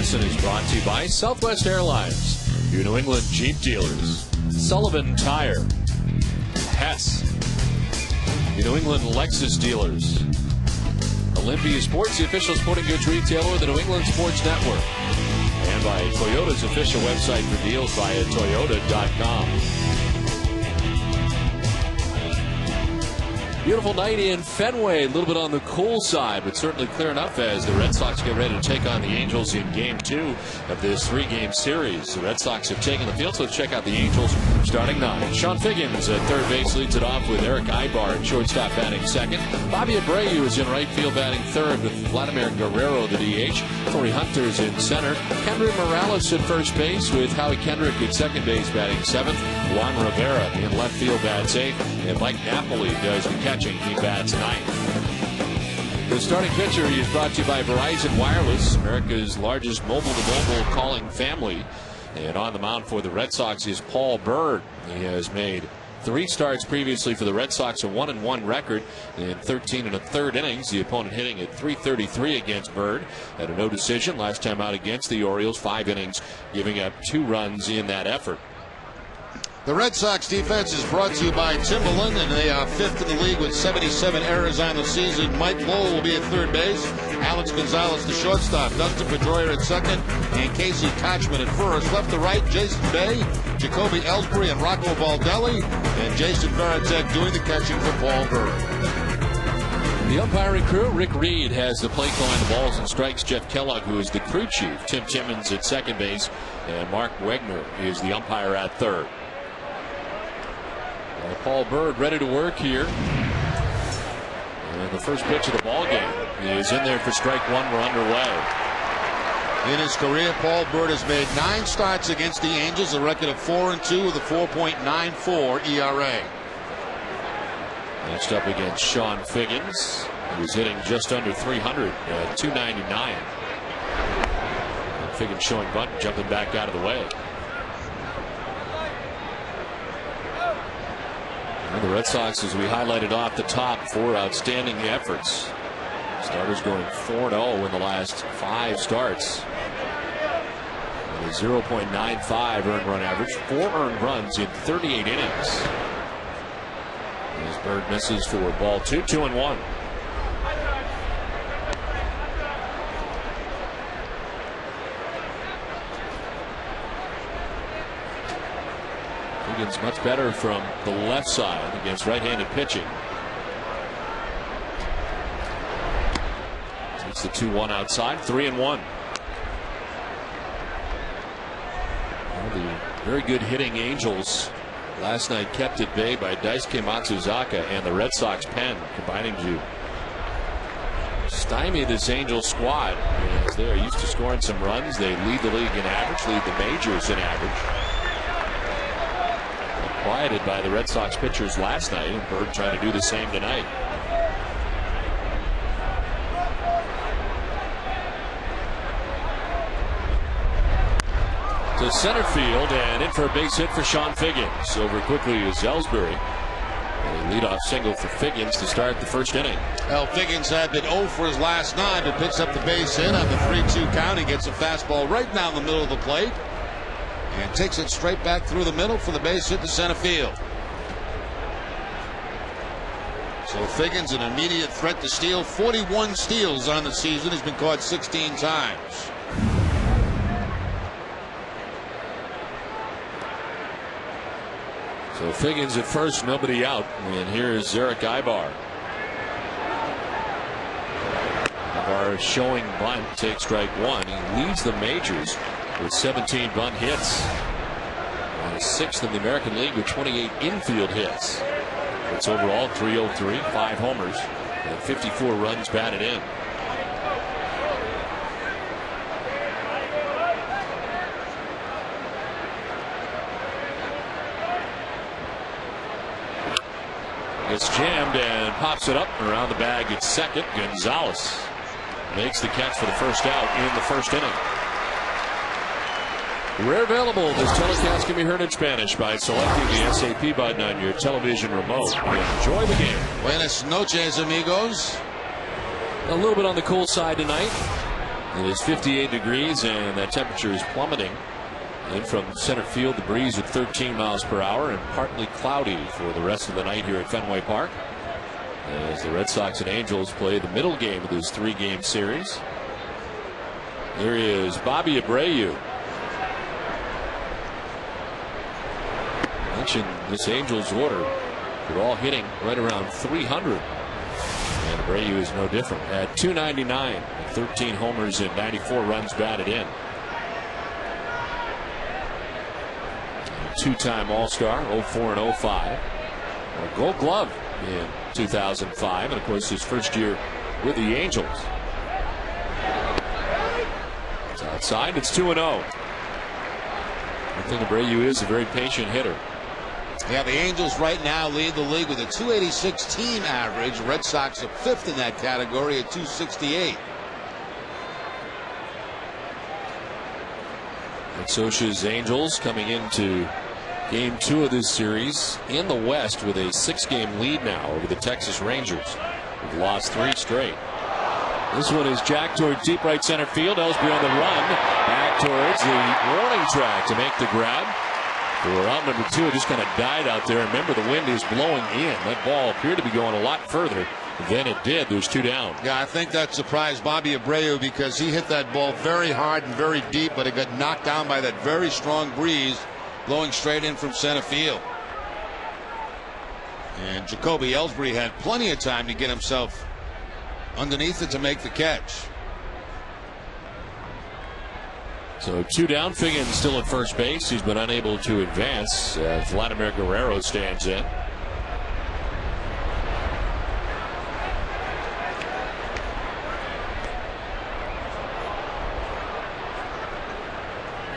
lesson is brought to you by Southwest Airlines, your New England Jeep dealers, Sullivan Tire, Hess, your New England Lexus dealers, Olympia Sports, the official sporting goods retailer of the New England Sports Network, and by Toyota's official website for deals via Toyota.com. Beautiful night in Fenway, a little bit on the cool side, but certainly clear enough as the Red Sox get ready to take on the Angels in Game 2 of this 3-game series. The Red Sox have taken the field, so let's check out the Angels starting 9. Sean Figgins at third base leads it off with Eric Ibar at shortstop batting second. Bobby Abreu is in right field batting third with Vladimir Guerrero, the DH. Corey Hunter's in center. Kendry Morales at first base with Howie Kendrick at second base batting seventh. Juan Rivera in left field bats eighth. And Mike Napoli does the catching. He bats ninth. The starting pitcher is brought to you by Verizon Wireless, America's largest mobile-to-mobile calling family. And on the mound for the Red Sox is Paul Byrd. He has made 3 starts previously for the Red Sox, a 1-1 record in 13 1/3 innings. The opponent hitting at .333 against Byrd. Had a no decision last time out against the Orioles. 5 innings, giving up 2 runs in that effort. The Red Sox defense is brought to you by Timberland, and they are 5th in the league with 77 errors on the season. Mike Lowell will be at third base. Alex Gonzalez, the shortstop. Dustin Pedroia at second, and Casey Kochman at first. Left to right, Jason Bay, Jacoby Ellsbury, and Rocco Baldelli, and Jason Varitek doing the catching for Paul Byrd. The umpiring crew, Rick Reed has the plate calling the balls and strikes. Jeff Kellogg, who is the crew chief. Tim Timmons at second base, and Mark Wegner is the umpire at third. Paul Byrd ready to work here. And the first pitch of the ball game is in there for strike one. We're underway. In his career, Paul Byrd has made 9 starts against the Angels, a record of 4-2 with a 4.94 ERA. Matched up against Sean Figgins, who's hitting just under 300 at 299. And Figgins showing bunt, jumping back out of the way. And the Red Sox, as we highlighted off the top, 4 outstanding efforts. Starters going 4-0 in the last 5 starts. And a 0.95 earned run average, 4 earned runs in 38 innings. As Byrd misses for ball 2, 2-1. Figgins much better from the left side against right-handed pitching. Takes the 2-1 outside, 3-1. Well, the very good hitting Angels last night kept at bay by Daisuke Matsuzaka and the Red Sox pen combining to stymie this Angels squad. As they are used to scoring some runs, they lead the league in average, lead the majors in average. Quieted by the Red Sox pitchers last night, and Byrd trying to do the same tonight. To center field and in for a base hit for Sean Figgins. Over quickly is Ellsbury. And a leadoff single for Figgins to start the first inning. Well, Figgins had been 0 for his last 9, but picks up the base hit on the 3-2 count. He gets a fastball right down the middle of the plate and takes it straight back through the middle for the base hit to center field. So Figgins, an immediate threat to steal. 41 steals on the season. He's been caught 16 times. So Figgins at first, nobody out. And here's Eric Ibar. Ibar showing bunt, takes strike 1. He leads the majors with 17 bunt hits. And 6th in the American League with 28 infield hits. It's overall 303, 5 homers, and 54 runs batted in. It's jammed and pops it up around the bag at second. Gonzalez makes the catch for the first out in the first inning. Where available, this telecast can be heard in Spanish by selecting the SAP button on your television remote. Enjoy the game. Buenas noches, amigos. A little bit on the cool side tonight. It is 58 degrees and that temperature is plummeting. In from center field, the breeze at 13 miles per hour and partly cloudy for the rest of the night here at Fenway Park, as the Red Sox and Angels play the middle game of this 3-game series. There is Bobby Abreu. I mentioned this Angels order. They're all hitting right around 300. And Abreu is no different at 299, 13 homers and 94 runs batted in. Two-time All-Star, 04 and 05. A Gold Glove in 2005, and of course his first year with the Angels. It's outside. It's 2-0. I think Abreu is a very patient hitter. Yeah, the Angels right now lead the league with a 286 team average. Red Sox are 5th in that category at 268. And Scioscia's Angels coming into Game 2 of this series in the West with a 6-game lead now over the Texas Rangers, who've lost 3 straight. This one is jacked toward deep right center field. Ellsbury on the run back towards the warning track to make the grab. For out number 2, it just kind of died out there. Remember, the wind is blowing in. That ball appeared to be going a lot further than it did. There's 2 down. Yeah, I think that surprised Bobby Abreu because he hit that ball very hard and very deep, but it got knocked down by that very strong breeze blowing straight in from center field. And Jacoby Ellsbury had plenty of time to get himself underneath it to make the catch. So 2 down. Figgins still at first base. He's been unable to advance. Vladimir Guerrero stands in.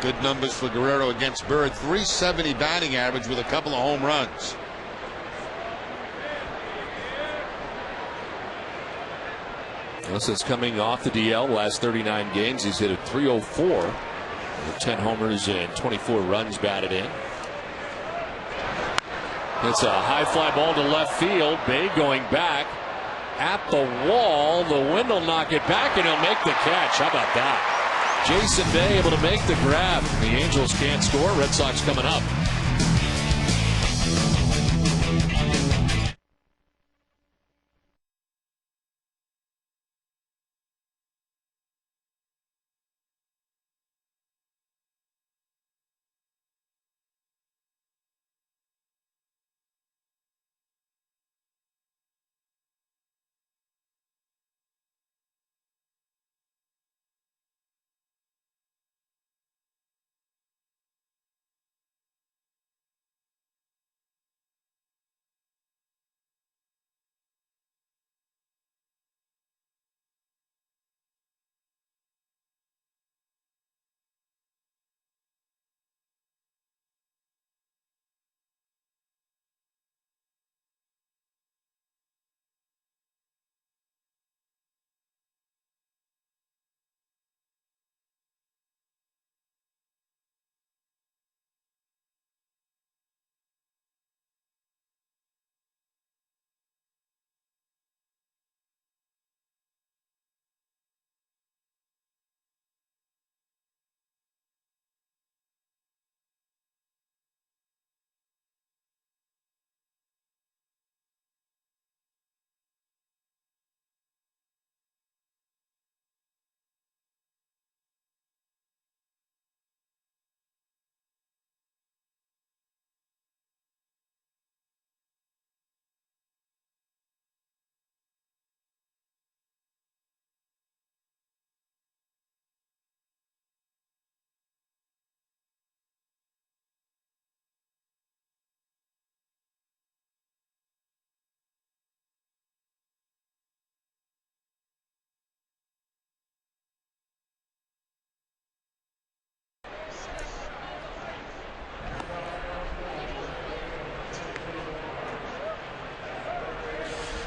Good numbers for Guerrero against Bird. 370 batting average with a couple of home runs. Well, since coming off the DL, last 39 games, he's hit a 304 with 10 homers and 24 runs batted in. It's a high fly ball to left field. Bay going back at the wall. The wind will knock it back and he'll make the catch. How about that? Jason Bay able to make the grab. The Angels can't score. Red Sox coming up.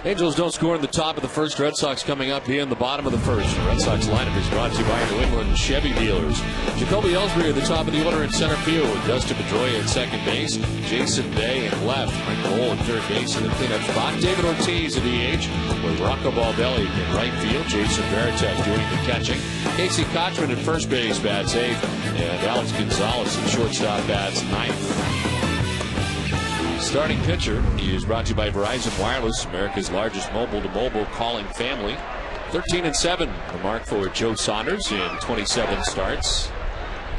Angels don't score in the top of the first. Red Sox coming up here in the bottom of the first. The Red Sox lineup is brought to you by New England Chevy dealers. Jacoby Ellsbury at the top of the order in center field. Dustin Pedroia at second base. Jason Bay at left. Frank Cole at third base in the cleanup spot. David Ortiz at DH with Rocco Baldelli in right field. Jason Varitek doing the catching. Casey Kochman at first base bats eighth. And Alex Gonzalez at shortstop bats ninth. Starting pitcher is brought to you by Verizon Wireless, America's largest mobile-to-mobile calling family. 13-7, the mark for Joe Saunders in 27 starts.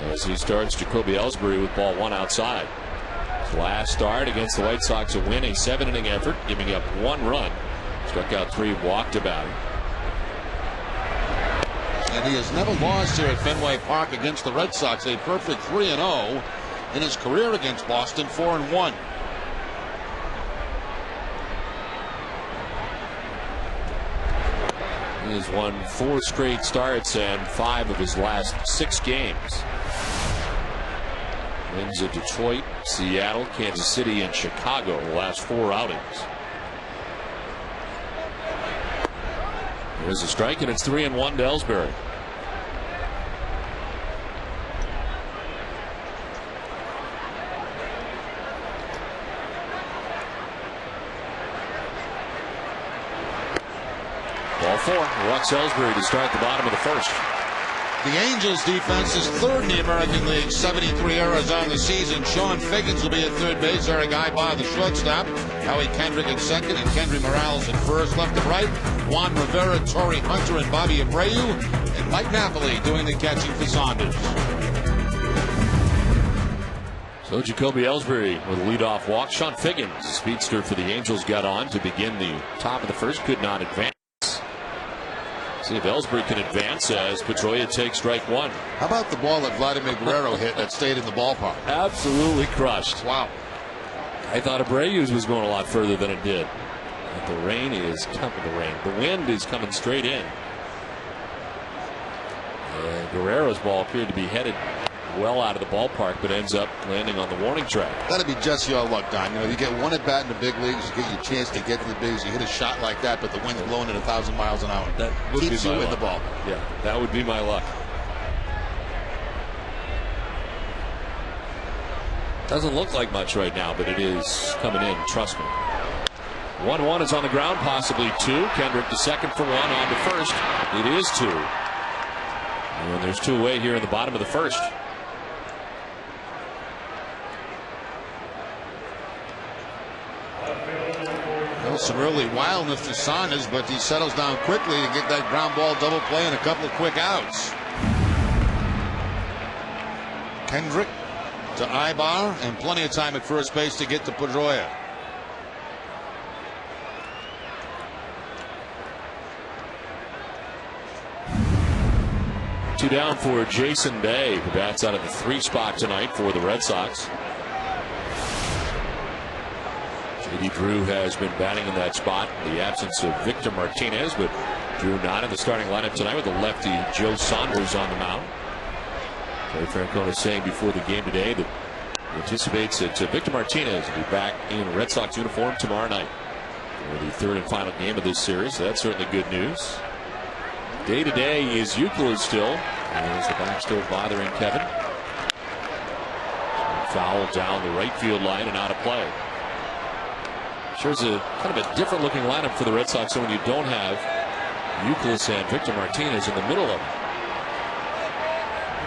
As he starts Jacoby Ellsbury with ball one outside. His last start against the White Sox, a win, a 7-inning effort, giving up 1 run. Struck out 3, walked about him. And he has never lost here at Fenway Park against the Red Sox. A perfect 3-0 in his career against Boston, 4-1. He has won 4 straight starts and 5 of his last 6 games. Wins at Detroit, Seattle, Kansas City, and Chicago the last 4 outings. There's a strike, and it's 3-1 to Ellsbury. Ball 4. Walks Ellsbury to start the bottom of the first. The Angels defense is third in the American League, 73 errors on the season. Sean Figgins will be at third base. Eric Ibar, the shortstop. Howie Kendrick at second, and Kendry Morales at first. Left and right, Juan Rivera, Torrey Hunter, and Bobby Abreu, and Mike Napoli doing the catching for Saunders. So Jacoby Ellsbury with a leadoff walk. Sean Figgins, the speedster for the Angels, got on to begin the top of the first. Could not advance. See if Ellsbury can advance as Pedroia takes strike 1. How about the ball that Vladimir Guerrero hit that stayed in the ballpark? Absolutely crushed. Wow. I thought Abreu's was going a lot further than it did. But the rain is coming. The wind is coming straight in. And Guerrero's ball appeared to be headed well out of the ballpark, but ends up landing on the warning track. That'd be just your luck, Don. You know, you get one at bat in the big leagues, you get your chance to get to the bigs. You hit a shot like that, but the wind's blowing at 1,000 miles an hour. That would keeps be my you in luck. the ball. Yeah, that would be my luck. Doesn't look like much right now, but it is coming in. Trust me. 1-1 is on the ground, possibly 2. Kendrick to second for 1, on to first. It is 2. And there's 2 away here in the bottom of the first. Some early wildness to Saunders, but he settles down quickly to get that ground ball double play and a couple of quick outs. Kendrick to Ibar, and plenty of time at first base to get to Pedroia. Two down for Jason Bay, who bats out of the 3 spot tonight for the Red Sox. J.D. Drew has been batting in that spot in the absence of Victor Martinez, but Drew not in the starting lineup tonight with the lefty Joe Saunders on the mound. Terry Francona saying before the game today that he anticipates that Victor Martinez will be back in Red Sox uniform tomorrow night for the 3rd and final game of this series. So that's certainly good news. Day to day is Euclid still, as the back still bothering Kevin. Foul down the right field line and out of play. Sure, it's a kind of a different looking lineup for the Red Sox when you don't have Euclid and Victor Martinez in the middle of it.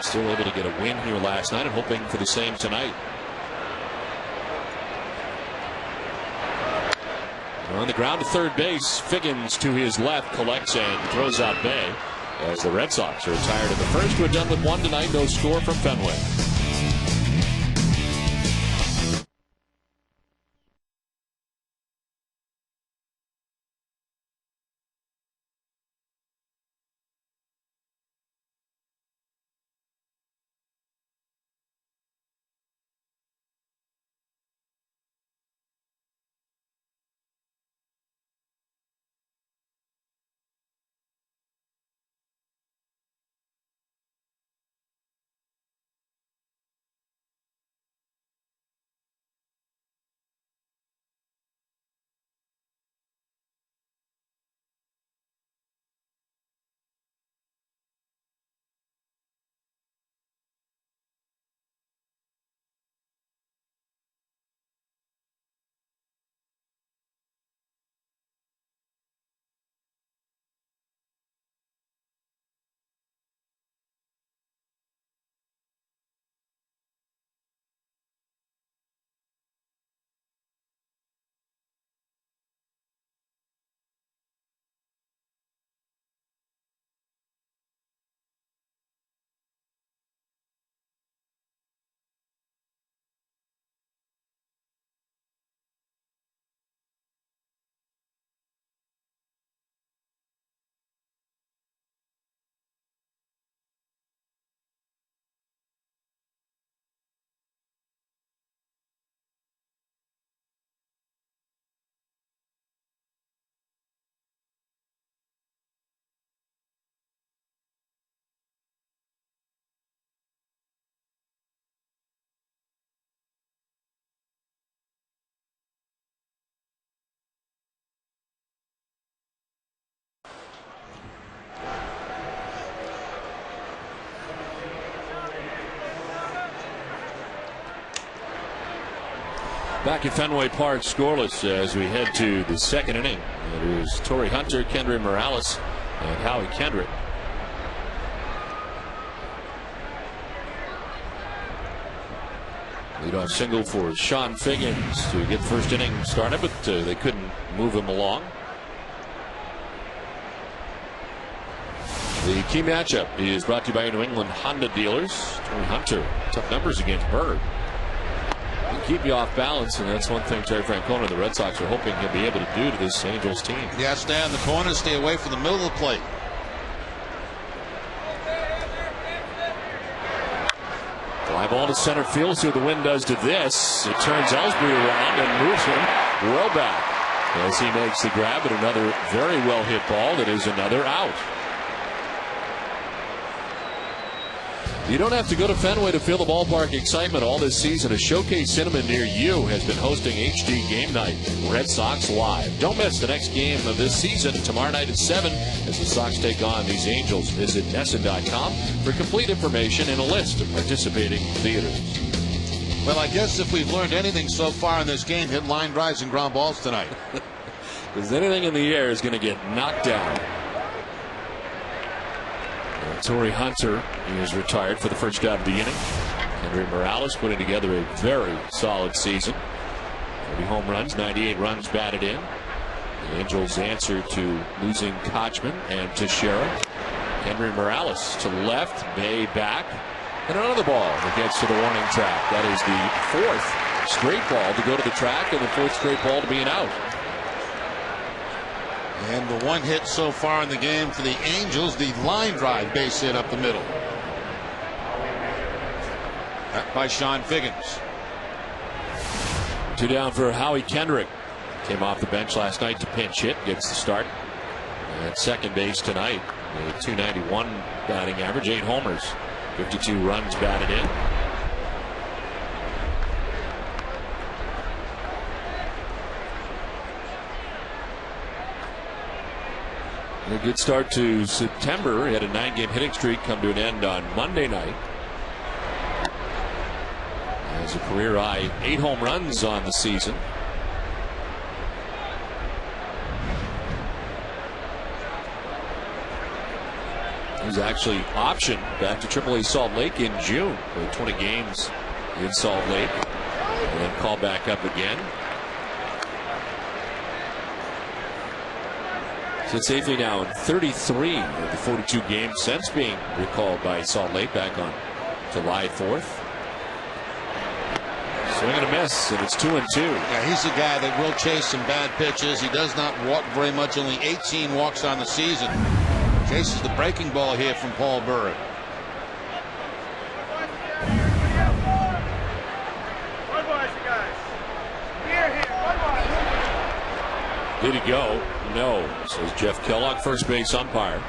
Still able to get a win here last night and hoping for the same tonight. On the ground to third base, Figgins to his left collects and throws out Bay as the Red Sox are retired in the first. We're done with 1 tonight. No score from Fenway. Back at Fenway Park, scoreless as we head to the second inning. It is Torrey Hunter, Kendry Morales, and Howie Kendrick. Leadoff single for Sean Figgins to get the first inning started, but they couldn't move him along. The key matchup is brought to you by New England Honda dealers. Torrey Hunter, tough numbers against Bird. Keep you off balance, and that's one thing Terry Francona and the Red Sox are hoping he'll be able to do to this Angels team. Yeah, stay on the corner, stay away from the middle of the plate. Fly ball to center field. See what the wind does to this. It turns Ellsbury around and moves him well back as he makes the grab at another very well hit ball that is another out. You don't have to go to Fenway to feel the ballpark excitement all this season. A Showcase Cinema near you has been hosting HD Game Night, Red Sox Live. Don't miss the next game of this season tomorrow night at 7 as the Sox take on these Angels. Visit NESN.com for complete information and a list of participating theaters. Well, I guess if we've learned anything so far in this game, hit line drives and ground balls tonight. Because anything in the air is going to get knocked down. Torrey Hunter is retired for the first out of the inning. Kendry Morales putting together a very solid season. 30 home runs, 98 runs batted in. The Angels answer to losing Kochman and Teixeira. Kendry Morales to left, May back, and another ball that gets to the warning track. That is the fourth straight ball to go to the track and the fourth straight ball to be an out. And the one hit so far in the game for the Angels, the line drive base hit up the middle. That by Sean Figgins. 2 down for Howie Kendrick. Came off the bench last night to pinch hit. Gets the start at second base tonight. A .291 batting average, 8 homers, 52 runs batted in. A good start to September. He had a 9-game hitting streak come to an end on Monday night. Has a career high 8 home runs on the season. He was actually optioned back to AAA Salt Lake in June. Played 20 games in Salt Lake and then called back up again. Sits safely now in 33 of the 42 games since being recalled by Salt Lake back on July 4th. Swing and a miss, and it's 2-2. Yeah, he's a guy that will chase some bad pitches. He does not walk very much, only 18 walks on the season. Chases the breaking ball here from Paul Burr. Did he go? No, says Jeff Kellogg, first base umpire.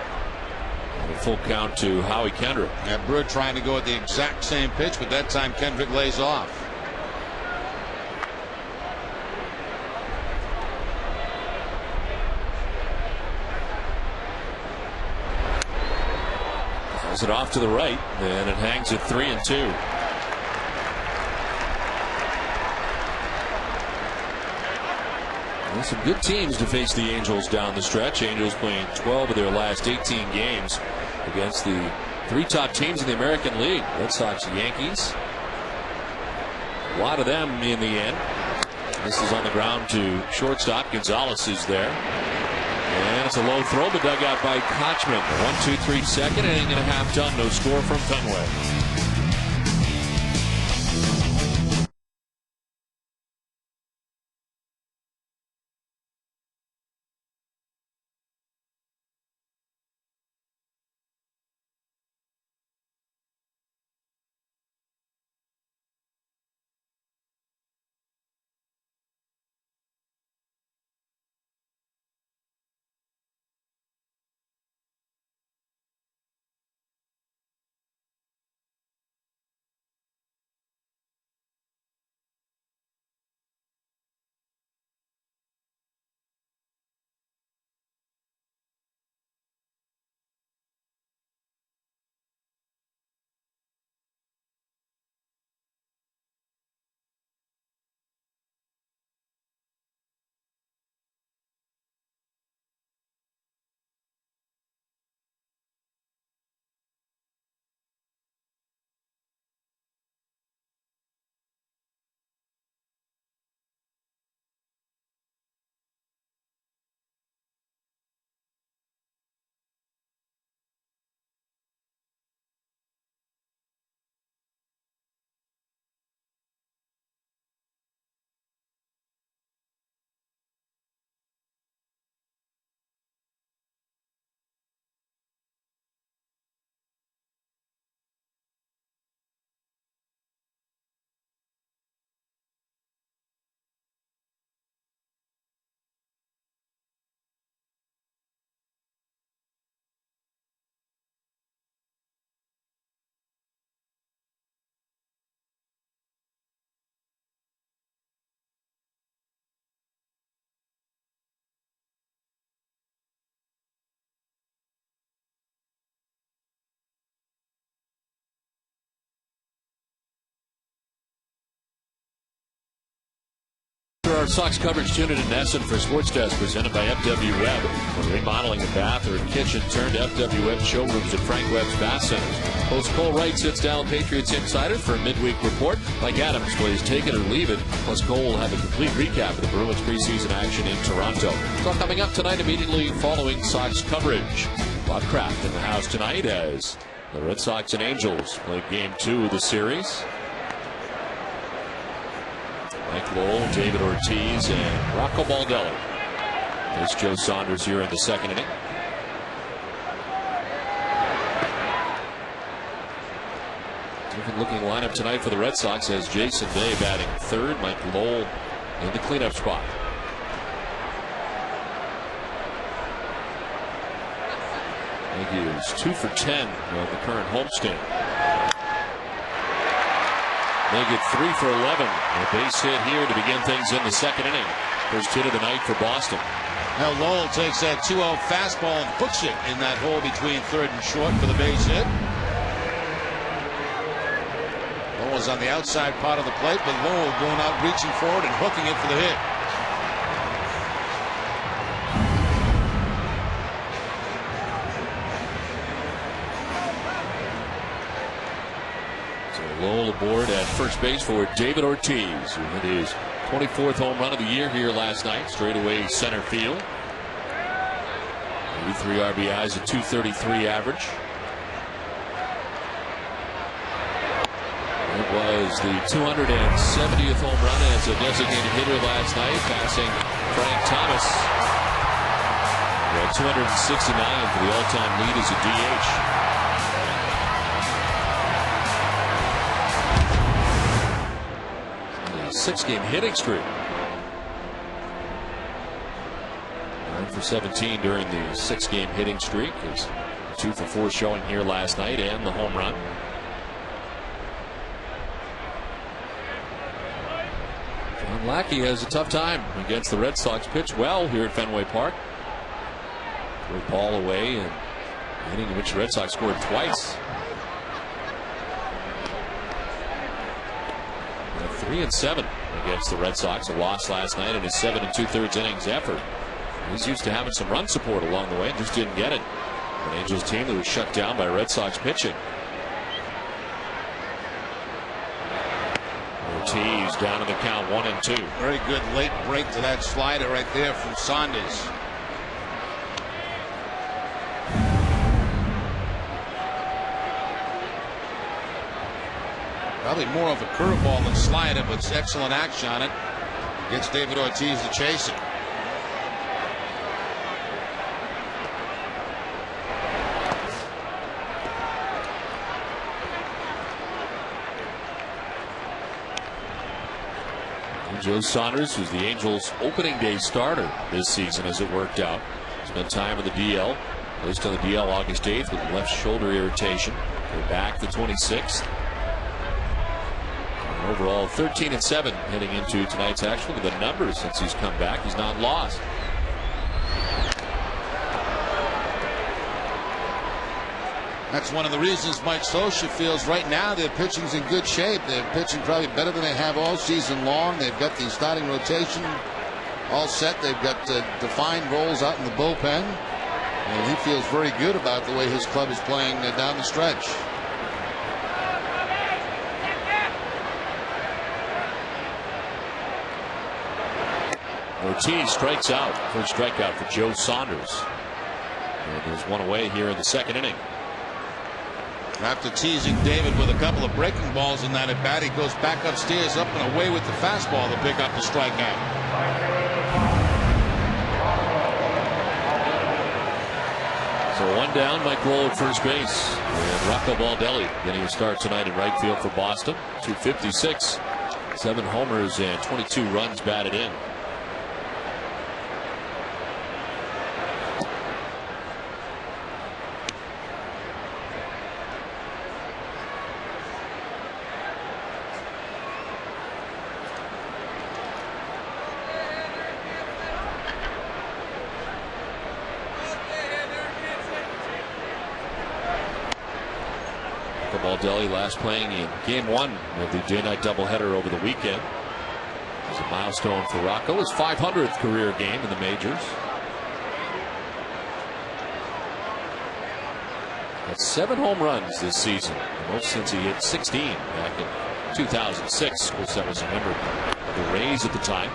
And a full count to Howie Kendrick. Yeah, Brewer trying to go at the exact same pitch, but that time Kendrick lays off. Fouls it off to the right, and it hangs at 3-2. Some good teams to face the Angels down the stretch. Angels playing 12 of their last 18 games against the 3 top teams in the American League. Red Sox, Yankees. A lot of them in the end. This is on the ground to shortstop. Gonzalez is there. And it's a low throw, but dug out by Kochman. 1-2-3 second, inning and a half done. No score from Fenway. our Sox coverage, tune in to Nesson for Sports Desk, presented by FW Web. When remodeling a bath or a kitchen, turn to FW Web showrooms at Frank Webb's Bath Centers. Host Cole Wright sits down Patriots Insider for a midweek report. Mike Adams plays Take It or Leave It. Plus, Cole will have a complete recap of the Bruins preseason action in Toronto. It's all coming up tonight immediately following Sox coverage. Bob Kraft in the house tonight as the Red Sox and Angels play Game 2 of the series. Mike Lowell, David Ortiz, and Rocco Baldelli. There's Joe Saunders here in the second inning. Different looking lineup tonight for the Red Sox as Jason Day batting third, Mike Lowell in the cleanup spot. I think he is 2 for 10 on the current homestand. They get 3 for 11. A base hit here to begin things in the second inning. First hit of the night for Boston. Now Lowell takes that 2-0 fastball and hooks it in that hole between third and short for the base hit. Lowell's on the outside part of the plate, but Lowell going out reaching forward and hooking it for the hit. Lowell aboard at first base for David Ortiz, who hit his 24th home run of the year here last night, straightaway center field. 83 RBIs, a .233 average. It was the 270th home run as a designated hitter last night, passing Frank Thomas. 269 for the all-time lead as a DH. 6-game hitting streak. 9 for 17 during the 6-game hitting streak. Is 2 for 4 showing here last night and the home run. John Lackey has a tough time against the Red Sox. Pitched well here at Fenway Park. Threw a ball away and an inning in which the Red Sox scored twice. 3-7 against the Red Sox. A loss last night in his 7 2/3 innings effort. He's used to having some run support along the way and just didn't get it. An Angels team that was shut down by Red Sox pitching. Ortiz down in the count, 1-2. Very good late break to that slider right there from Saunders. Probably more of a curveball than slider, but it's excellent action on it. Gets David Ortiz to chase it. And Joe Saunders, who's the Angels' opening day starter this season as it worked out. Spent time in the DL. Placed on the DL August 8th with left shoulder irritation. They're back the 26th. Overall 13-7 heading into tonight's action. Look at the numbers since he's come back. He's not lost. That's one of the reasons Mike Scioscia feels right now their pitching's in good shape. They're pitching probably better than they have all season long. They've got the starting rotation all set. They've got defined roles out in the bullpen. And he feels very good about the way his club is playing down the stretch. Ortiz strikes out. First strikeout for Joe Saunders. And there's one away here in the second inning. After teasing David with a couple of breaking balls in that at bat, he goes back upstairs, up and away with the fastball to pick up the strikeout. So one down, Mike Lowell at first base. And Rocco Baldelli getting a start tonight in right field for Boston. 256, 7 homers and 22 runs batted in. Baldelli last playing in game 1 of the day-night doubleheader over the weekend. It's a milestone for Rocco, his 500th career game in the majors. That's 7 home runs this season, the most since he hit 16 back in 2006. Of course, that was a member of the Rays at the time.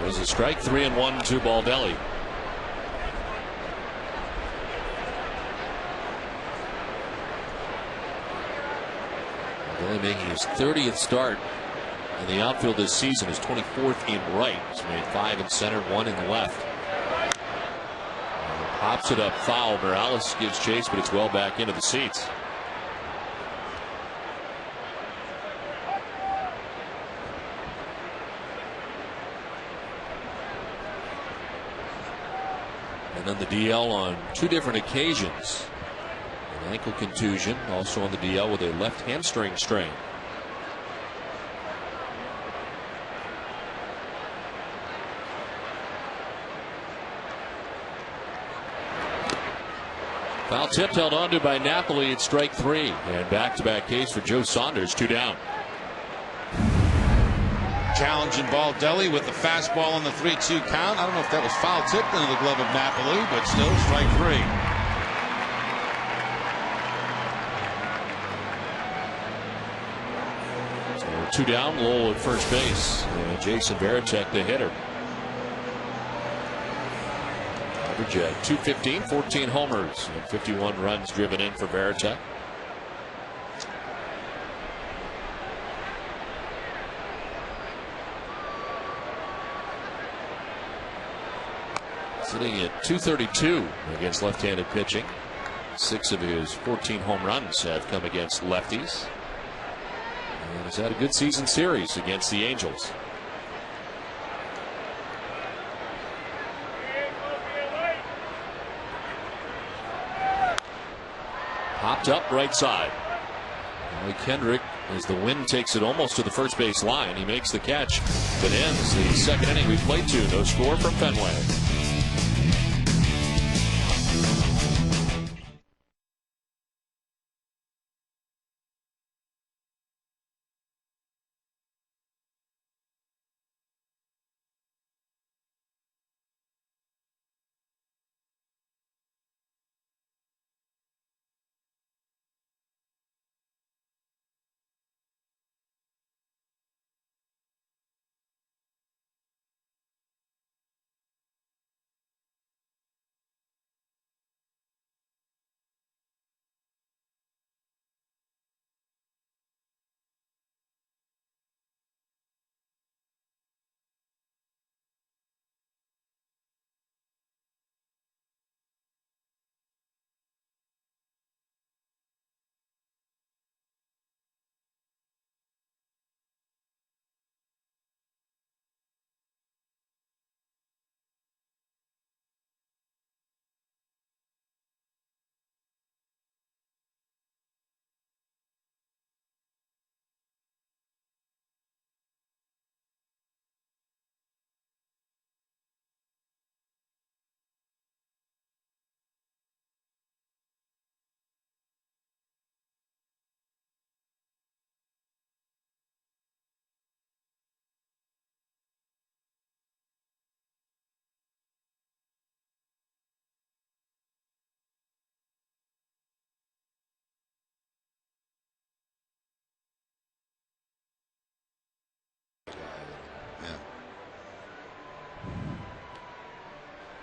There's a strike, 3-1 to Baldelli. Baldelli making his 30th start in the outfield this season, his 24th in right. He's made 5 in center, 1 in the left. Pops it up foul. Morales gives chase, but it's well back into the seats. And then the DL on 2 different occasions. An ankle contusion, also on the DL with a left hamstring strain. Foul tipped, held onto by Napoli at strike 3. And back-to-back case for Joe Saunders, 2 down. Challenging Baldelli with the fastball on the 3-2 count. I don't know if that was foul tipped into the glove of Napoli, but still strike 3. So 2 down, Lowell at first base. Jason Varitek, the hitter. Average at 215, 14 homers, and 51 runs driven in for Varitek. Sitting at 232 against left-handed pitching. 6 of his 14 home runs have come against lefties. And he's had a good season series against the Angels. Popped up right side. Molly Kendrick, as the wind takes it almost to the first base line, he makes the catch, but ends the second inning. We played 2. No score from Fenway.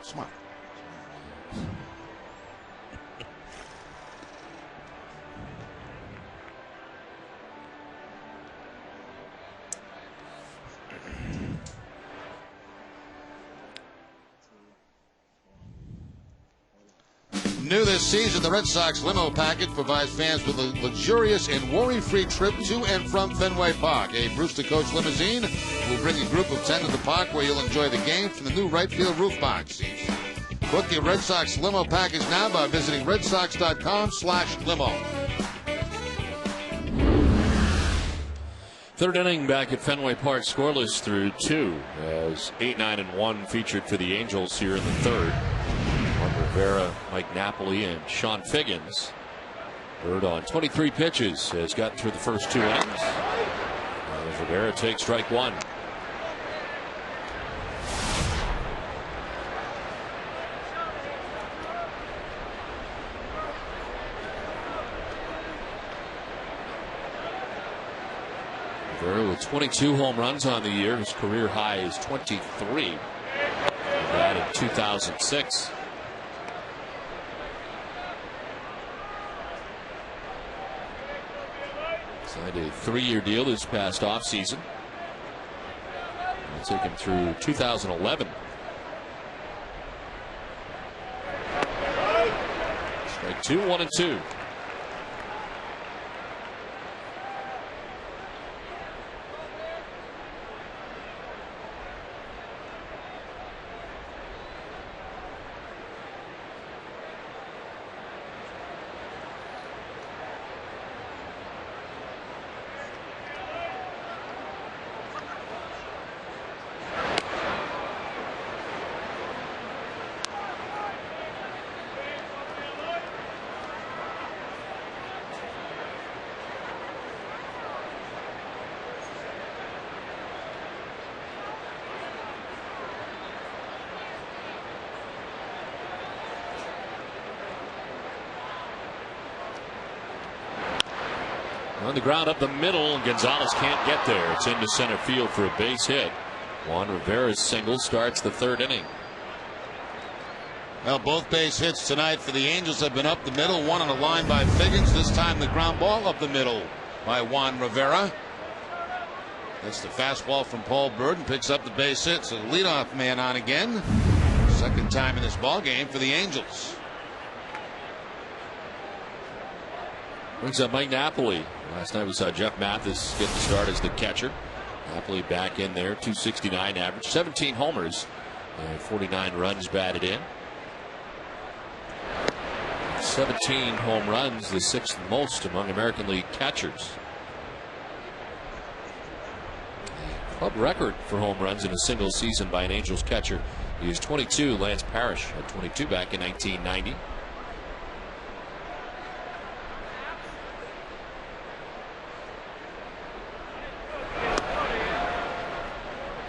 Smart. New this season, the Red Sox limo package provides fans with a luxurious and worry-free trip to and from Fenway Park. A Brewster Coach limousine will bring a group of 10 to the park where you'll enjoy the game from the new right field roof box seats. Book your Red Sox limo package now by visiting redsox.com/limo. Third inning back at Fenway Park, scoreless through 2, as 8, 9, and 1 featured for the Angels here in the third. Juan Rivera, Mike Napoli, and Sean Figgins. Bird on 23 pitches has gotten through the first 2 innings. As Rivera takes strike 1. Rivera with 22 home runs on the year. His career high is 23. That in 2006. Signed a 3-year deal this past offseason. It'll take him through 2011. Strike 2, 1 and 2. On the ground up the middle, Gonzalez can't get there. It's into center field for a base hit. Juan Rivera's single starts the third inning. Well, both base hits tonight for the Angels have been up the middle. One on a line by Figgins. This time the ground ball up the middle by Juan Rivera. That's the fastball from Paul Burden. Picks up the base hit. So the leadoff man on again. Second time in this ball game for the Angels. Brings up Mike Napoli. Last night we saw Jeff Mathis get the start as the catcher. Napoli back in there, 269 average, 17 homers, 49 runs batted in. 17 home runs, the 6th most among American League catchers. A club record for home runs in a single season by an Angels catcher is 22. Lance Parrish had 22 back in 1990.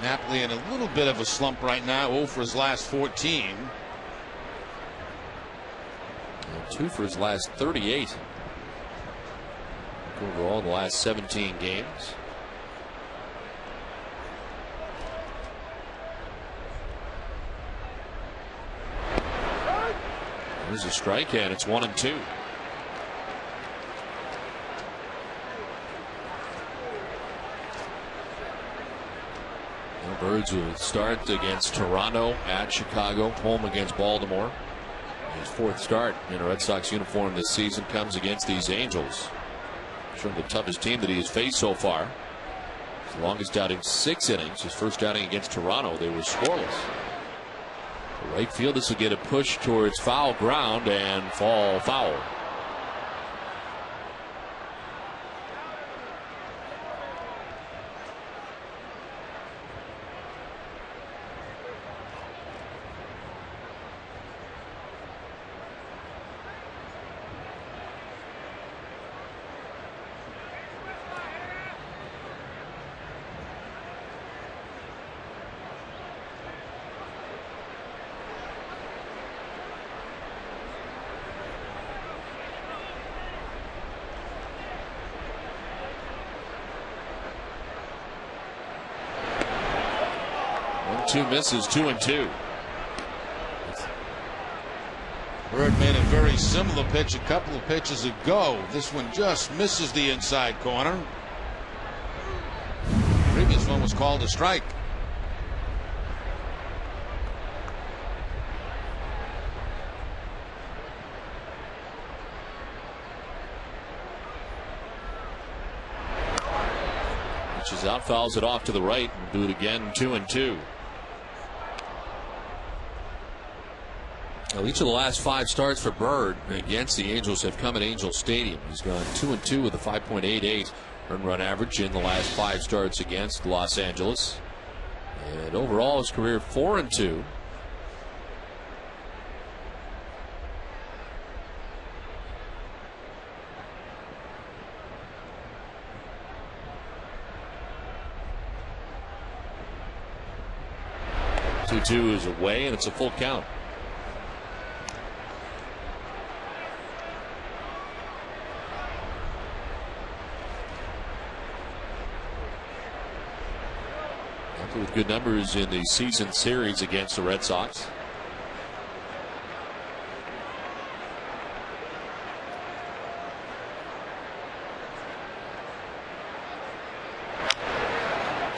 Napoli in a little bit of a slump right now. 0 for his last 14. And 2 for his last 38. Overall, the last 17 games. There's a strike, and it's 1 and 2. Birds will start against Toronto, at Chicago, home against Baltimore. His 4th start in a Red Sox uniform this season comes against these Angels. Sure, the toughest team that he has faced so far. His longest outing 6 innings. His first outing against Toronto, they were scoreless. The right field, this will get a push towards foul ground and fall foul. Two misses, 2 and 2. Bird made a very similar pitch a couple of pitches ago. This one just misses the inside corner. The previous one was called a strike. Pitches out, fouls it off to the right, and do it again, 2 and 2. Well, each of the last 5 starts for Bird against the Angels have come at Angel Stadium. He's gone 2 and 2 with a 5.88 earned run average in the last 5 starts against Los Angeles. And overall, his career 4-2. Two is away, and it's a full count. With good numbers in the season series against the Red Sox.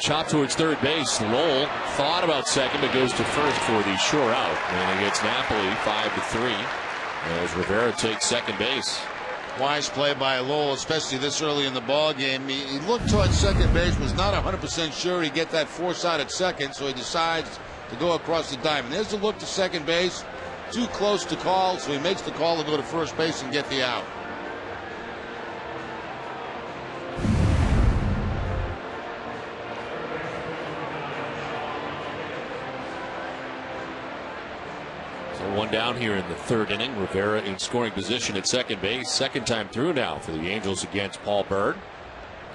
Chop towards third base. Lowell thought about second, but goes to first for the sure out. And he gets Napoli 5-3 as Rivera takes second base. Wise play by Lowell, especially this early in the ball game. He looked towards second base, was not 100% sure he'd get that force out at second, so he decides to go across the diamond. There's the look to second base. Too close to call, so he makes the call to go to first base and get the out. One down here in the third inning. Rivera in scoring position at second base. Second time through now for the Angels against Paul Bird.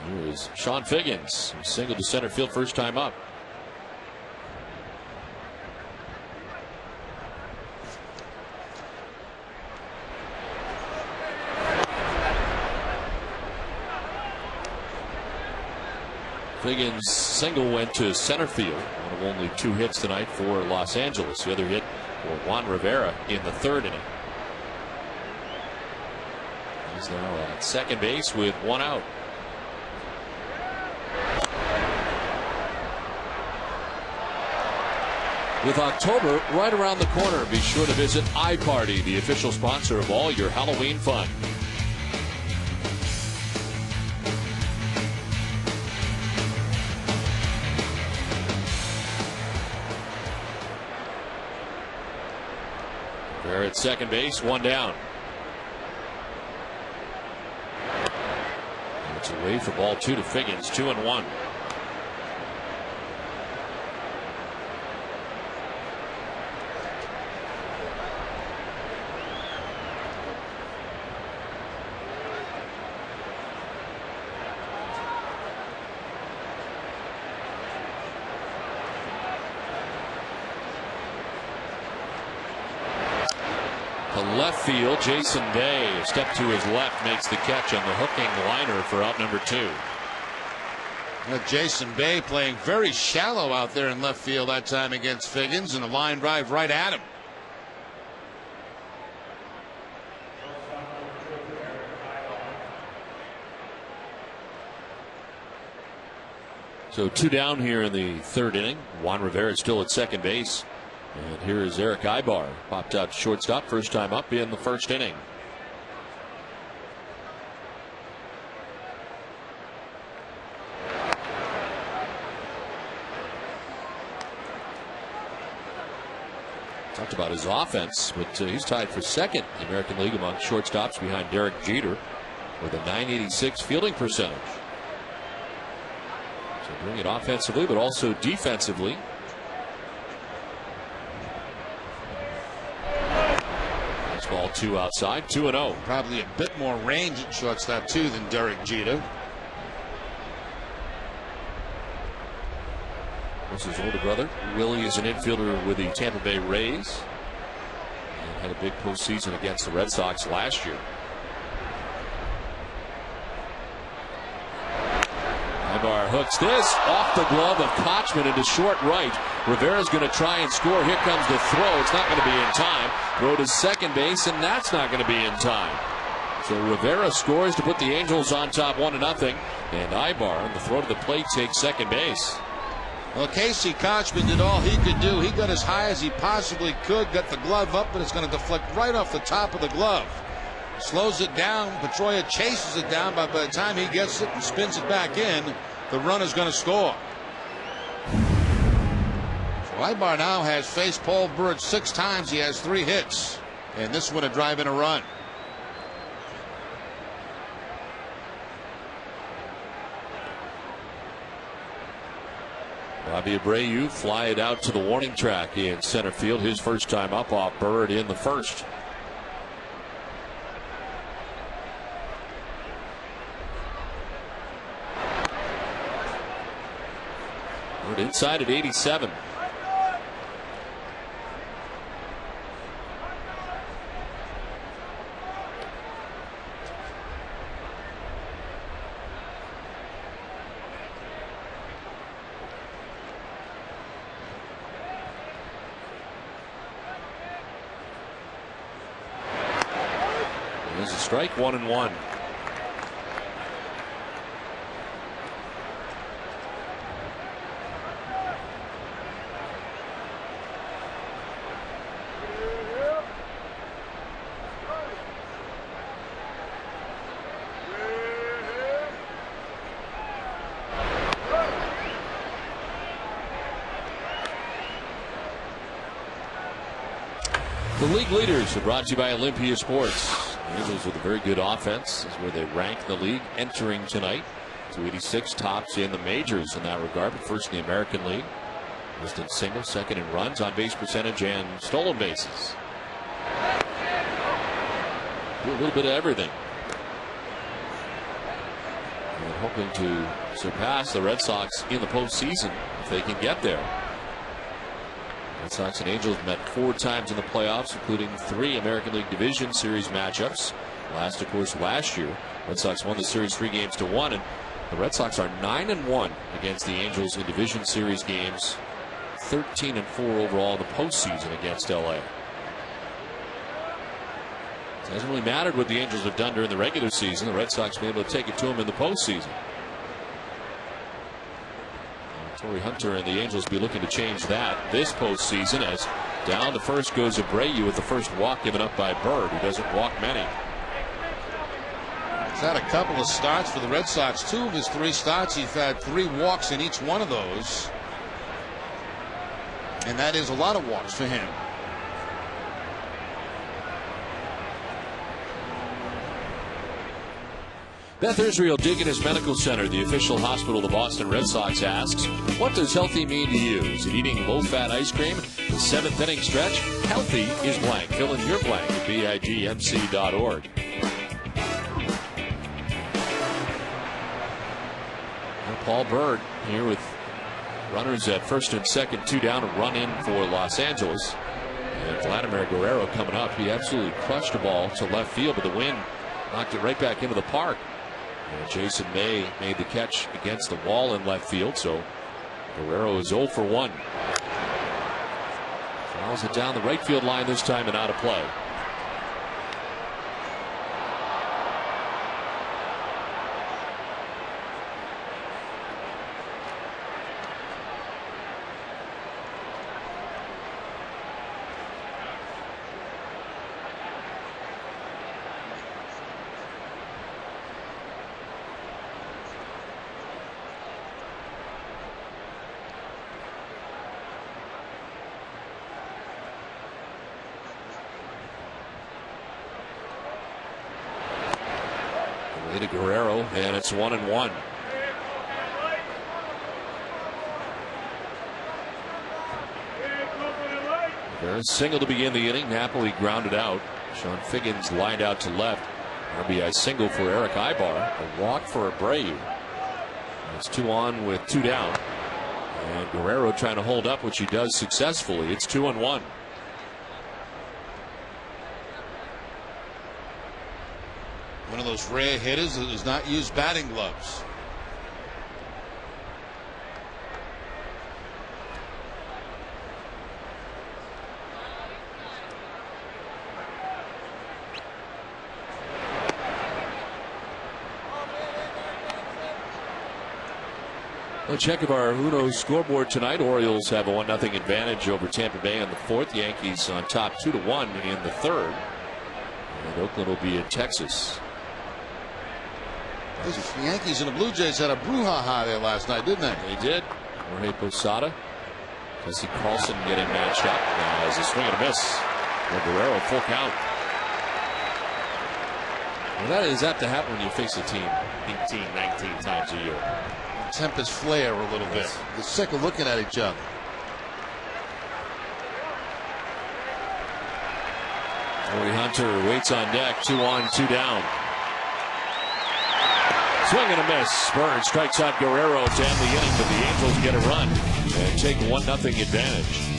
Here is Sean Figgins. Single to center field first time up. Figgins' single went to center field. One of only 2 hits tonight for Los Angeles. The other hit for Juan Rivera in the third inning. He's now at second base with 1 out. With October right around the corner, be sure to visit iParty, the official sponsor of all your Halloween fun. They're at second base, 1 down. It's away for ball 2 to Figgins, 2-1. To left field, Jason Day, a step to his left, makes the catch on the hooking liner for out number 2. Jason Bay playing very shallow out there in left field that time against Figgins, and a line drive right at him. So 2 down here in the third inning. Juan Rivera is still at second base. And here is Eric Ibar, popped out shortstop, first time up in the first inning. Talked about his offense, but he's tied for second in the American League among shortstops behind Derek Jeter with a .986 fielding percentage. So doing it offensively, but also defensively. Ball 2 outside, 2-0. Probably a bit more range at shortstop too than Derek Jeter. This is his older brother. Willie is an infielder with the Tampa Bay Rays and had a big postseason against the Red Sox last year. Ibar hooks this off the glove of Kochman into short right. Rivera's going to try and score. Here comes the throw. It's not going to be in time. Throw to second base, and that's not going to be in time. So Rivera scores to put the Angels on top 1-0. And Ibar on the throw to the plate takes second base. Well, Casey Kochman did all he could do. He got as high as he possibly could, got the glove up, but it's going to deflect right off the top of the glove. Slows it down. Pedroia chases it down, but by the time he gets it and spins it back in, the runner's going to score. So Ibar now has faced Paul Bird 6 times. He has 3 hits, and this one a drive and a run. Bobby Abreu fly it out to the warning track in center field. His first time up off Bird in the first. Bird inside at 87. There's a strike, 1-1. The league leaders are brought to you by Olympia Sports. The Angels with a very good offense. This is where they rank the league entering tonight. 286 tops in the majors in that regard, but first in the American League. First in singles, second in runs, on base percentage, and stolen bases. Do a little bit of everything. And hoping to surpass the Red Sox in the postseason if they can get there. Red Sox and Angels met 4 times in the playoffs, including 3 American League Division Series matchups. Last, of course, last year. Red Sox won the series 3-1, and the Red Sox are 9-1 against the Angels in Division Series games, 13-4 overall in the postseason against LA. It hasn't really mattered what the Angels have done during the regular season. The Red Sox have been able to take it to them in the postseason. Torrey Hunter and the Angels be looking to change that this postseason, as down to first goes Abreu with the first walk given up by Bird, who doesn't walk many. He's had a couple of starts for the Red Sox. 2 of his 3 starts, he's had 3 walks in each one of those. And that is a lot of walks for him. Beth Israel Deaconess Medical Center, the official hospital of the Boston Red Sox, asks, what does healthy mean to you? Is it eating low-fat ice cream? The 7th inning stretch? Healthy is blank. Fill in your blank at bigmc.org. Paul Bird here with runners at first and second, 2 down, a run in for Los Angeles. And Vladimir Guerrero coming up. He absolutely crushed the ball to left field, but the wind knocked it right back into the park. And Jason May made the catch against the wall in left field, so Guerrero is 0 for 1. Fouls it down the right field line this time and out of play. To Guerrero, and it's 1-1. There's single to begin the inning. Napoli grounded out. Sean Figgins lined out to left. RBI single for Eric Ibar. A walk for Abreu. It's 2 on with 2 down. And Guerrero trying to hold up, which he does successfully. It's 2-1. One of those rare hitters that does not use batting gloves. A check of our Uno scoreboard tonight. Orioles have a 1-0 advantage over Tampa Bay in the 4th. Yankees on top 2-1 in the 3rd. And Oakland will be in Texas. The Yankees and the Blue Jays had a brouhaha there last night, didn't they? They did. Jorge Posada, Jesse Carlson getting matched up. As a swing and a miss. Guerrero, full count. Well, that is apt to happen when you face a team 18, 19 times a year. tempest flare a little bit. They're sick of looking at each other. Joey Hunter waits on deck. 2 on, 2 down. Swing and a miss. Burns strikes out Guerrero to end the inning, but the Angels get a run and take 1-0 advantage.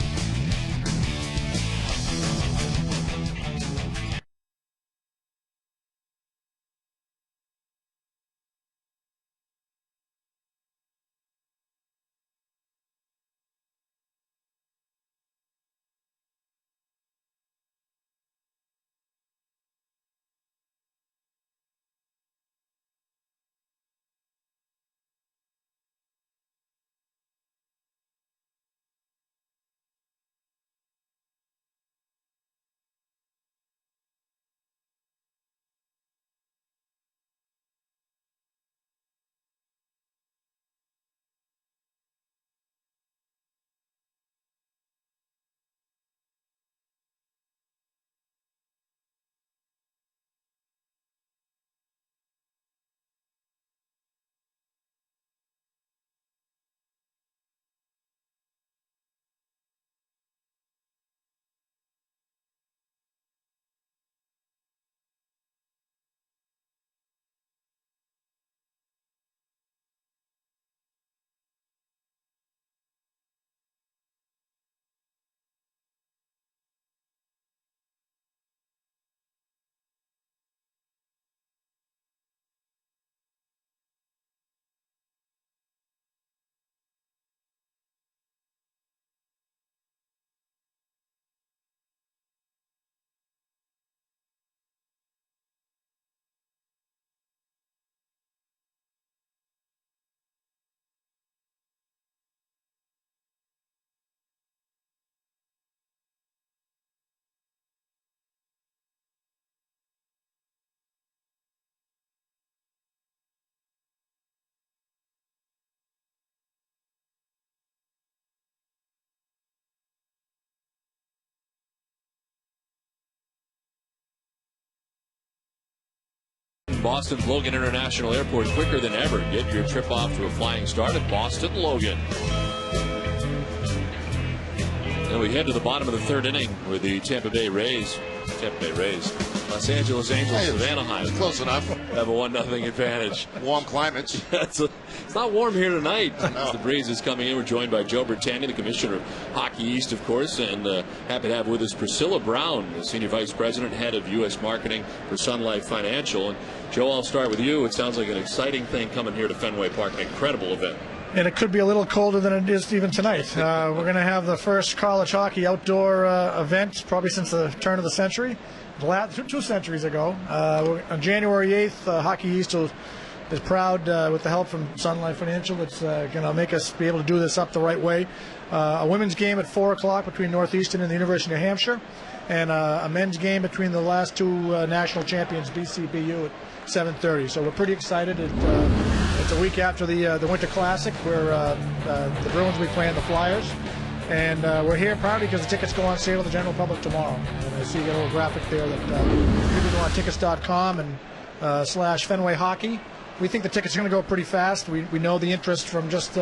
Boston's Logan International Airport, quicker than ever. Get your trip off to a flying start at Boston Logan. And we head to the bottom of the 3rd inning with the Tampa Bay Rays. Los Angeles Angels of Anaheim. Close enough. Have a 1-0 advantage. Warm climates. It's not warm here tonight. As the breeze is coming in, we're joined by Joe Bertani, the Commissioner of Hockey East, of course, and happy to have with us Priscilla Brown, the Senior Vice President, Head of U.S. Marketing for Sun Life Financial. And Joe, I'll start with you. It sounds like an exciting thing coming here to Fenway Park, an incredible event. And it could be a little colder than it is even tonight. We're going to have the first college hockey outdoor event probably since the turn of the century, 2 centuries ago. On January 8th, Hockey East is proud, with the help from Sun Life Financial, it's going to make us be able to do this up the right way. A women's game at 4 o'clock between Northeastern and the University of New Hampshire, and a men's game between the last 2 national champions, BCBU, at 7:30. So we're pretty excited. It's a week after the Winter Classic, where the Bruins will be playing the Flyers. And we're here proudly because the tickets go on sale to the general public tomorrow. And I see a little graphic there that you can go on tickets.com and / Fenway Hockey. We think the tickets are going to go pretty fast. We know the interest from just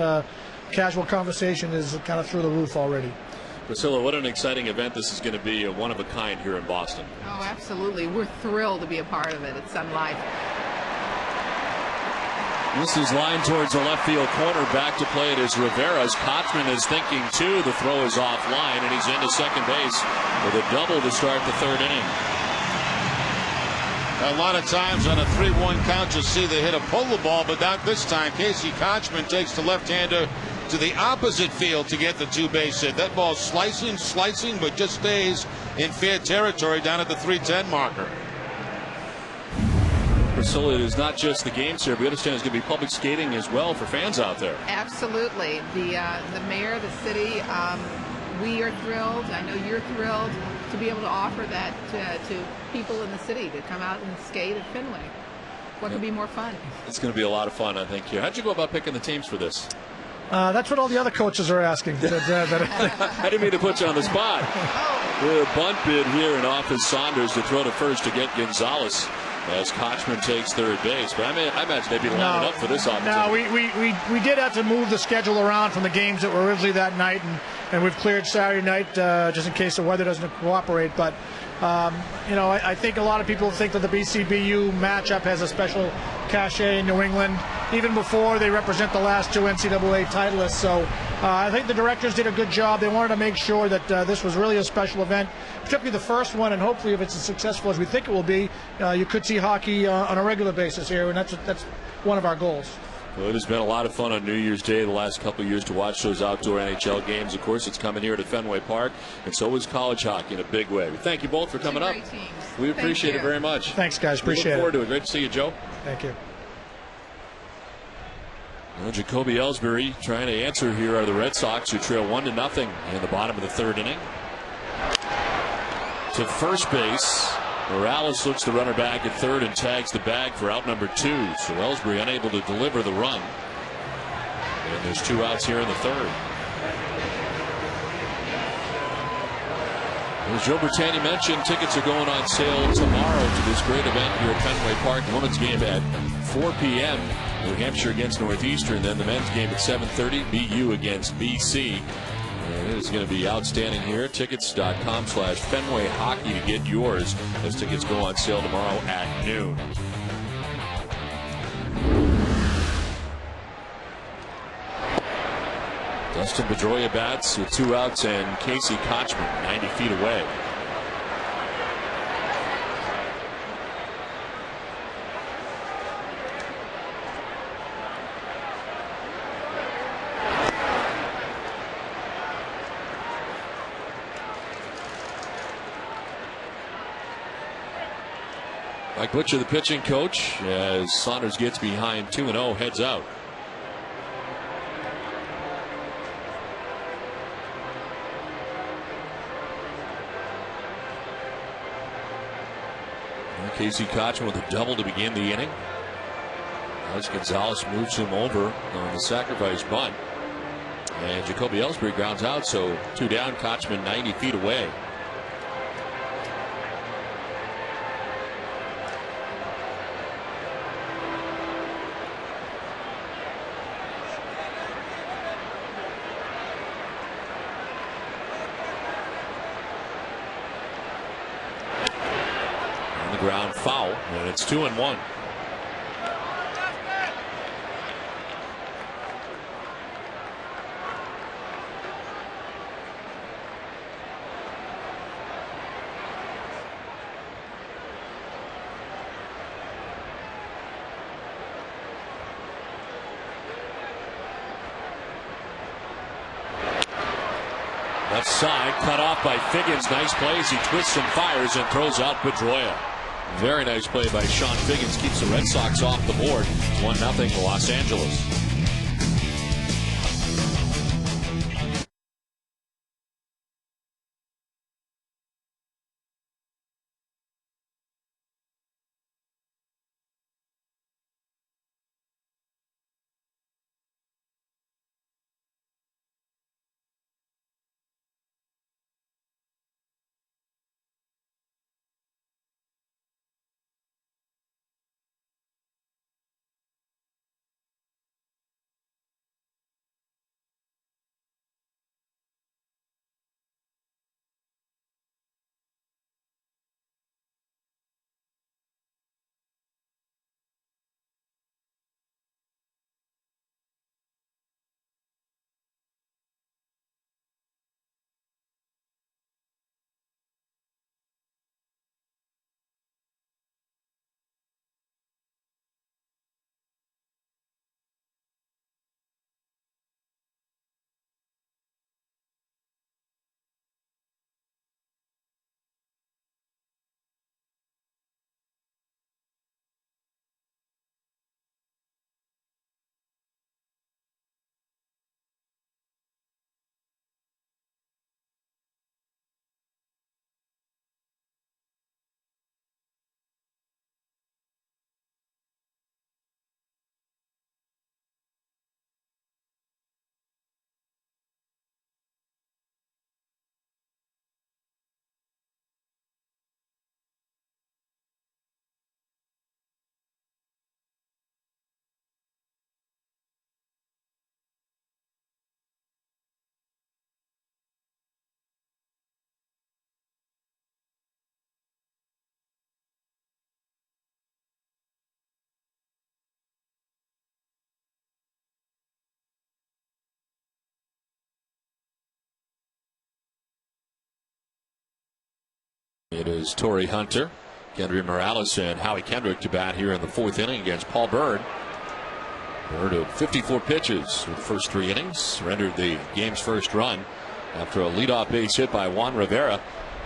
casual conversation is kind of through the roof already. Priscilla, what an exciting event this is going to be, one of a kind here in Boston. Oh, absolutely. We're thrilled to be a part of it at Sun Life. This is lined towards the left field corner. Back to play it is Rivera's. Kotzman is thinking too. The throw is offline, and he's into second base with a double to start the 3rd inning. A lot of times on a 3-1 count, you'll see they hit a polo ball, but not this time. Casey Kotzman takes the left-hander to the opposite field to get the 2-base hit. That ball slicing, but just stays in fair territory down at the 310 marker. Priscilla, it is not just the games here. We understand there's going to be public skating as well for fans out there. Absolutely. The mayor, the city, we are thrilled. I know you're thrilled to be able to offer that to people in the city to come out and skate at Fenway. What could be more fun? It's going to be a lot of fun, I think, here. How'd you go about picking the teams for this? That's what all the other coaches are asking. I didn't mean to put you on the spot. The bunt bid here, and off is Saunders to throw to first to get Gonzalez as Kochman takes third base. But I imagine they'd be lining up for this opportunity. No, we did have to move the schedule around from the games that were originally that night, and we've cleared Saturday night just in case the weather doesn't cooperate. But I think a lot of people think that the BCBU matchup has a special cachet in New England, even before they represent the last two NCAA titleists. So I think the directors did a good job. They wanted to make sure that this was really a special event, particularly the first one, and hopefully if it's as successful as we think it will be, you could see hockey on a regular basis here, and that's one of our goals. Well, it has been a lot of fun on New Year's Day the last couple of years to watch those outdoor NHL games. Of course, it's coming here to Fenway Park, and so is college hockey in a big way. Thank you both for coming up. We appreciate it very much. Thanks, guys. Appreciate it. Look forward to it. Great to see you, Joe. Thank you. Well, Jacoby Ellsbury trying to answer here are the Red Sox, who trail 1-0 in the bottom of the third inning. To first base. Morales looks the runner back at third and tags the bag for out number 2. So Ellsbury unable to deliver the run. And there's 2 outs here in the third. As Joe Bertani mentioned, tickets are going on sale tomorrow to this great event here at Fenway Park. The women's game at 4 p.m. New Hampshire against Northeastern. Then the men's game at 7:30. BU against BC. And it is going to be outstanding here. Tickets.com/Fenway Hockey to get yours. Those tickets go on sale tomorrow at noon. Dustin Pedroia bats with 2 outs, and Casey Kochman 90 feet away. Mike Butcher, the pitching coach, as Saunders gets behind 2-0, heads out. Casey Kochman with a double to begin the inning. Alex Gonzalez moves him over on the sacrifice bunt. And Jacoby Ellsbury grounds out, so 2 down, Kochman 90 feet away. Ground foul, and it's 2-1. Left side cut off by Figgins. Nice plays. He twists and fires and throws out Pedroia. Very nice play by Sean Figgins. Keeps the Red Sox off the board. 1-0 Los Angeles. It is Torrey Hunter, Kendry Morales, and Howie Kendrick to bat here in the 4th inning against Paul Bird. Bird of 54 pitches with the first 3 innings, surrendered the game's first run after a leadoff base hit by Juan Rivera,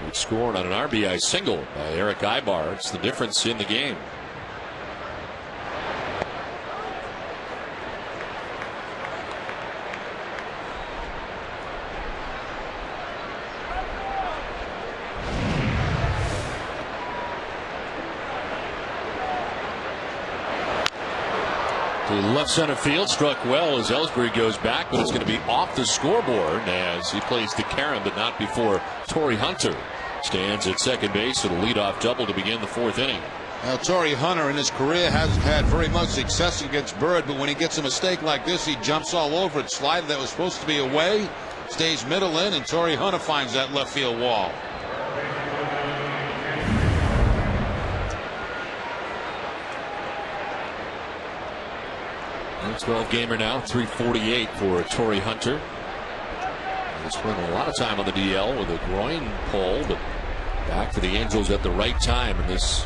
who scored on an RBI single by Eric Ibar. It's the difference in the game. To left center field, struck well as Ellsbury goes back, but it's going to be off the scoreboard as he plays to Karen, but not before Torrey Hunter stands at second base for the leadoff double to begin the 4th inning. Now, Torrey Hunter in his career hasn't had very much success against Bird, but when he gets a mistake like this, he jumps all over it. Slider that was supposed to be away stays middle in, and Torrey Hunter finds that left field wall. A 12 gamer now, 348 for Torrey Hunter. He spent a lot of time on the DL with a groin pull, but back for the Angels at the right time in this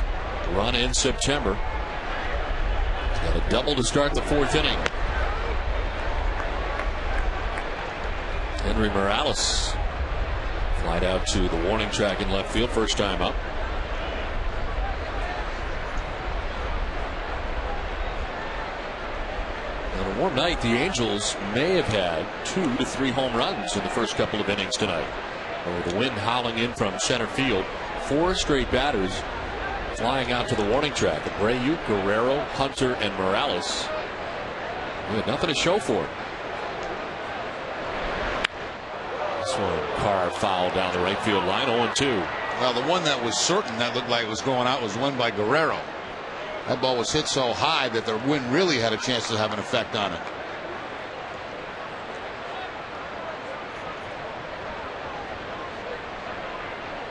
run in September. He's got a double to start the 4th inning. Kendry Morales flied out to the warning track in left field, first time up. On a warm night, the Angels may have had 2 to 3 home runs in the first couple of innings tonight. With the wind howling in from center field, 4 straight batters flying out to the warning track. Abreu, Guerrero, Hunter, and Morales. We had nothing to show for it. This one, Carr foul down the right field line, 0-2. Well, the one that was certain that looked like it was going out was one by Guerrero. That ball was hit so high that the wind really had a chance to have an effect on it.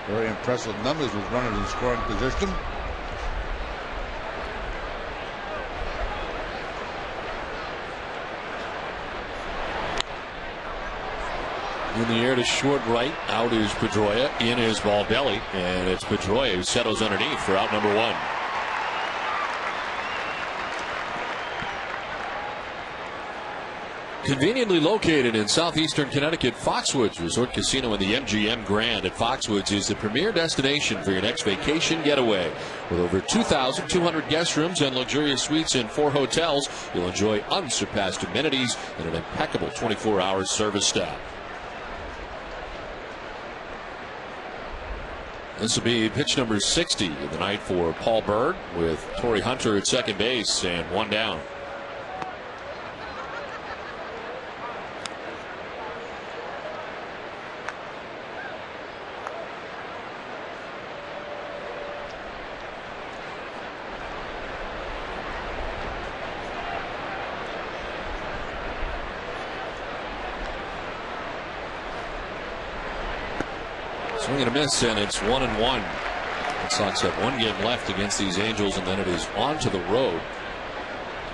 Very impressive numbers with runners in scoring position. In the air to short right. Out is Pedroia. In is Baldelli. And it's Pedroia who settles underneath for out number 1. Conveniently located in southeastern Connecticut, Foxwoods Resort Casino and the MGM Grand at Foxwoods is the premier destination for your next vacation getaway. With over 2,200 guest rooms and luxurious suites in 4 hotels, you'll enjoy unsurpassed amenities and an impeccable 24-hour service staff. This will be pitch number 60 of the night for Paul Bird, with Torrey Hunter at second base and 1 down. Swing and a miss, and it's 1-1. The Sox have 1 game left against these Angels, and then it is on to the road.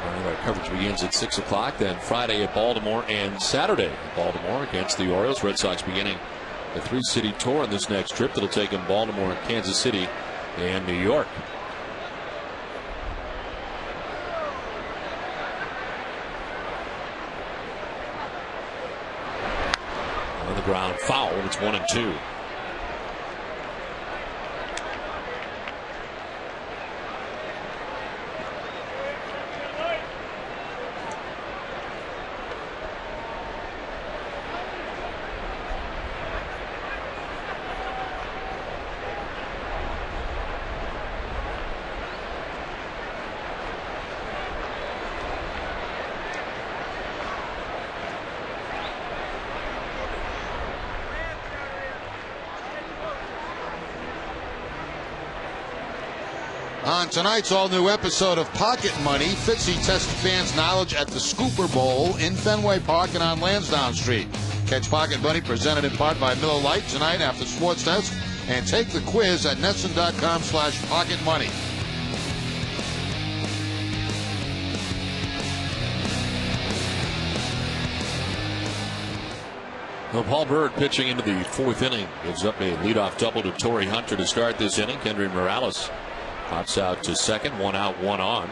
Our coverage begins at 6 o'clock. Then Friday at Baltimore and Saturday at Baltimore against the Orioles. Red Sox beginning the 3-city tour in this next trip that'll take them Baltimore, Kansas City, and New York. On the ground, foul. It's 1-2. On tonight's all-new episode of Pocket Money, Fitzy tests fans' knowledge at the Scooper Bowl in Fenway Park and on Lansdowne Street. Catch Pocket Money presented in part by Miller Lite tonight after Sports Test, and take the quiz at Netson.com/pocketmoney. Well, Paul Bird pitching into the fourth inning gives up a leadoff double to Torrey Hunter to start this inning. Kendry Morales pops out to second, 1 out, 1 on.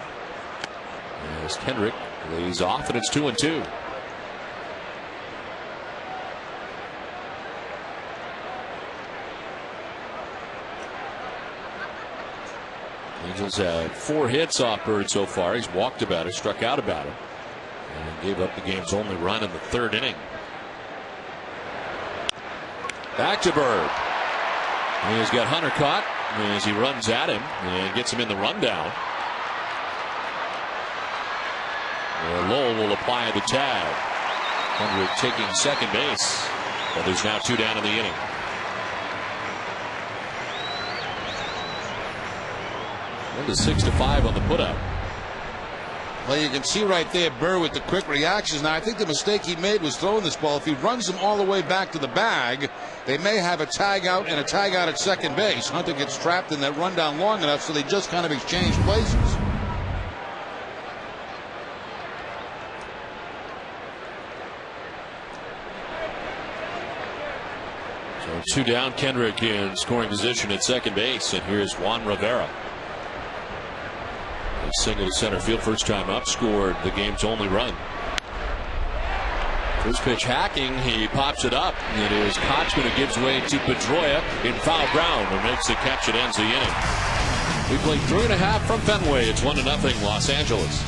As Kendrick lays off, and it's 2-2. Angels have 4 hits off Bird so far. He's walked about it, struck out about it, and gave up the game's only run in the third inning. Back to Bird. He's got Hunter caught as he runs at him and gets him in the rundown. Lowell will apply the tag. Hendrick taking second base, but there's now 2 down in the inning. Well, the 6-5 on the putout. Well, you can see right there Burr with the quick reactions. Now, I think the mistake he made was throwing this ball. If he runs them all the way back to the bag, they may have a tag out and a tag out at second base. Hunter gets trapped in that rundown long enough, so they just kind of exchange places. So 2 down, Kendrick in scoring position at second base, and here's Juan Rivera. A single to center field, first time up, scored the game's only run. First pitch hacking, he pops it up. It is Kochman who gives way to Pedroia in foul ground and makes the catch. It ends the inning. We played 3.5 from Fenway. It's 1-0 Los Angeles.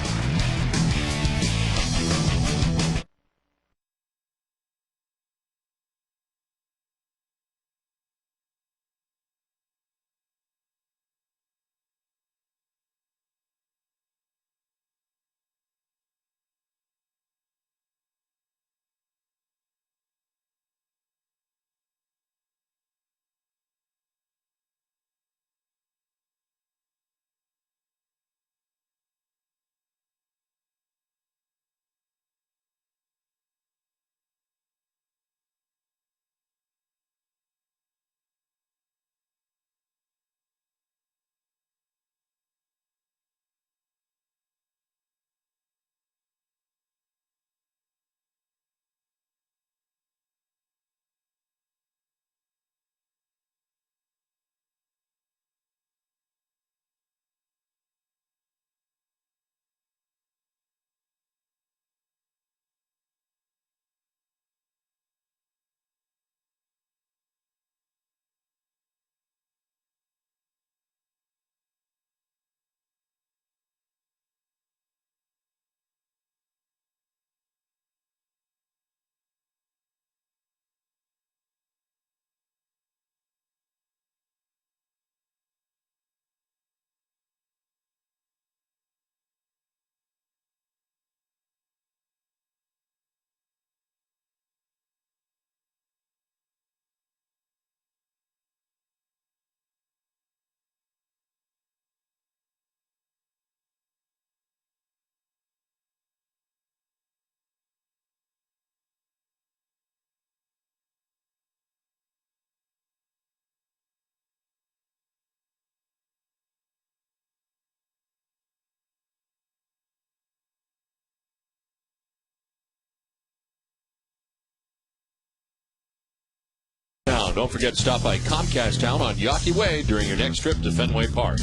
Don't forget to stop by Comcast Town on Yawkey Way during your next trip to Fenway Park.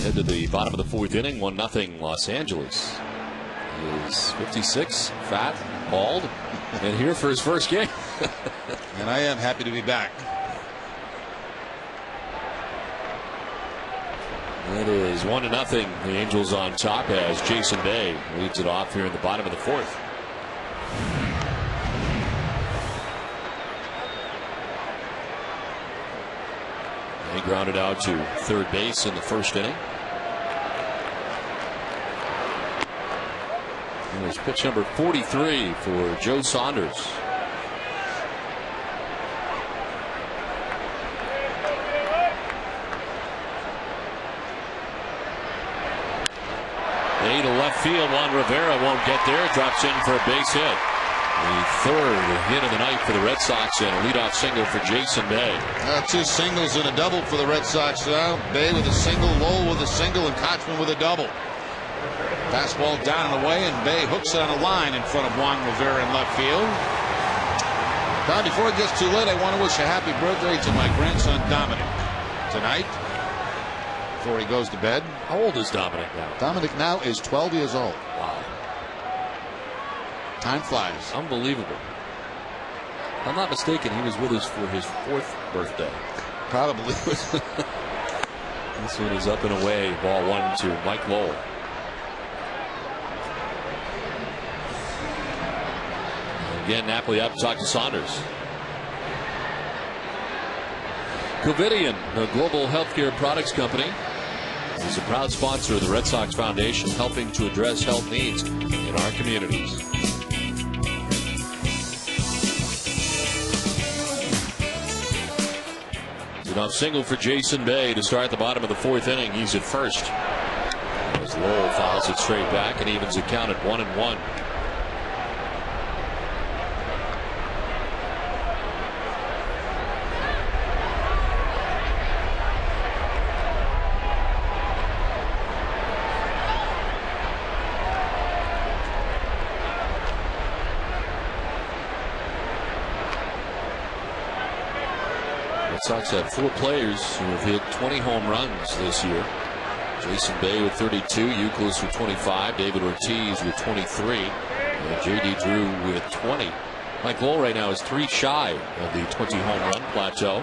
Head to the bottom of the fourth inning, 1-0 Los Angeles. He is 56, fat, bald, and here for his first game. And I am happy to be back. It is 1-0. The Angels on top as Jason Bay leads it off here in the bottom of the fourth. He grounded out to third base in the first inning. It was pitch number 43 for Joe Saunders. A to left field. Juan Rivera won't get there. Drops in for a base hit. The third hit of the night for the Red Sox, and a leadoff single for Jason Bay. 2 singles and a double for the Red Sox. Bay with a single, Lowell with a single, and Kochman with a double. Fastball down and away, and Bay hooks it on a line in front of Juan Rivera in left field. Don, before it gets too late, I want to wish a happy birthday to my grandson Dominic tonight before he goes to bed. How old is Dominic now? Dominic now is 12 years old. Wow. Time flies. Unbelievable. If I'm not mistaken, he was with us for his 4th birthday. Probably. This one is up and away. Ball 1 to Mike Lowell. Again, Napoli up to talk to Saunders. Covidien, a global healthcare products company, is a proud sponsor of the Red Sox Foundation, helping to address health needs in our communities. Leadoff single for Jason Bay to start the bottom of the 4th inning. He's at first as Lowell fouls it straight back and evens the count at 1-1. Red Sox have 4 players who have hit 20 home runs this year. Jason Bay with 32, Euclid with 25, David Ortiz with 23, and J.D. Drew with 20. Mike Lowell right now is 3 shy of the 20 home run plateau.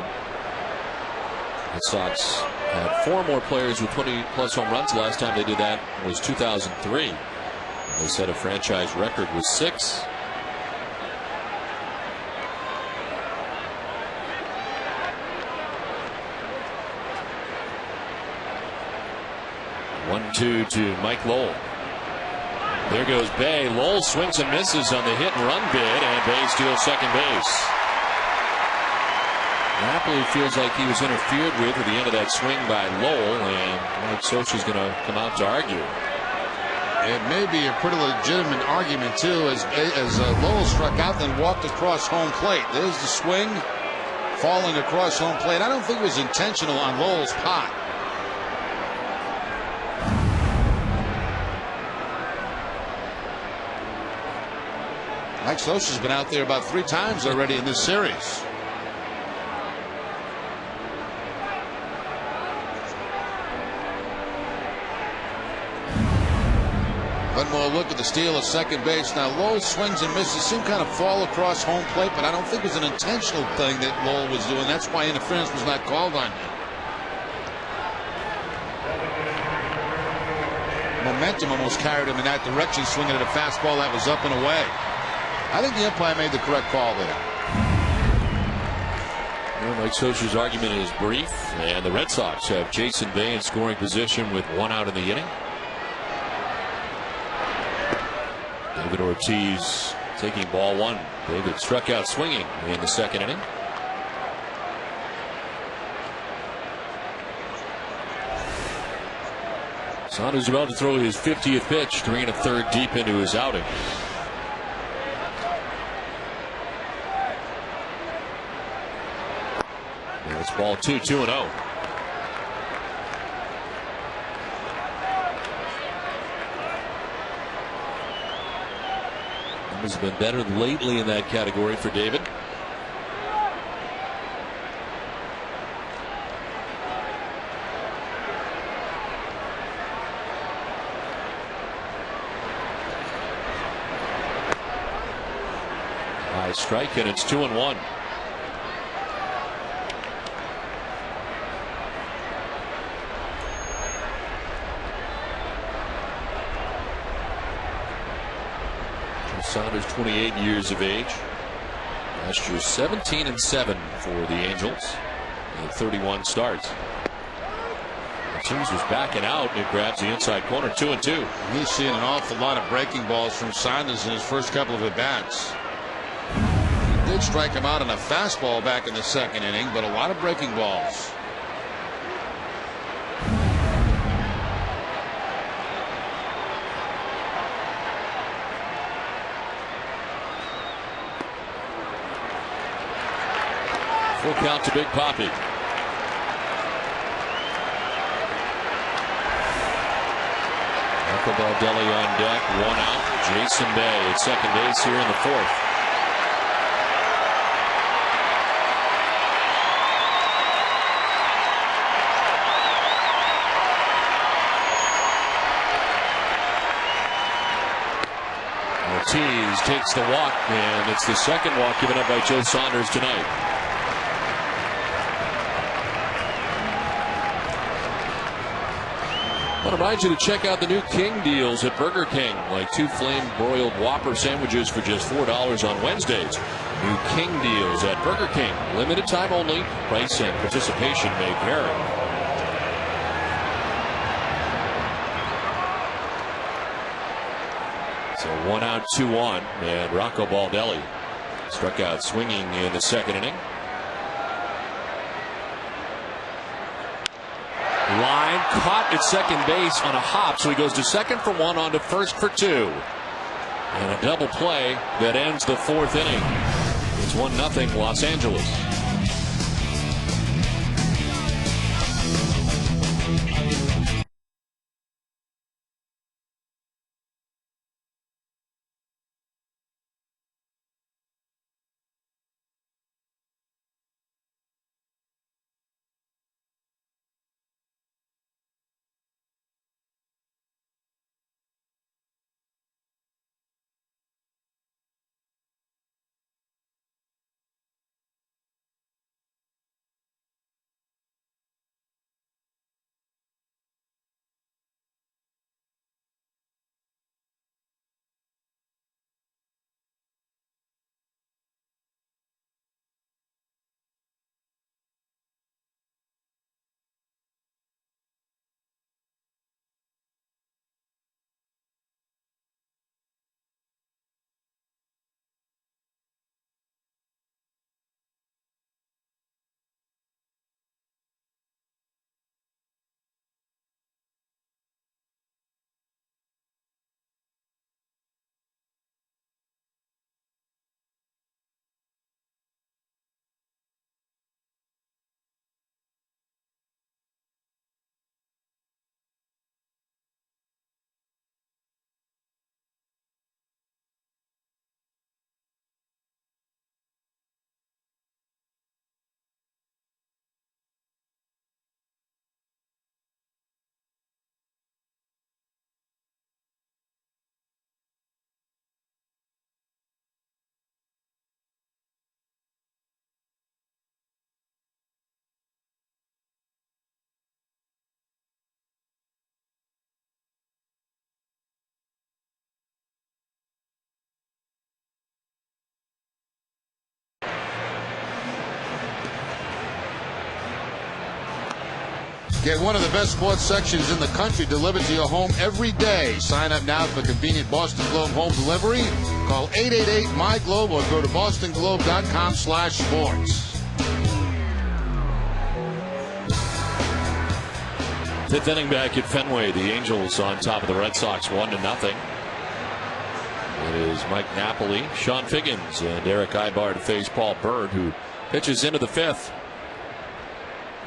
Red Sox have 4 more players with 20 plus home runs. The last time they did that was 2003. They set a franchise record with 6. One-two to Mike Lowell. There goes Bay. Lowell swings and misses on the hit and run bid, and Bay steals second base. Napoli feels like he was interfered with at the end of that swing by Lowell, and Mike Scioscia's going to come out to argue. It may be a pretty legitimate argument too, as Lowell struck out, then walked across home plate. There's the swing, falling across home plate. I don't think it was intentional on Lowell's part. Mike Scioscia's been out there about 3 times already in this series. One more look at the steal of second base. Now Lowell swings and misses, seem kind of fall across home plate, but I don't think it was an intentional thing that Lowell was doing. That's why interference was not called on him. Momentum almost carried him in that direction, swinging at a fastball that was up and away. I think the umpire made the correct call there. Well, Mike Scioscia's argument is brief, and the Red Sox have Jason Bay in scoring position with 1 out in the inning. David Ortiz taking ball 1. David struck out swinging in the 2nd inning. Saunders about to throw his 50th pitch, 3 1/3 deep into his outing. It's ball 2, 2-0. Has been better lately in that category for David. High strike, and it's 2-1. Saunders, 28 years of age. Last year 17-7 for the Angels in 31 starts. Ortiz was backing out, and it grabs the inside corner, 2-2. He's seeing an awful lot of breaking balls from Saunders in his first couple of at-bats. He did strike him out on a fastball back in the 2nd inning, but a lot of breaking balls. Full count to Big Papi. Rocco Baldelli on deck, 1 out. Jason Bay at second base here in the 4th. Ortiz takes the walk, and it's the second walk given up by Joe Saunders tonight. I want to remind you to check out the new King deals at Burger King, like 2 flame-broiled Whopper sandwiches for just $4 on Wednesdays. New King deals at Burger King. Limited time only. Price and participation may vary. So 1 out, 2 on, and Rocco Baldelli struck out swinging in the second inning. Line caught at second base on a hop, so he goes to second for 1, on to first for 2. And a double play that ends the 4th inning. It's 1-0 Los Angeles. Get one of the best sports sections in the country delivered to your home every day. Sign up now for convenient Boston Globe home delivery. Call 888-MY-GLOBE or go to bostonglobe.com/sports. 5th inning back at Fenway. The Angels on top of the Red Sox 1-0. It is Mike Napoli, Sean Figgins, and Eric Ibar to face Paul Bird, who pitches into the 5th.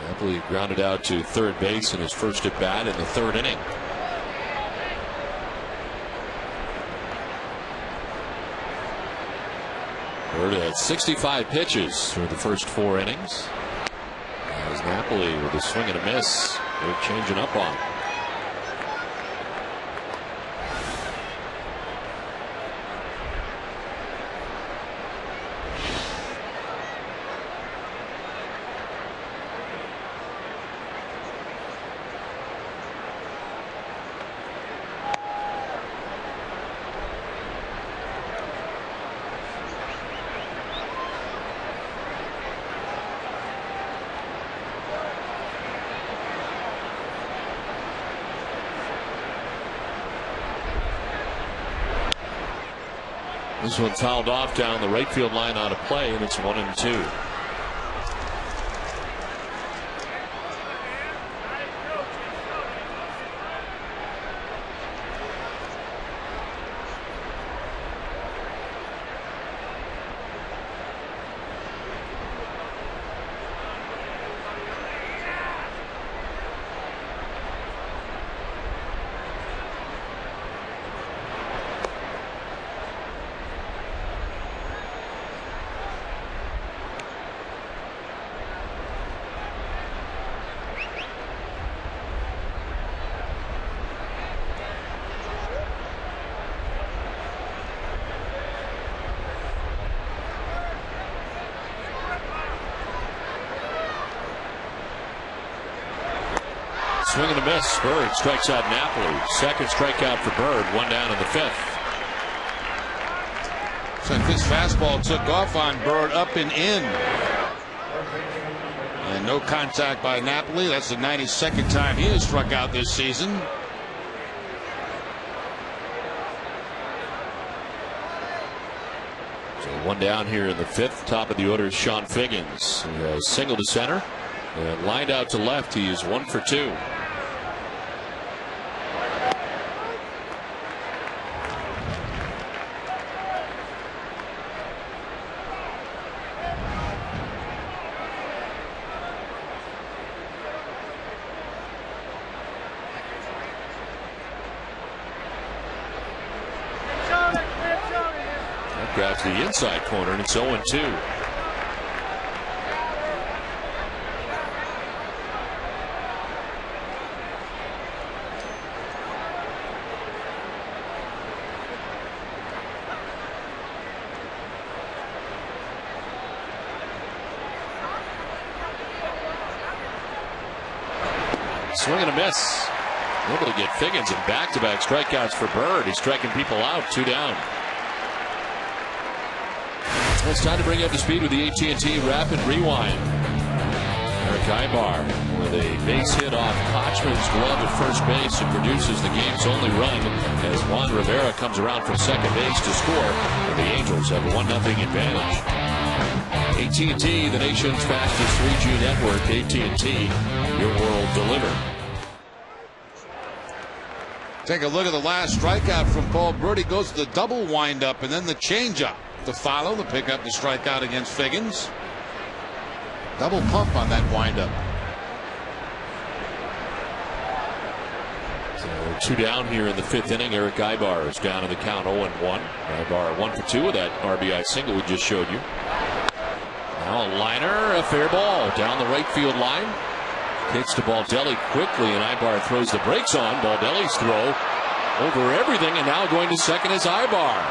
Napoli grounded out to third base in his first at bat in the 3rd inning. Bird had 65 pitches through the first 4 innings. As Napoli with a swing and a miss, they're changing up on. This one fouled off down the right field line out of play, and it's 1-2. Swing and a miss. Bird strikes out Napoli. Second strikeout for Bird. One down in the fifth. So this fastball took off on Bird, up and in. And no contact by Napoli. That's the 92nd time he has struck out this season. So one down here in the fifth. Top of the order is Sean Figgins. Single to center and lined out to left. He is 1 for 2. Grabs the inside corner, and it's 0-2. Swing and a miss. Able to get Figgins in back-to-back strikeouts for Bird. He's striking people out. 2 down. It's time to bring you up to speed with the AT Rapid Rewind. Eric Ibar with a base hit off Kochman's glove at first base and produces the game's only run as Juan Rivera comes around from second base to score. And the Angels have a 1-0 advantage. AT&T, the nation's fastest 3G network. AT&T, your world delivered. Take a look at the last strikeout from Paul Bird. He goes to the double windup and then the changeup to follow to pick up the strikeout against Figgins. Double pump on that windup. So 2 down here in the fifth inning. Eric Ibar is down in the count 0-1. Ibar 1 for 2 with that RBI single we just showed you. Now a liner, a fair ball down the right field line. Kicks to Baldelli quickly, and Ibar throws the brakes on. Baldelli's throw over everything, and now going to second is Ibar.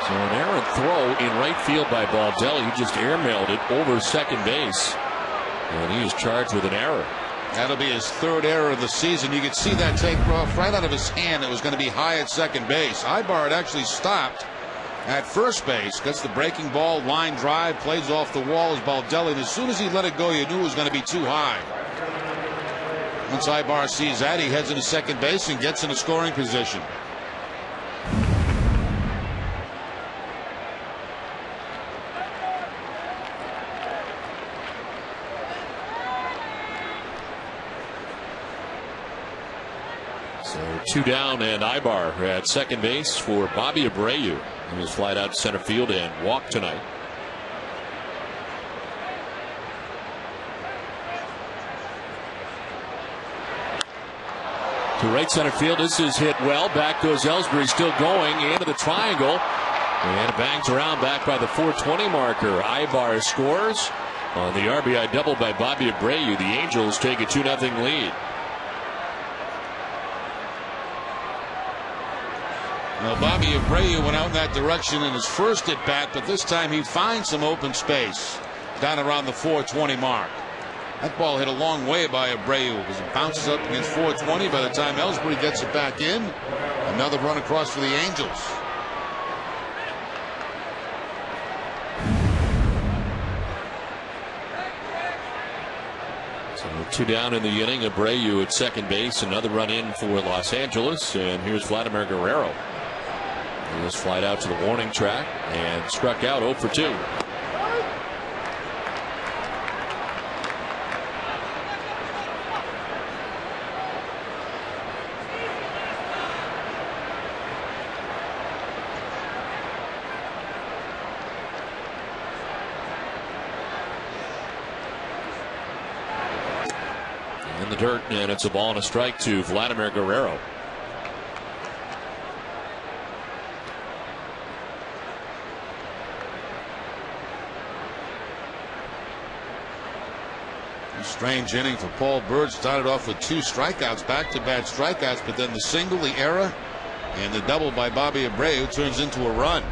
So an errant throw in right field by Baldelli. He just airmailed it over second base, and he is charged with an error. That'll be his third error of the season. You could see that take off right out of his hand. It was going to be high at second base. Ibar had actually stopped at first base. Gets the breaking ball, line drive, plays off the wall as Baldelli. And as soon as he let it go, you knew it was going to be too high. Once Ibar sees that, he heads into second base and gets in a scoring position. So 2 down, and Ibar at second base for Bobby Abreu. He was flied out to center field and walked tonight. To right center field. This is hit well. Back goes Ellsbury, still going into the triangle. And it bangs around back by the 420 marker. Ibar scores on the RBI double by Bobby Abreu. The Angels take a 2-0 lead. Now Bobby Abreu went out in that direction in his first at bat, but this time he finds some open space down around the 420 mark. That ball hit a long way by Abreu because it bounces up against 420. By the time Ellsbury gets it back in, another run across for the Angels. So 2 down in the inning. Abreu at second base. Another run in for Los Angeles. And here's Vladimir Guerrero. He was flied out to the warning track and struck out 0 for 2. In the dirt, and it's a ball and a strike to Vladimir Guerrero. A strange inning for Paul Bird. Started off with 2 strikeouts, back-to-back strikeouts, but then the single, the error, and the double by Bobby Abreu turns into a run.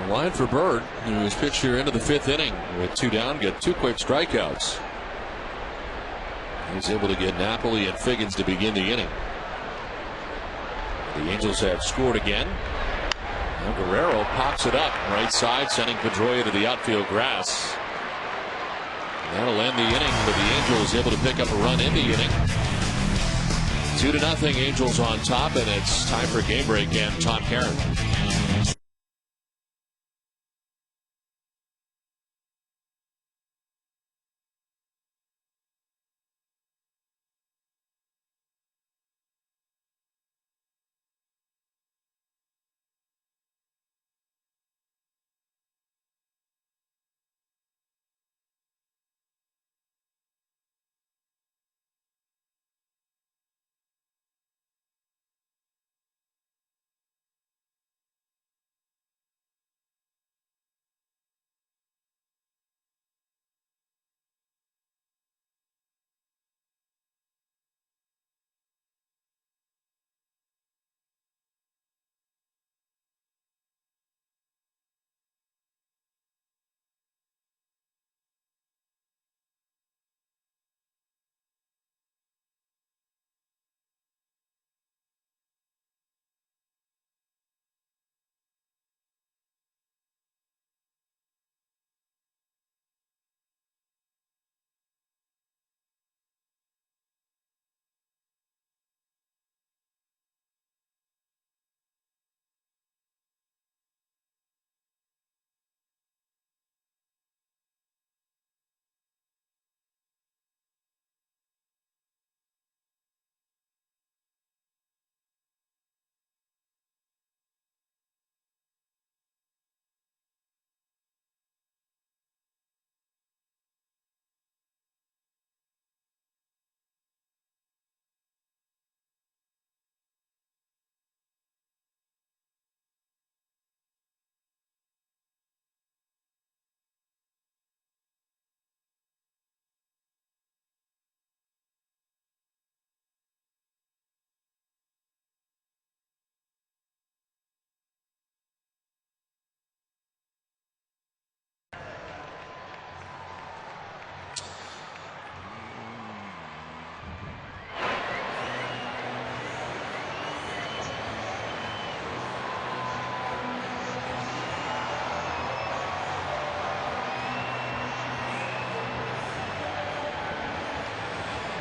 Line for Bird, who was pitched here into the 5th inning with 2 down, got 2 quick strikeouts. He's able to get Napoli and Figgins to begin the inning. The Angels have scored again. Now Guerrero pops it up right side, sending Pedroia to the outfield grass. That'll end the inning, but the Angels able to pick up a run in the inning. 2-0 Angels on top, and it's time for a game break and Tom Karen.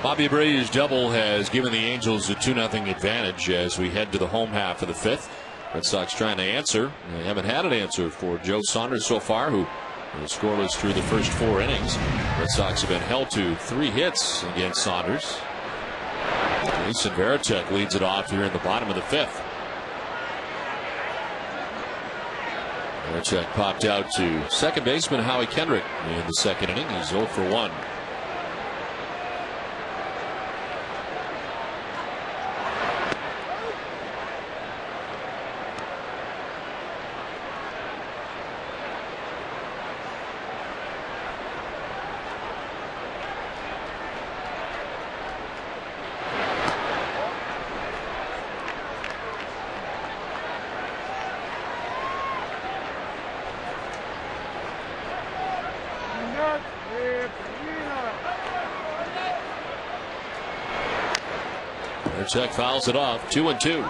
Bobby Abreu's double has given the Angels a 2-0 advantage as we head to the home half of the 5th. Red Sox trying to answer. They haven't had an answer for Joe Saunders so far, who is scoreless through the first 4 innings. Red Sox have been held to 3 hits against Saunders. Jason Varitek leads it off here in the bottom of the 5th. Varitek popped out to second baseman Howie Kendrick in the 2nd inning. He's 0 for 1. Varitek fouls it off. 2-2.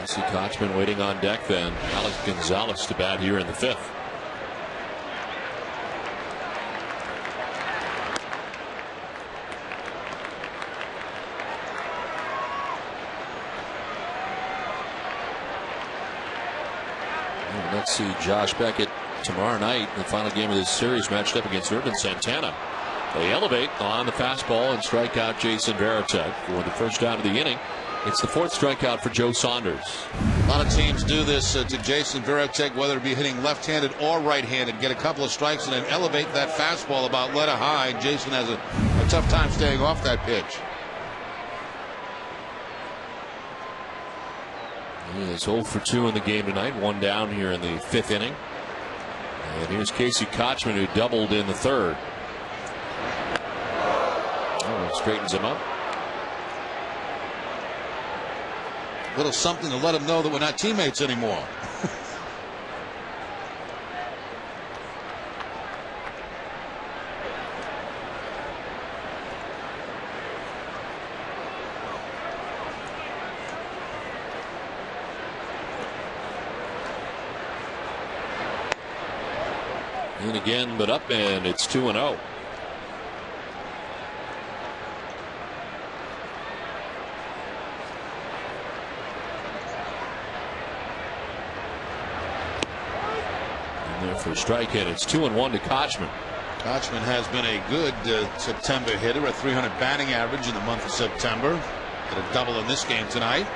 Casey Kochman waiting on deck then. Alex Gonzalez to bat here in the 5th. Let's see Josh Beckett tomorrow night in the final game of this series, matched up against Urban Santana. They elevate on the fastball and strike out Jason Varitek for the first out of the inning. It's the 4th strikeout for Joe Saunders. A lot of teams do this to Jason Varitek, whether it be hitting left-handed or right-handed. Get a couple of strikes and then elevate that fastball about letter high. Jason has a tough time staying off that pitch. He is 0 for 2 in the game tonight. 1 down here in the 5th inning. And here's Casey Kochman, who doubled in the 3rd. Oh, straightens him up. Little something to let him know that we're not teammates anymore. In again, but up, and it's 2-0. And there for a strike hit. It's 2-1 to Kochman. Kochman has been a good September hitter, a 300 batting average in the month of September. Hit a double in this game tonight.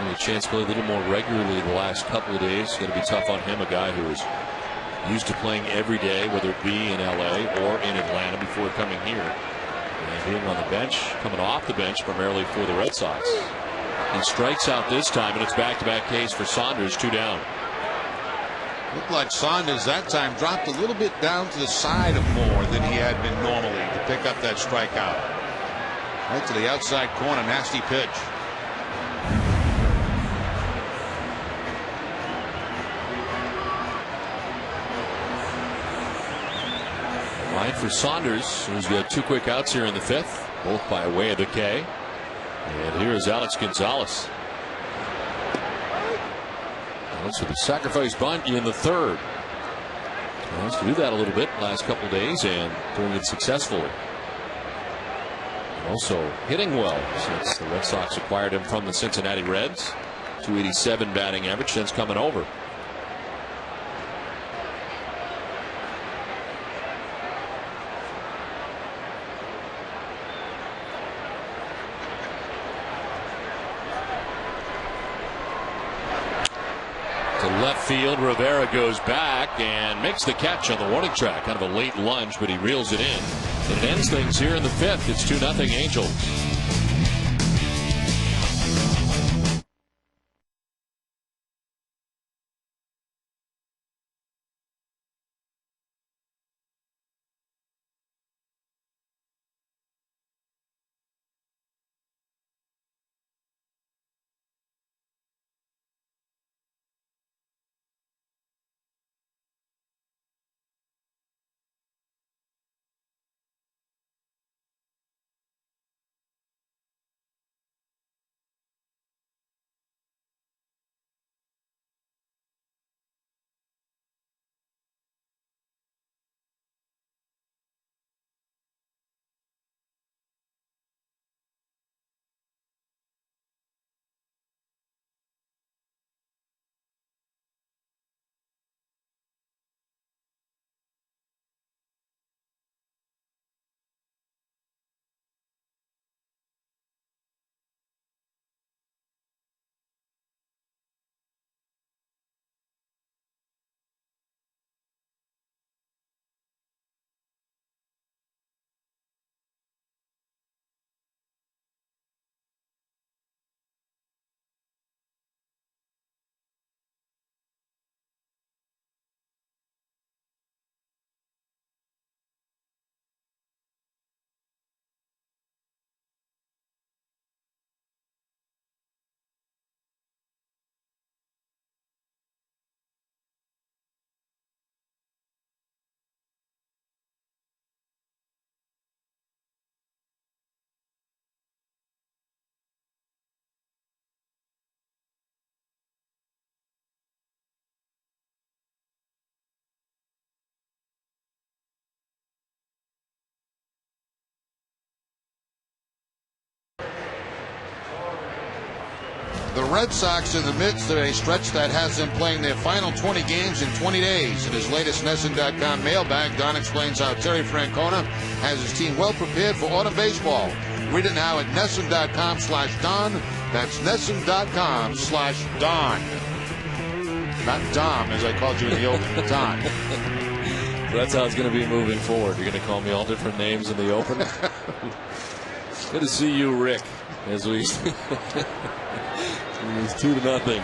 A chance to play a little more regularly the last couple of days. It's going to be tough on him, a guy who is used to playing every day, whether it be in LA or in Atlanta before coming here. And being on the bench, coming off the bench primarily for the Red Sox. He strikes out this time, and it's back-to-back Ks for Saunders, 2 down. Looked like Saunders that time dropped a little bit down to the side of more than he had been normally to pick up that strikeout. Right to the outside corner, nasty pitch. Line for Saunders, who's got 2 quick outs here in the 5th, both by way of the K. And here's Alex Gonzalez. Alex with a sacrifice bunt in the 3rd. Wants to do that a little bit last couple days and doing it successfully. And also hitting well since the Red Sox acquired him from the Cincinnati Reds. 287 batting average since coming over. Left field, Rivera goes back and makes the catch on the warning track. Kind of a late lunge, but he reels it in. And it ends things here in the 5th. It's 2-0 Angels. The Red Sox in the midst of a stretch that has them playing their final 20 games in 20 days. In his latest NESN.com mailbag, Don explains how Terry Francona has his team well prepared for autumn baseball. Read it now at NESN.com/Don. That's NESN.com/Don. Not Dom, as I called you in the open. Don. So that's how it's going to be moving forward. You're going to call me all different names in the open. Good to see you, Rick, as we... It's 2-0.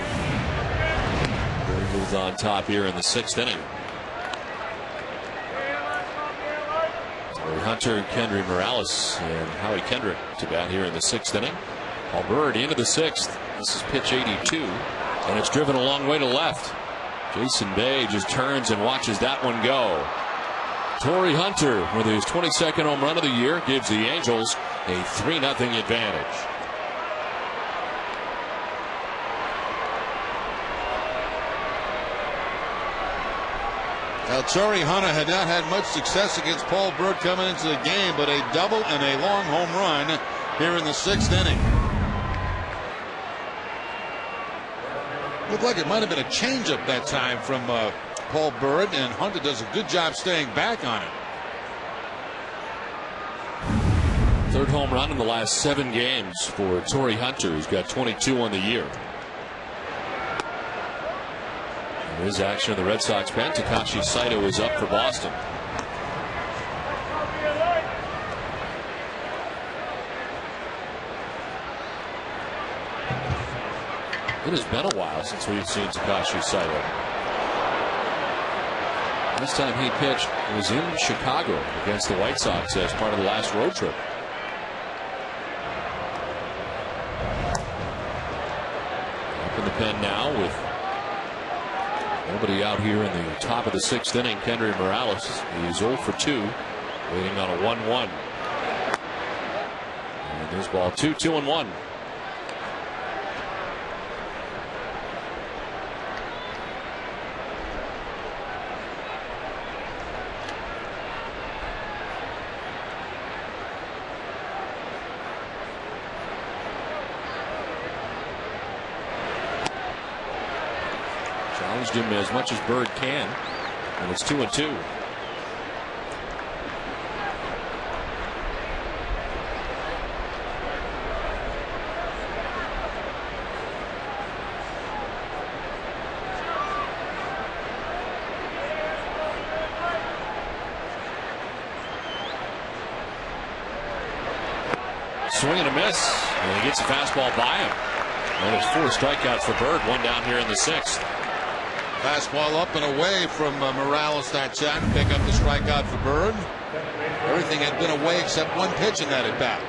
Moves on top here in the 6th inning. Hunter, Kendry Morales, and Howie Kendrick to bat here in the 6th inning. Paul Bird into the 6th. This is pitch 82, and it's driven a long way to left. Jason Bay just turns and watches that one go. Torrey Hunter with his 22nd home run of the year gives the Angels a 3-0 advantage. Now, Torrey Hunter had not had much success against Paul Bird coming into the game, but a double and a long home run here in the 6th inning. Looked like it might have been a changeup that time from Paul Bird, and Hunter does a good job staying back on it. 3rd home run in the last 7 games for Torrey Hunter, who's got 22 on the year. His action of the Red Sox pen. Takashi Saito is up for Boston. It has been a while since we've seen Takashi Saito. Last time he pitched was in Chicago against the White Sox as part of the last road trip. Up in the pen now with nobody out here in the top of the 6th inning. Kendry Morales, he's 0 for 2, waiting on a 1-1. And there's ball 2, 2-1. Challenged him as much as Bird can, and it's 2-2. Swing and a miss, and he gets a fastball by him. And there's 4 strikeouts for Bird, 1 down here in the 6th. Fastball up and away from Morales that time to pick up the strikeout for Bird. Everything had been away except one pitch in that at bat.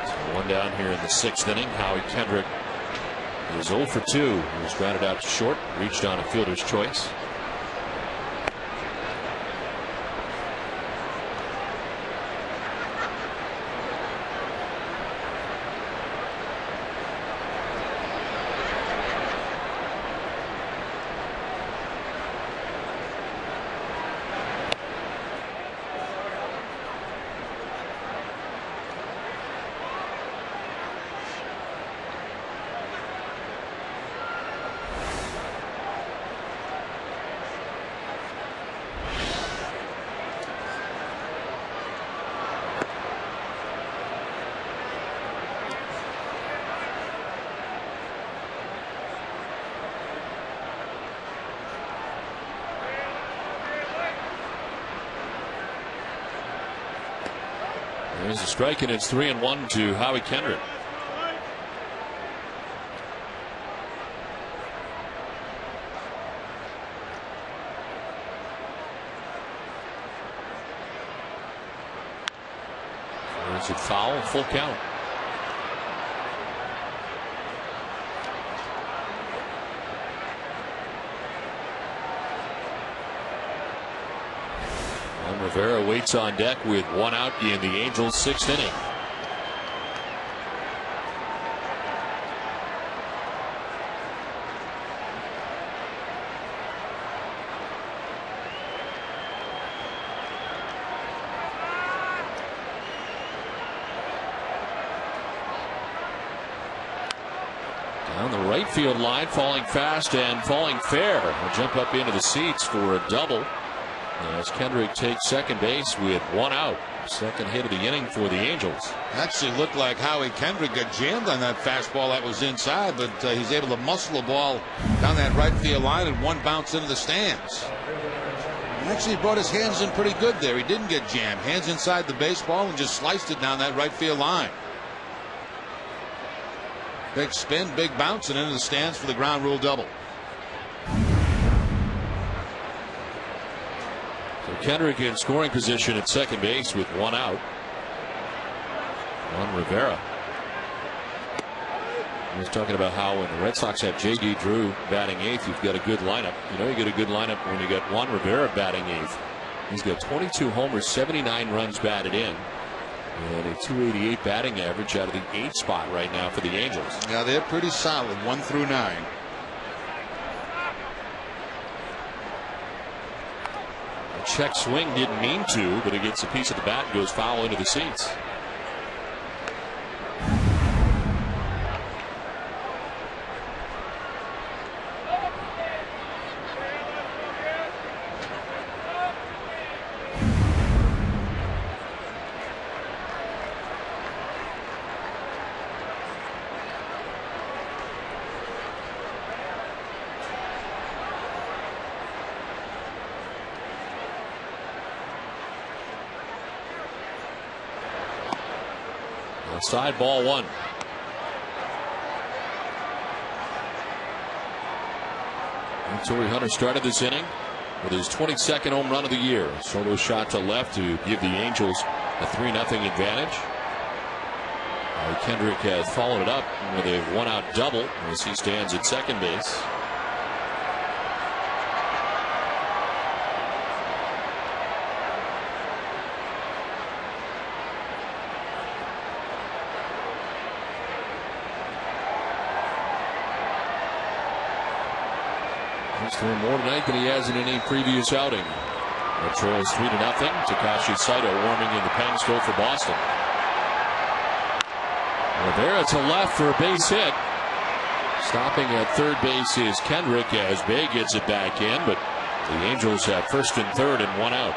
So 1 down here in the 6th inning. Howie Kendrick is 0 for 2. He was grounded out to short, reached on a fielder's choice. There's a strike, and it's 3-1 to Howie Kendrick. Is it foul? Full count. Rivera waits on deck with 1 out in the Angels' 6th inning. Down the right field line, falling fast and falling fair. Will jump up into the seats for a double as Kendrick takes second base with 1 out. Second hit of the inning for the Angels. Actually looked like Howie Kendrick got jammed on that fastball that was inside, but he's able to muscle the ball down that right field line and 1 bounce into the stands. He actually brought his hands in pretty good there. He didn't get jammed. Hands inside the baseball and just sliced it down that right field line. Big spin, big bounce, and into the stands for the ground rule double. Kendrick in scoring position at second base with one out. Juan Rivera. I was talking about how when the Red Sox have J.D. Drew batting eighth, you've got a good lineup. You know you get a good lineup when you got Juan Rivera batting eighth. He's got 22 homers, 79 runs batted in, and a 288 batting average out of the 8th spot right now for the Angels. Yeah, they're pretty solid, 1 through 9. A check swing didn't mean to, but it gets a piece of the bat and goes foul into the seats. Outside, ball one. Torrey Hunter started this inning with his 22nd home run of the year. Solo shot to left to give the Angels a 3-0 advantage. Kendrick has followed it up with a one-out double as he stands at second base. He's thrown more tonight than he has in any previous outing. It trails 3-0. Takashi Saito warming in the pen still for Boston. Rivera to left for a base hit. Stopping at third base is Kendrick as Bay gets it back in, but the Angels have first and third and one out.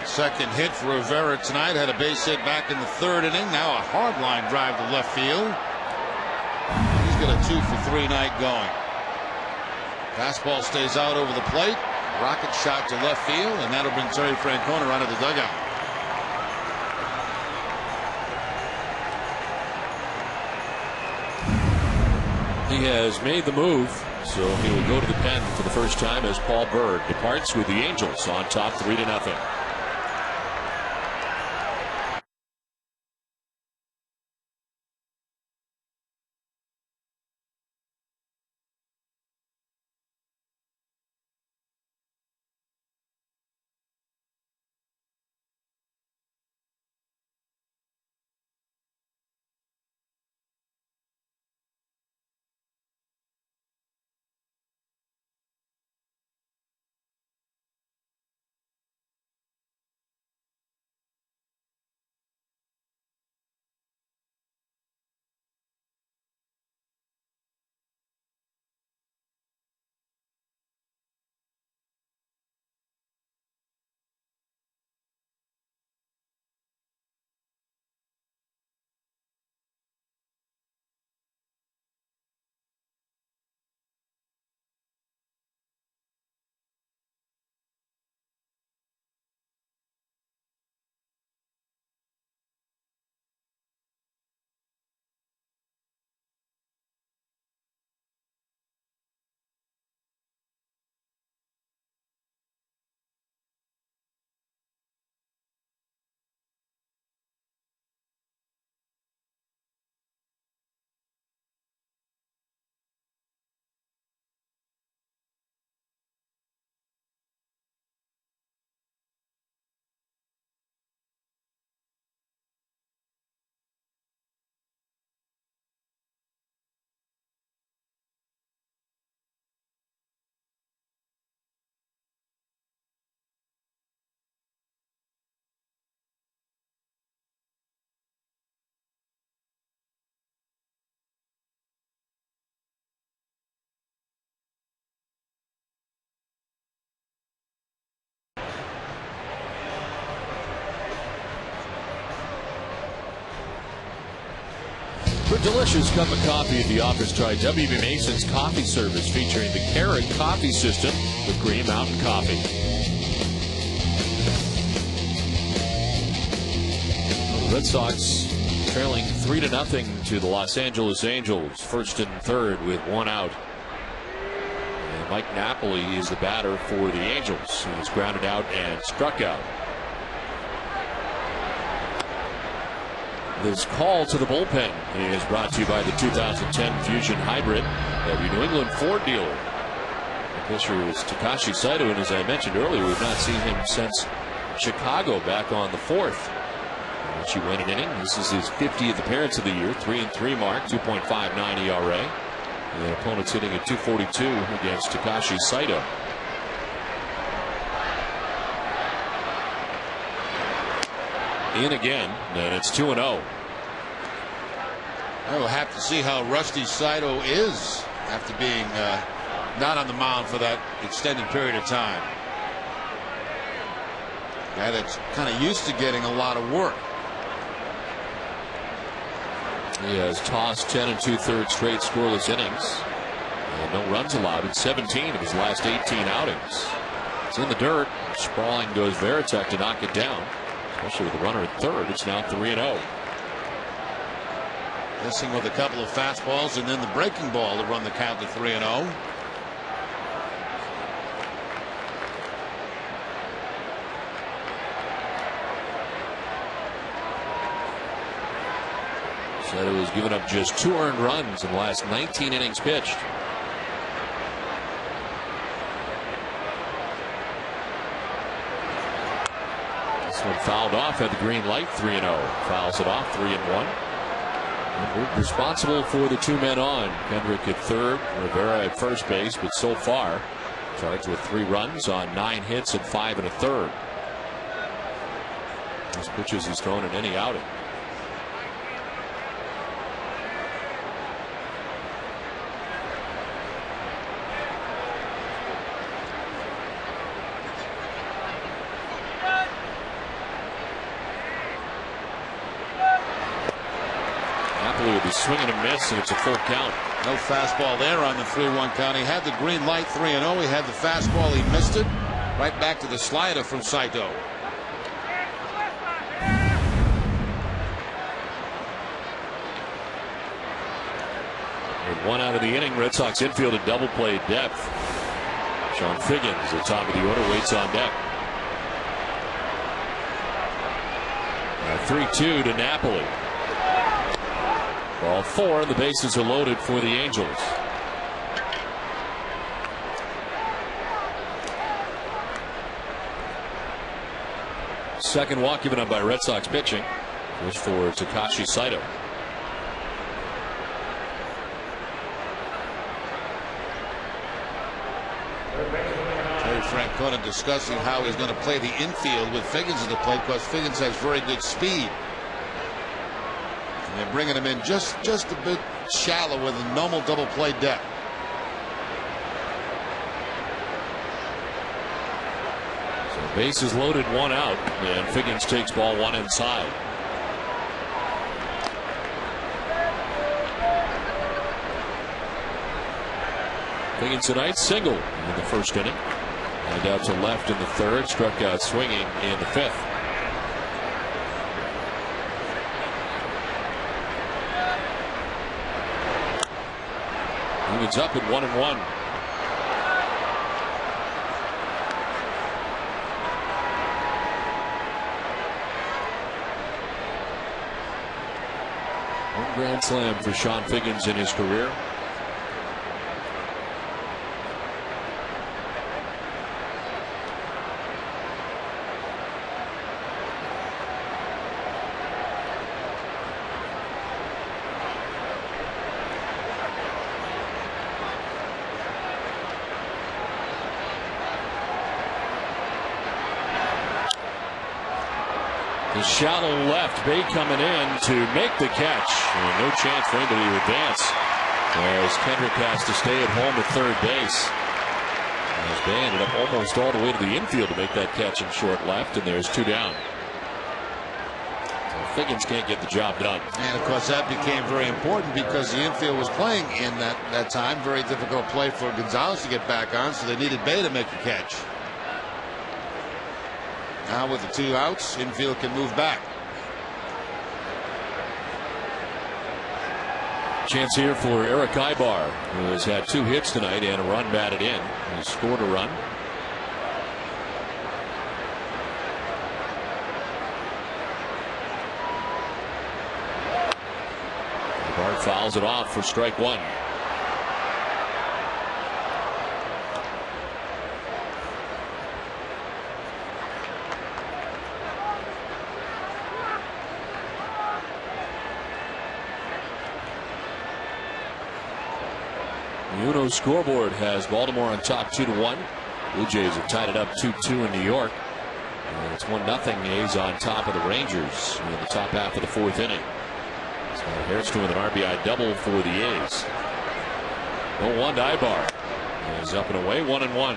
Second hit for Rivera tonight. Had a base hit back in the third inning. Now a hard line drive to left field. He's got a 2-for-3 night going. Fastball stays out over the plate. Rocket shot to left field, and that'll bring Terry Francona out of the dugout. He has made the move, so he will go to the pen for the first time as Paul Bird departs with the Angels on top 3-0. For a delicious cup of coffee at the office, try W.B. Mason's coffee service featuring the Carrot Coffee System with Green Mountain Coffee. The Red Sox trailing 3-0 to the Los Angeles Angels, first and third with one out. And Mike Napoli is the batter for the Angels. He was grounded out and struck out. This call to the bullpen is brought to you by the 2010 Fusion Hybrid, the New England Ford dealer. The pitcher is Takashi Saito, and as I mentioned earlier, we've not seen him since Chicago back on the 4th. She went an inning. This is his 50th appearance of the year. 3-3 mark, 2.59 ERA. The opponent's hitting at 242 against Takashi Saito. In again, and it's 2-0. I will have to see how rusty Saito is after being not on the mound for that extended period of time. Guy that's kind of used to getting a lot of work. He has tossed 10 2/3 straight scoreless innings. And no runs allowed in 17 of his last 18 outings. It's in the dirt. Sprawling goes Veritek to knock it down. Especially with the runner at third. It's now 3-0. Missing with a couple of fastballs and then the breaking ball to run the count to 3-0. Saito has given up just 2 earned runs in the last 19 innings pitched. This one fouled off at the green light. 3-0. Fouls it off. 3-1. And we're responsible for the 2 men on. Kendrick at third, Rivera at first base, but so far charged with 3 runs on 9 hits and 5 1/3. Those pitches he's thrown in any outing. With the swing and a miss, and it's a full count. No fastball there on the 3-1 count. He had the green light 3-0. He had the fastball. He missed it. Right back to the slider from Saito. With 1 out of the inning, Red Sox infield at double play depth. Sean Figgins at top of the order waits on deck. 3-2 to Napoli. Ball 4, the bases are loaded for the Angels. Second walk given up by Red Sox pitching was for Takashi Saito. Frank Conan discussing how he's going to play the infield with Figgins at the plate because Figgins has very good speed. And they're bringing him in just a bit shallow with a normal double play depth. So bases loaded, 1 out, and Figgins takes ball 1 inside. Figgins tonight single in the first inning. And out to left in the third, struck out swinging in the 5th. Evens up at 1-1. One grand slam for Sean Figgins in his career. The shallow left, Bay coming in to make the catch. And no chance for anybody to advance as Kendrick has to stay at home at third base. As Bay ended up almost all the way to the infield to make that catch in short left, and there's 2 down. So Figgins can't get the job done. And of course that became very important because the infield was playing in that time. Very difficult play for Gonzalez to get back on, so they needed Bay to make the catch. Now with the 2 outs, infield can move back. Chance here for Eric Ibar, who has had 2 hits tonight and a run batted in. He scored a run. Ibar fouls it off for strike 1. Uno scoreboard has Baltimore on top 2-1. Blue Jays have tied it up 2-2 in New York. And it's 1-0. A's on top of the Rangers in the top half of the 4th inning. Scott Hairston with an RBI double for the A's. 0-1 to Ibar. He's up and away, 1-1.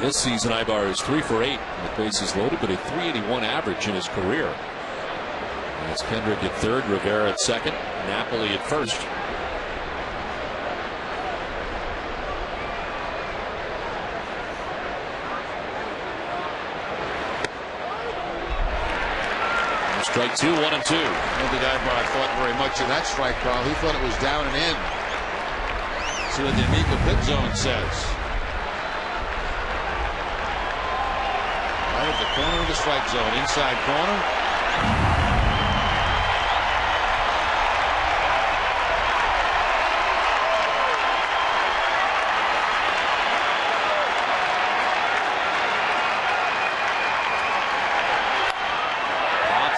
This season, Ibar is 3 for 8 with bases loaded, but a .381 average in his career. That's Kendrick at third, Rivera at second, Napoli at first. Strike 2, 1-2. I don't think Ibar thought very much of that strike call. He thought it was down and in. See what the Amica pit zone says. Right at the corner of the strike zone, inside corner.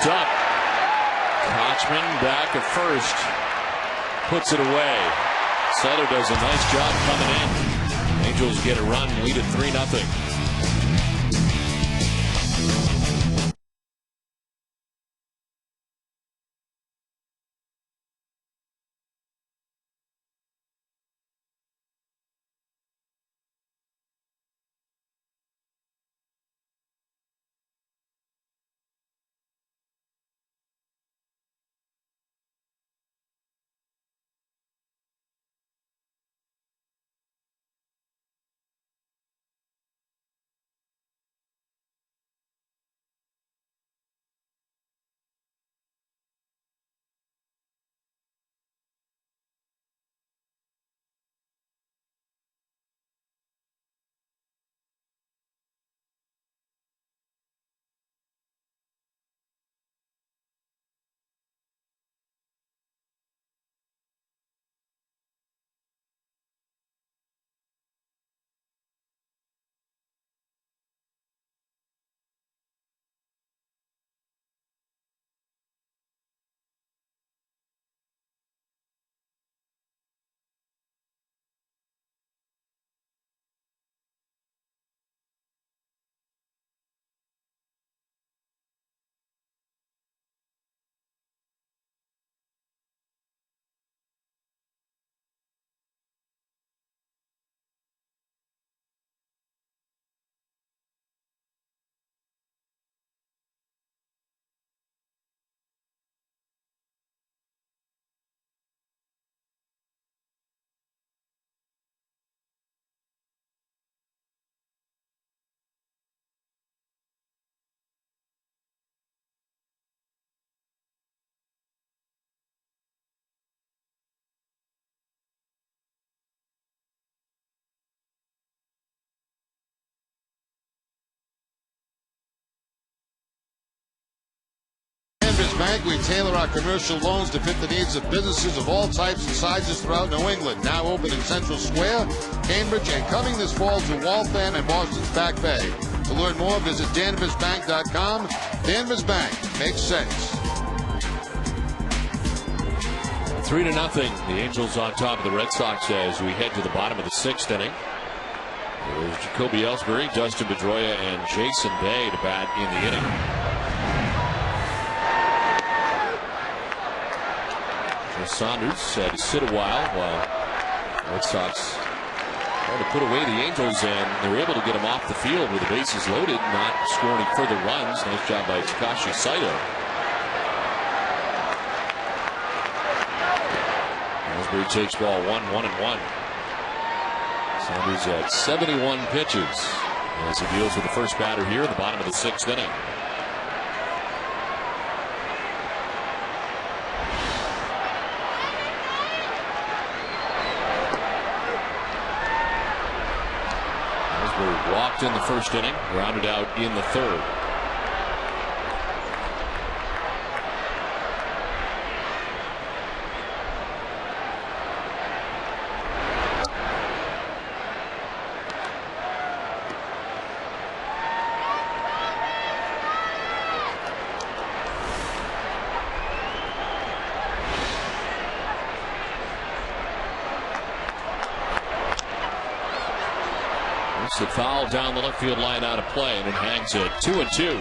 Up. Kochman back at first. Puts it away. Sutter does a nice job coming in. Angels get a run, lead at 3-0. Bank, we tailor our commercial loans to fit the needs of businesses of all types and sizes throughout New England. Now open in Central Square, Cambridge, and coming this fall to Waltham and Boston's Back Bay. To learn more, visit danversbank.com. Danvers Bank makes sense. 3-0. The Angels on top of the Red Sox as we head to the bottom of the 6th inning. There's Jacoby Ellsbury, Dustin Pedroia, and Jason Bay to bat in the inning. Saunders had to sit a while Red Sox trying to put away the Angels, and they're able to get him off the field with the bases loaded, not score any further runs. Nice job by Takashi Saito. Ellsbury takes ball 1, 1-1. Saunders at 71 pitches as he deals with the first batter here in the bottom of the 6th inning. Ellsbury walked in the first inning, grounded out in the 3rd. A foul down the left field line, out of play, and it hangs at 2-2.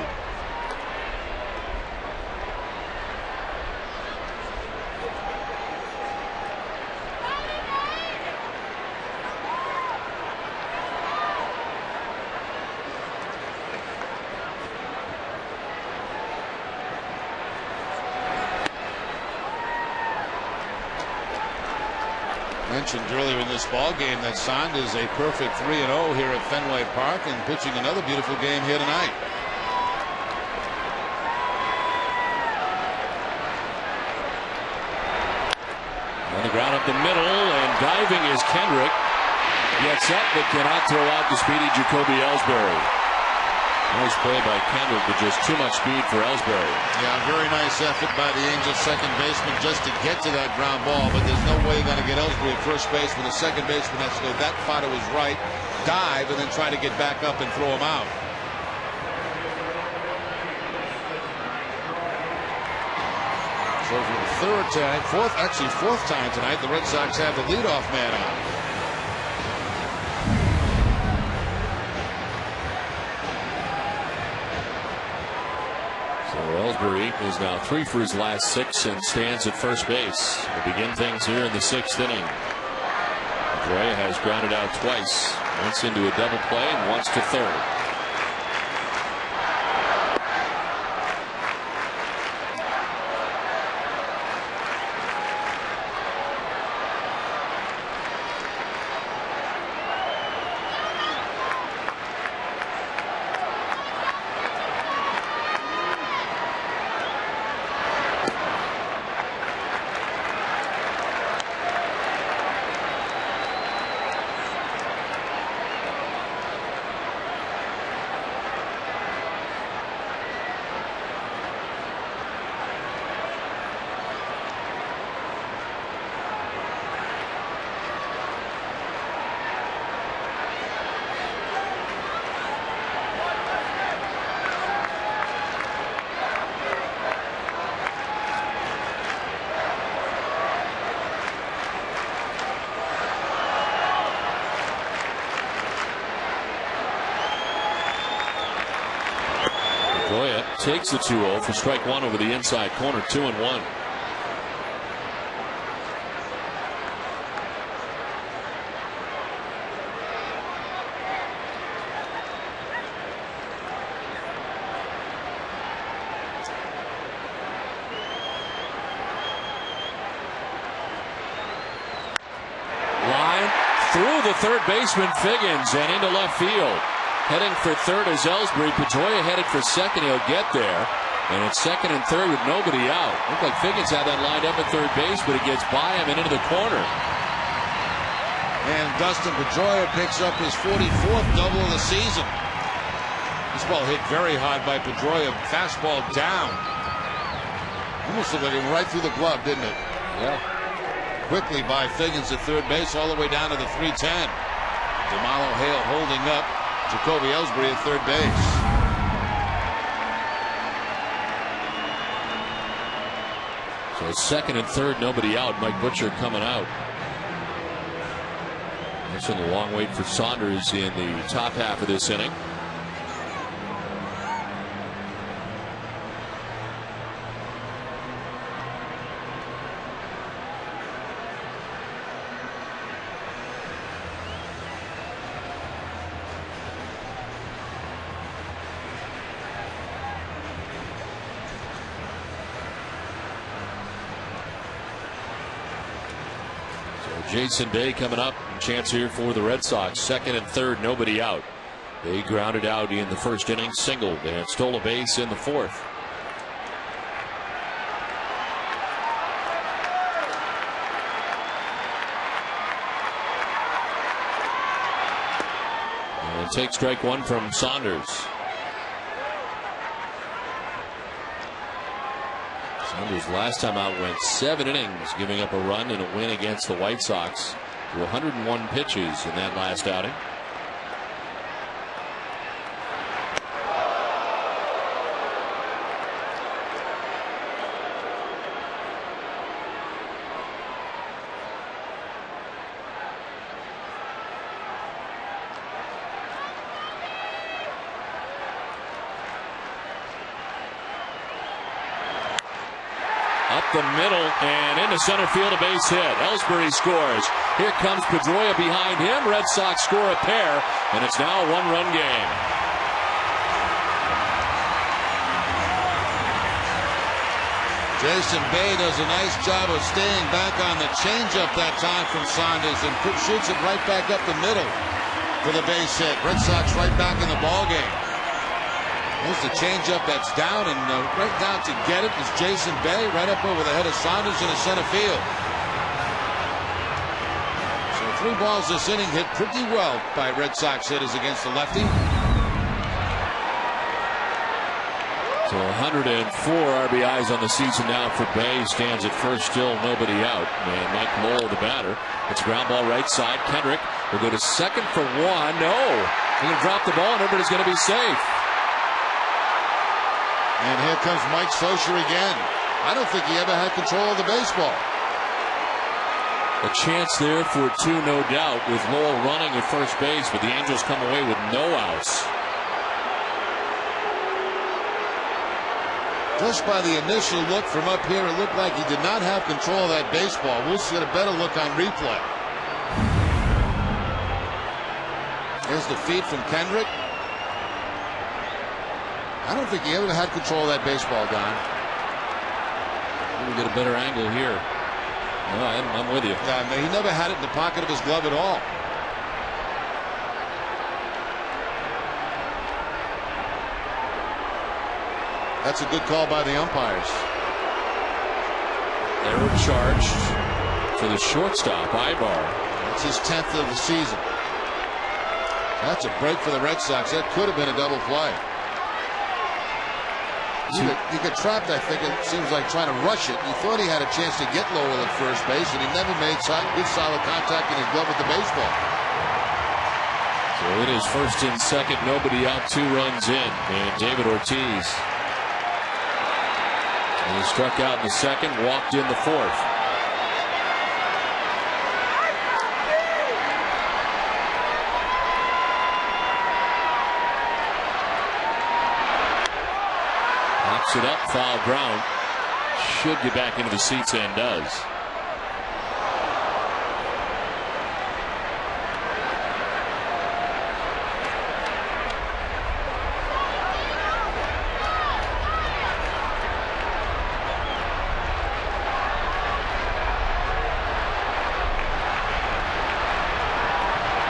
Mentioned earlier in this ball game that Saunders a perfect 3-0 here at Fenway Park and pitching another beautiful game here tonight. On the ground up the middle, and diving is Kendrick. Gets up but cannot throw out the speedy Jacoby Ellsbury. Nice play by Kendrick, but just too much speed for Ellsbury. Yeah, very nice effort by the Angels second baseman just to get to that ground ball, but there's no way you're going to get Ellsbury at first base when the second baseman has to go that far to his right, dive, and then try to get back up and throw him out. So for the fourth time tonight, the Red Sox have the leadoff man on. Ellsbury is now 3 for his last 6 and stands at first base. We'll begin things here in the 6th inning. Pedroia has grounded out twice, once into a double play and once to third. Takes the 2-0 for strike one over the inside corner, 2-1. Line through the third baseman Figgins and into left field. Heading for third is Ellsbury. Pedroia headed for second. He'll get there. And it's second and third with nobody out. Looked like Figgins had that lined up at third base, but it gets by him and into the corner. And Dustin Pedroia picks up his 44th double of the season. This ball hit very hard by Pedroia. Fastball down. Almost looked like it went right through the glove, didn't it? Yeah. Quickly by Figgins at third base, all the way down to the 310. DeMalo Hale holding up Jacoby Ellsbury at third base. So second and third, nobody out. Mike Butcher coming out. Mentioned the long wait for Saunders in the top half of this inning. Jason Day coming up. Chance here for the Red Sox. Second and third, nobody out. They grounded out in the first inning, singled, and stole a base in the fourth. And take strike one from Saunders. Saunders last time out went 7 innings, giving up a run and a win against the White Sox. 101 pitches in that last outing. Up the middle and into center field, a base hit. Ellsbury scores. Here comes Pedroia behind him. Red Sox score a pair, and it's now a 1-run game. Jason Bay does a nice job of staying back on the changeup that time from Saunders and shoots it right back up the middle for the base hit. Red Sox right back in the ballgame. There's the changeup that's down, and right down to get it is Jason Bay, right up over the head of Saunders in the center field. So 3 balls this inning, hit pretty well by Red Sox hitters against the lefty. So 104 RBIs on the season now for Bay. Stands at first, still nobody out. And Mike Lowell, the batter. It's a ground ball right side. Kendrick will go to second for 1. No, he's going to drop the ball, and everybody's going to be safe. And here comes Mike Scioscia again. I don't think he ever had control of the baseball. A chance there for 2, no doubt, with Lowell running at first base, but the Angels come away with no outs. Just by the initial look from up here, it looked like he did not have control of that baseball. We'll get a better look on replay. Here's the feed from Kendrick. I don't think he ever had control of that baseball, Don. We get a better angle here. No, I'm with you. He never had it in the pocket of his glove at all. That's a good call by the umpires. Error charged for the shortstop, Ibar. That's his 10th of the season. That's a break for the Red Sox. That could have been a double play. He got trapped, I think. It seems like trying to rush it. He thought he had a chance to get Lowell at first base, and he never made good solid contact in his glove with the baseball. So it is first and second, nobody out, 2 runs in, and David Ortiz. And he struck out in the second, walked in the fourth. It up, foul ground. Should get back into the seats and does.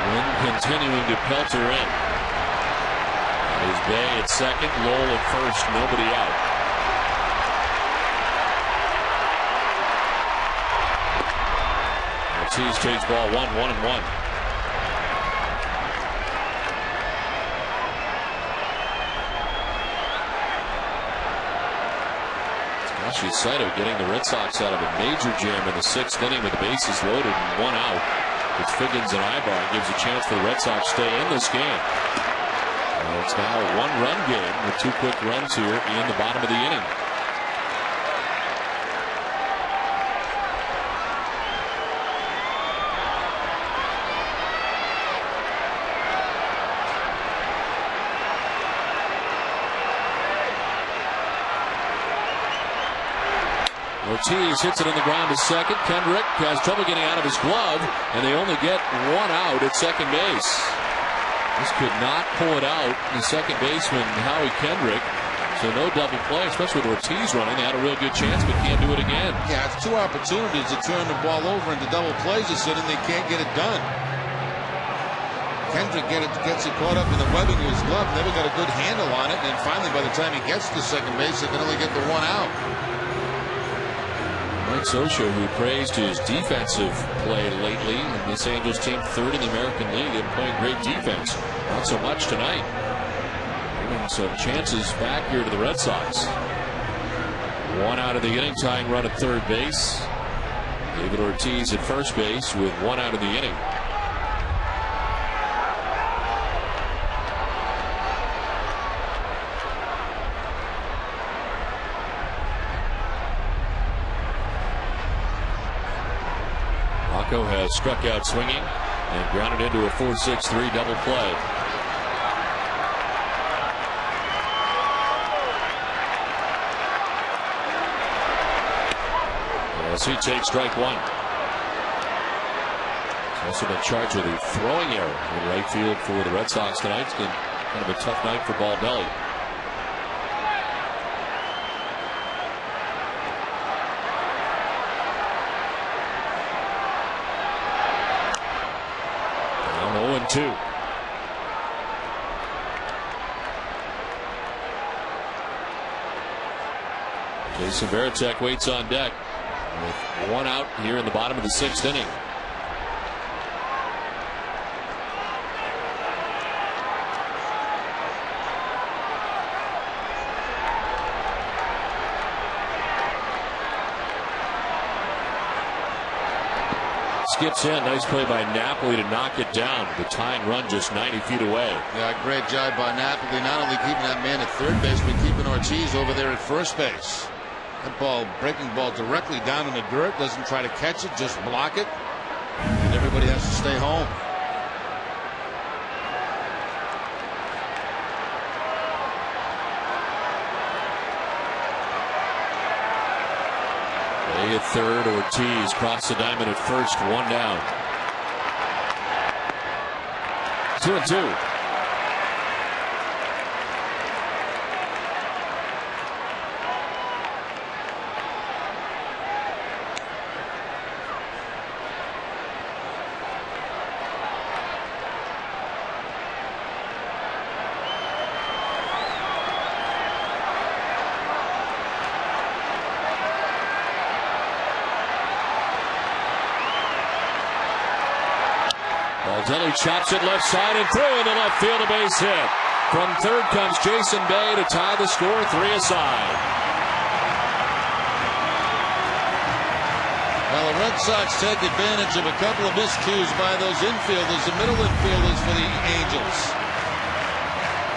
Wind continuing to pelter in. There's Bay at second, Lowell at first, nobody out. Ortiz takes ball 1-1-1. Takashi Saito getting the Red Sox out of a major jam in the 6th inning with the bases loaded and 1 out. It's Figgins and Ibar, gives a chance for the Red Sox to stay in this game. It's now a 1-run game with 2 quick runs here in the bottom of the inning. Ortiz hits it on the ground to second. Kendrick has trouble getting out of his glove, and they only get 1 out at second base. This could not pull it out. The second baseman, Howie Kendrick. So no double play, especially with Ortiz running. They had a real good chance, but can't do it again. Yeah, it's 2 opportunities to turn the ball over into double plays this inning. They can't get it done. Kendrick gets it caught up in the webbing of his glove, never got a good handle on it, and then finally by the time he gets to second base, they can only get the one out. Mike Scioscia, who praised his defensive play lately, and this Angels team third in the American League and playing great defense. Not so much tonight. Giving some chances back here to the Red Sox. One out of the inning, tying run at third base. David Ortiz at first base with one out of the inning. Rocco has struck out swinging and grounded into a 4-6-3 double play. As he takes strike one. He's also been charged with a throwing error in right field for the Red Sox tonight. It's been kind of a tough night for Baldelli. Down 0-2. Jason Varitek waits on deck with one out here in the bottom of the sixth inning. Skips in. Nice play by Napoli to knock it down. The tying run just 90 feet away. Yeah, great job by Napoli, not only keeping that man at third base, but keeping Ortiz over there at first base. That ball, breaking ball directly down in the dirt, doesn't try to catch it, just block it. And everybody has to stay home. Way at third, Ortiz crossed the diamond at first, one down. 2-2. Baldelli chops it left side and through into left field, a base hit. From third comes Jason Bay to tie the score, 3 aside. Well, the Red Sox take advantage of a couple of miscues by those infielders, the middle infielders for the Angels.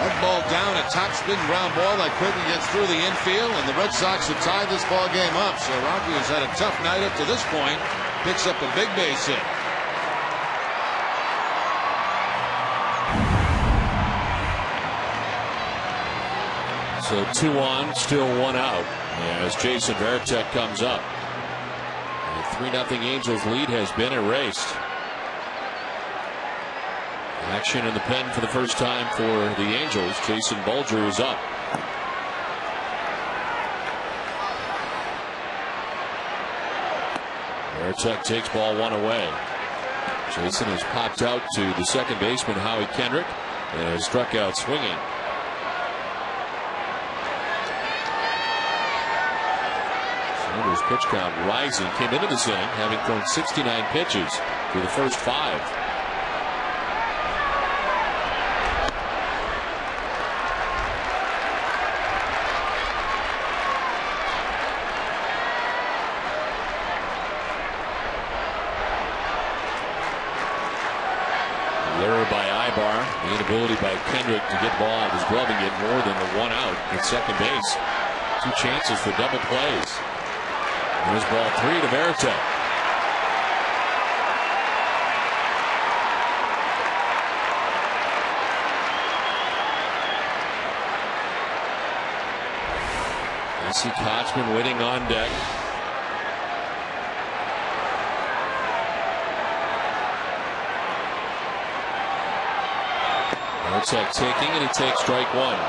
That ball down, a top spin ground ball that quickly gets through the infield, and the Red Sox have tied this ball game up. So Rocky has had a tough night up to this point, picks up a big base hit. So 2 on, still 1 out as Jason Varitek comes up. The 3-0 Angels lead has been erased. Action in the pen for the first time for the Angels. Jason Bulger is up. Varitek takes ball 1 away. Jason has popped out to the second baseman Howie Kendrick and has struck out swinging. Sanders' pitch count rising. Came into this inning having thrown 69 pitches through the first 5. Error by Ibar. The inability by Kendrick to get ball out of his glove and get more than the 1 out at second base. 2 chances for double plays. Here's ball 3 to Varitek. I see Kochman waiting on deck. Varitek taking, and he takes strike 1.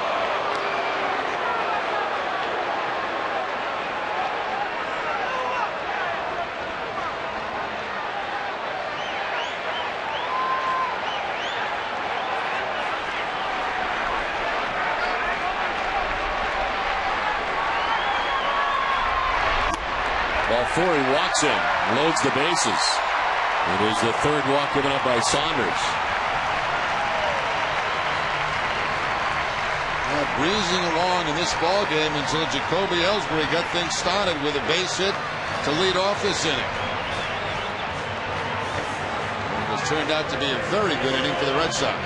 4, he walks in, loads the bases. It is the third walk given up by Saunders. Breezing along in this ball game until Jacoby Ellsbury got things started with a base hit to lead off this inning. It has turned out to be a very good inning for the Red Sox.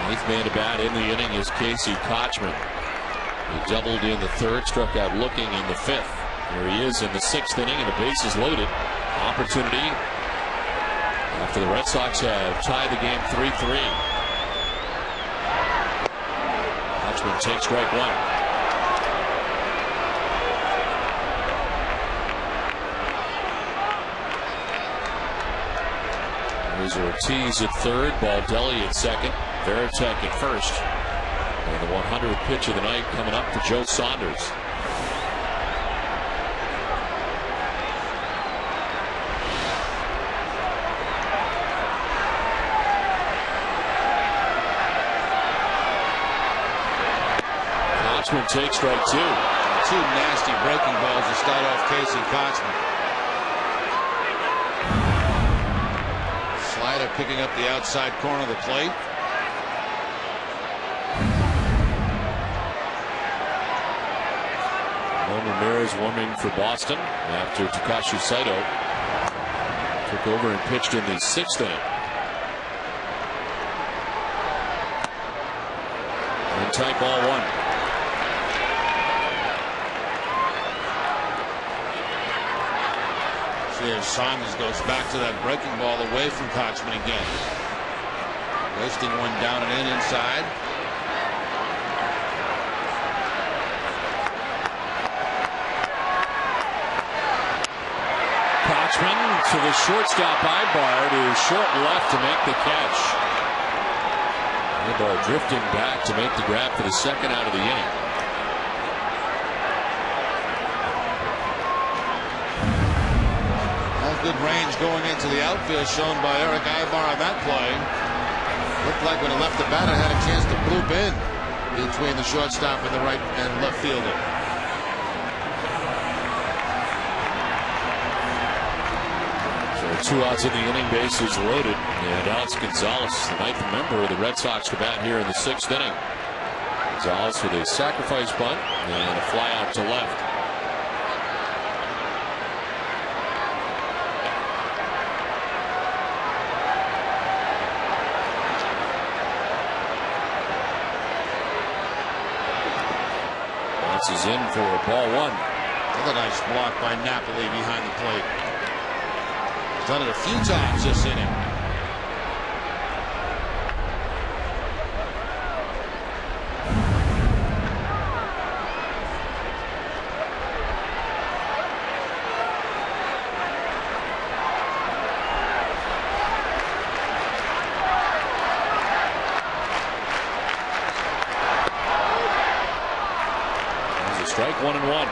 Eighth man to bat in the inning is Casey Kochman. He doubled in the third, struck out looking in the fifth. Here he is in the sixth inning, and the base is loaded. Opportunity after the Red Sox have tied the game 3-3. Kochman takes strike one. There's Ortiz at third, Baldelli at second, Veritek at first. And the 100th pitch of the night coming up to Joe Saunders. Kochman takes strike two. Two nasty breaking balls to start off Casey Kochman. Slider picking up the outside corner of the plate. Ramirez warming for Boston after Takashi Saito took over and pitched in the sixth inning. And tight ball one. See if Saunders goes back to that breaking ball away from Kochman again. Wasting one down and in inside. Kochman to the shortstop Ibar to short left to make the catch. Ibar drifting back to make the grab for the second out of the inning. Good range going into the outfield shown by Eric Ibar on that play. Looked like when he left the batter had a chance to bloop in between the shortstop and the right and left fielder. So 2 outs in the inning, bases loaded, and Alex Gonzalez, the 9th member of the Red Sox, to bat here in the 6th inning. Gonzalez with a sacrifice bunt and a fly out to left. Is in for ball one. Another nice block by Napoli behind the plate. He's done it a few times this inning. Strike 1-1.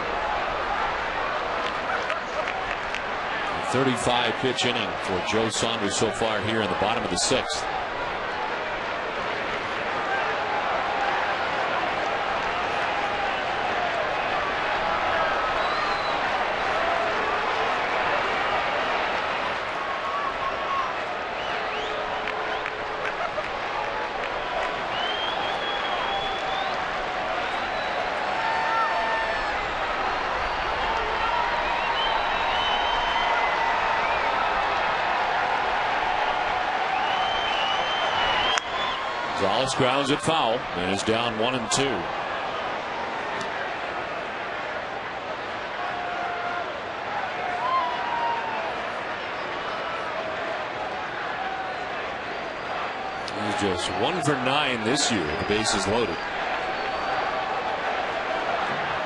35 pitch inning for Joe Saunders so far here in the bottom of the 6th. Gonzalez grounds it foul and is down 1-2. He's just 1 for 9 this year. The bases loaded.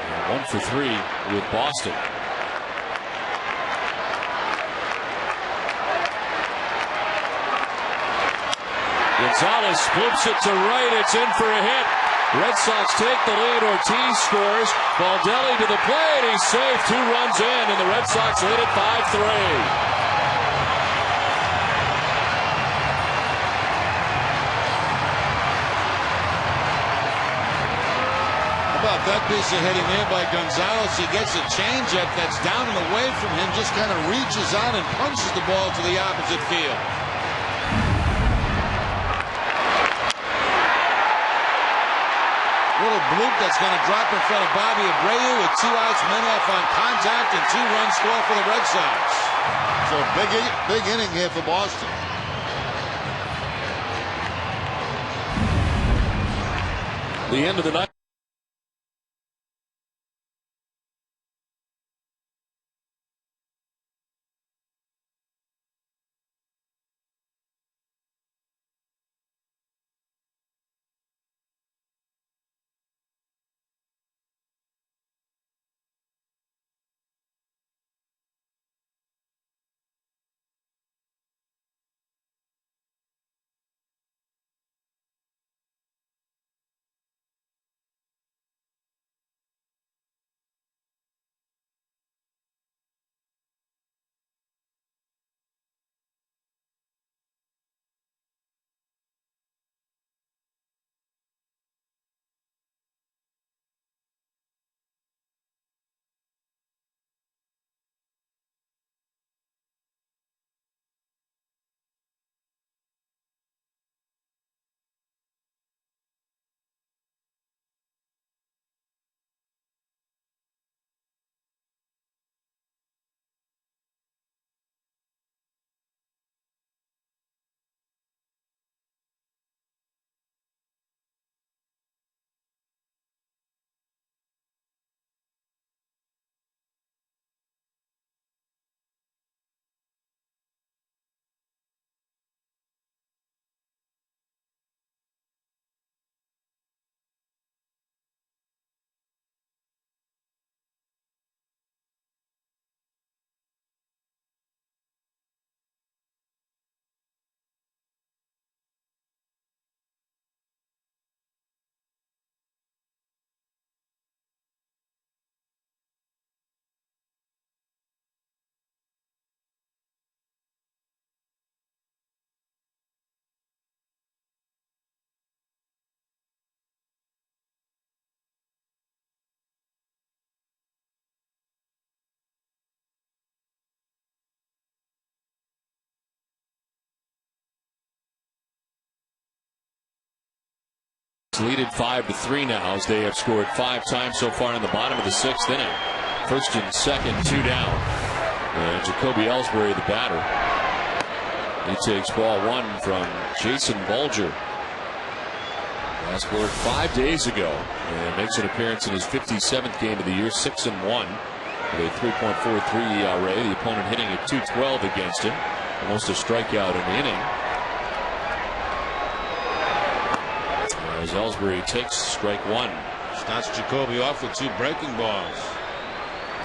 And 1 for 3 with Boston. Gonzalez flips it to right. It's in for a hit. Red Sox take the lead. Ortiz scores. Baldelli to the plate. He's safe. 2 runs in, and the Red Sox lead at 5-3. About that piece of hitting there by Gonzalez. He gets a changeup that's down and away from him, just kind of reaches out and punches the ball to the opposite field. Little bloop that's going to drop in front of Bobby Abreu with 2 outs, men off on contact, and 2-run score for the Red Sox. So big inning here for Boston. The end of the night. Leaded 5-3 now as they have scored 5 times so far in the bottom of the 6th inning. First and second, 2 down. And Jacoby Ellsbury, the batter. He takes ball 1 from Jason Bulger. Last scored 5 days ago and makes an appearance in his 57th game of the year, 6-1 with a 3.43 ERA. The opponent hitting at .212 against him, almost a strikeout in the inning. As Ellsbury takes strike 1. Starts Jacoby off with 2 breaking balls.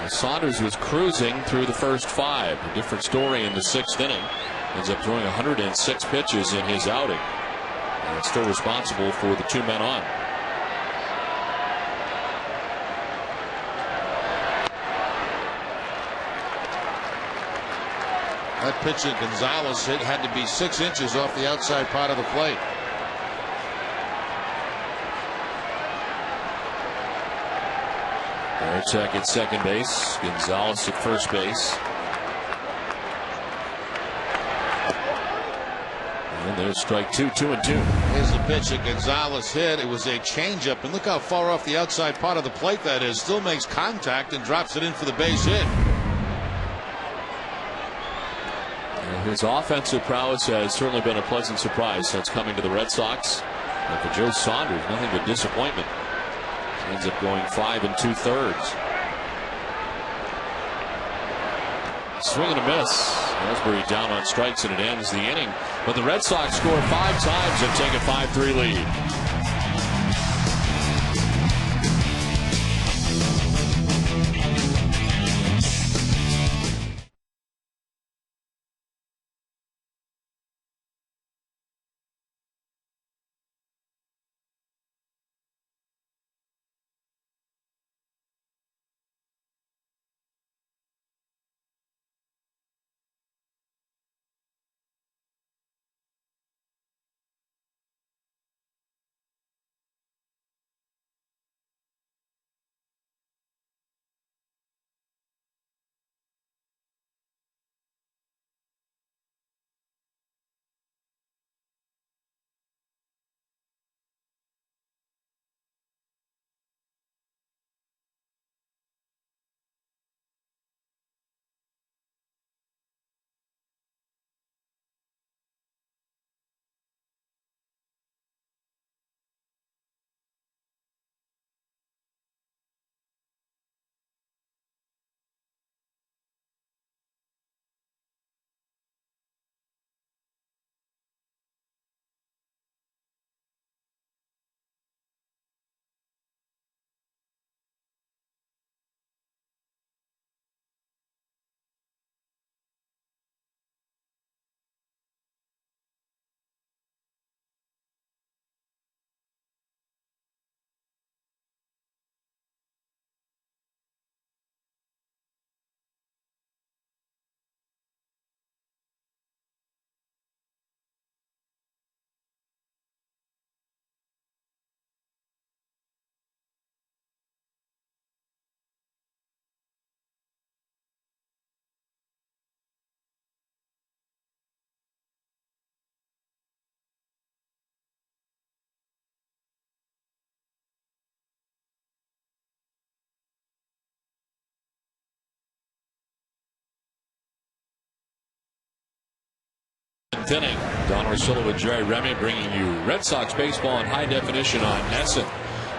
Saunders was cruising through the first 5. A different story in the 6th inning. Ends up throwing 106 pitches in his outing. And still responsible for the 2 men on. That pitch that Gonzalez hit had to be 6 inches off the outside part of the plate. Check at second base. Gonzalez at first base. And there's strike 2, 2-2. Here's the pitch that Gonzalez hit. It was a changeup, and look how far off the outside part of the plate that is. Still makes contact and drops it in for the base hit. And his offensive prowess has certainly been a pleasant surprise since coming to the Red Sox. And for Joe Saunders, nothing but disappointment. Ends up going 5 2/3. Swing and a miss. Ellsbury down on strikes, and it ends the inning. But the Red Sox score 5 times and take a 5-3 lead. 7th inning. Don Orsillo with Jerry Remy bringing you Red Sox baseball in high definition on NESN.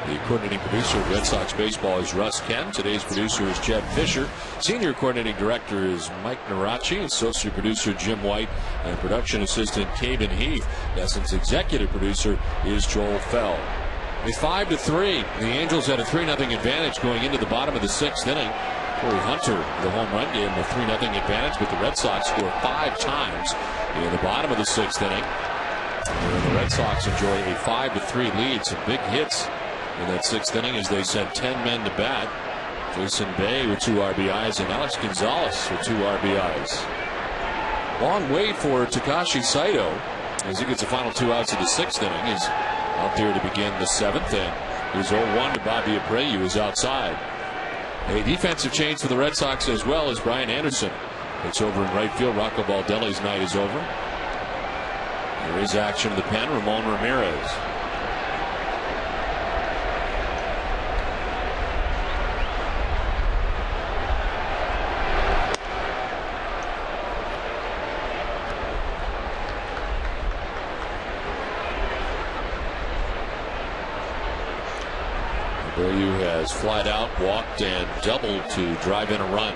The coordinating producer of Red Sox baseball is Russ Kent. Today's producer is Jed Fisher. Senior coordinating director is Mike Narachi. Associate producer Jim White. And production assistant Caden Heath. NESN's executive producer is Joel Fell. It's 5-3. The Angels had a 3-0 advantage going into the bottom of the 6th inning. Corey Hunter, the home run, gave him a 3-0 advantage, but the Red Sox score 5 times in the bottom of the 6th inning. And the Red Sox enjoy a 5-3 lead. Some big hits in that 6th inning as they sent 10 men to bat. Jason Bay with 2 RBIs and Alex Gonzalez with 2 RBIs. Long wait for Takashi Saito as he gets the final 2 outs of the 6th inning. He's out there to begin the 7th, and his 0-1 to Bobby Abreu is outside. A defensive change for the Red Sox as well as Brian Anderson. It's over in right field. Rocco Baldelli's night is over. There is action to the pen. Ramon Ramirez. Abreu has flied out, walked, and doubled to drive in a run.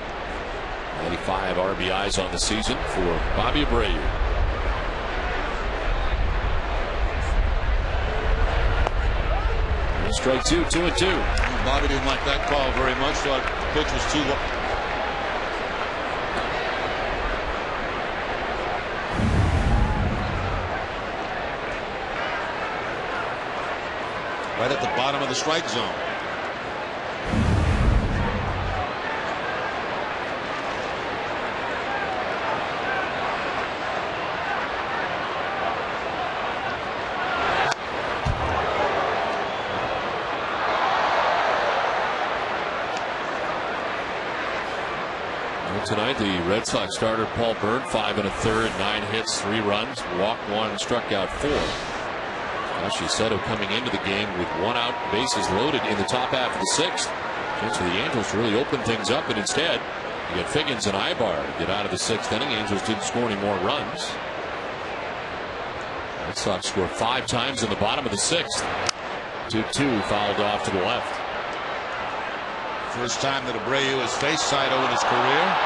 95 RBIs on the season for Bobby Abreu. Strike 2, 2-2. Bobby didn't like that call very much. Thought the pitch was too low. Right at the bottom of the strike zone. Tonight, the Red Sox starter Paul Byrd, 5 1/3, 9 hits, 3 runs, walked 1, struck out 4. Takashi Saito coming into the game with 1 out, bases loaded in the top half of the 6th. Chance for the Angels to really open things up, and instead, you get Figgins and Ibar to get out of the 6th inning. Angels didn't score any more runs. Red Sox scored 5 times in the bottom of the 6th. 2-2 fouled off to the left. First time that Abreu has faced Saito in his career.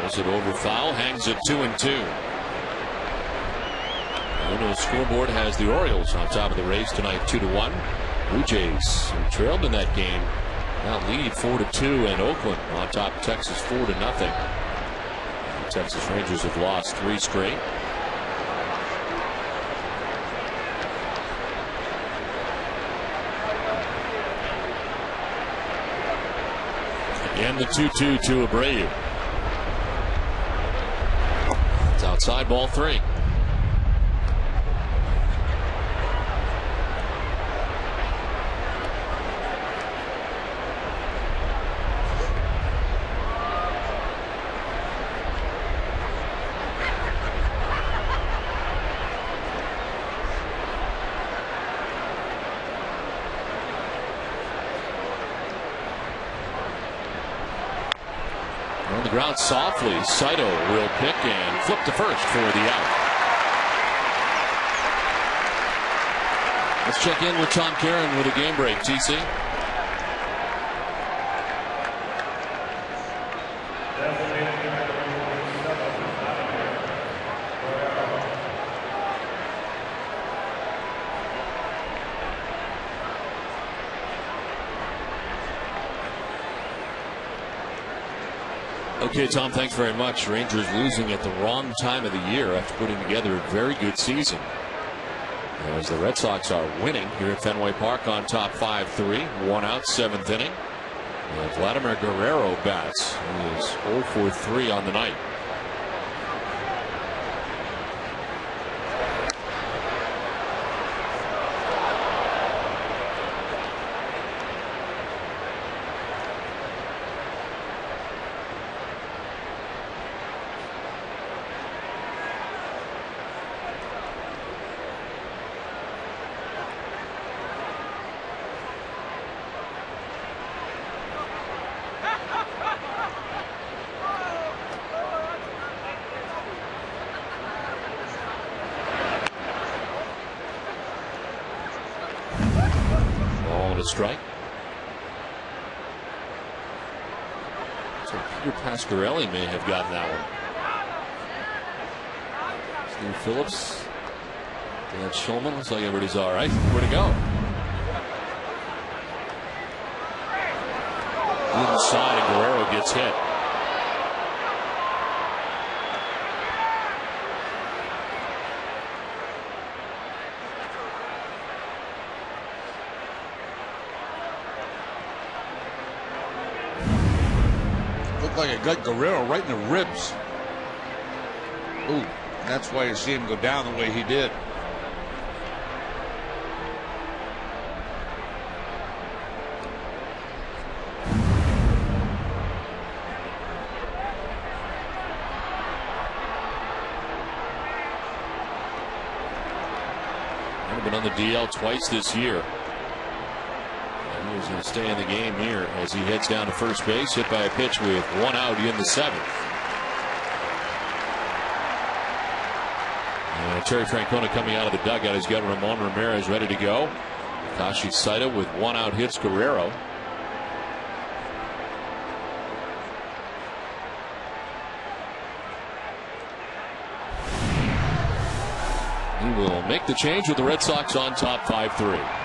Rolls it over foul, hangs it 2-2. The scoreboard has the Orioles on top of the Rays tonight, 2-1. Blue Jays, who trailed in that game, now lead 4-2, and Oakland on top of Texas 4-0. The Texas Rangers have lost 3 straight. Again, the 2-2 to Abreu. It's outside, ball 3. On the ground softly, Saito will pick and flip to first for the out. Let's check in with Tom Caron with a game break. TC. Okay, Tom, thanks very much. Rangers losing at the wrong time of the year after putting together a very good season. As the Red Sox are winning here at Fenway Park on top 5-3, 1 out, 7th inning. And Vladimir Guerrero bats. He is 0 for 3 on the night. a strike. So Peter Pasquarelli may have gotten that one. Steve Phillips, Dan Schulman, looks like everybody's all right. Where to go? Inside, and Guerrero gets hit. Looked like it got Guerrero right in the ribs. Ooh, that's why you see him go down the way he did. Been on the DL twice this year. And he's going to stay in the game here as he heads down to first base, hit by a pitch with one out in the seventh. And Terry Francona coming out of the dugout. He's got Ramon Ramirez ready to go. Kashi Saito with one out hits Guerrero. He will make the change with the Red Sox on top 5-3.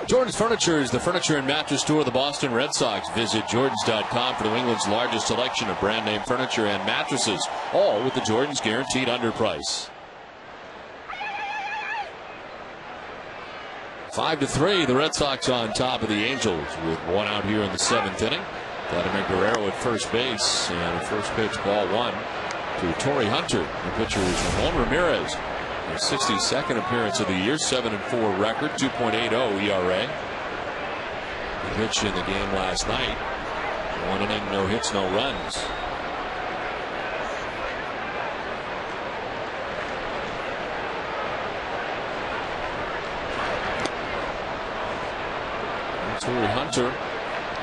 Jordan's Furniture is the furniture and mattress store of the Boston Red Sox. Visit Jordans.com for New England's largest selection of brand name furniture and mattresses, all with the Jordan's guaranteed underprice. 5-3, the Red Sox on top of the Angels with one out here in the seventh inning. Vladimir Guerrero at first base, and a first pitch, ball one to Torrey Hunter. The pitcher is Ramon Ramirez. His 62nd appearance of the year, 7-4 record, 2.80 ERA. The pitch in the game last night. One inning, no hits, no runs. Torrey Hunter,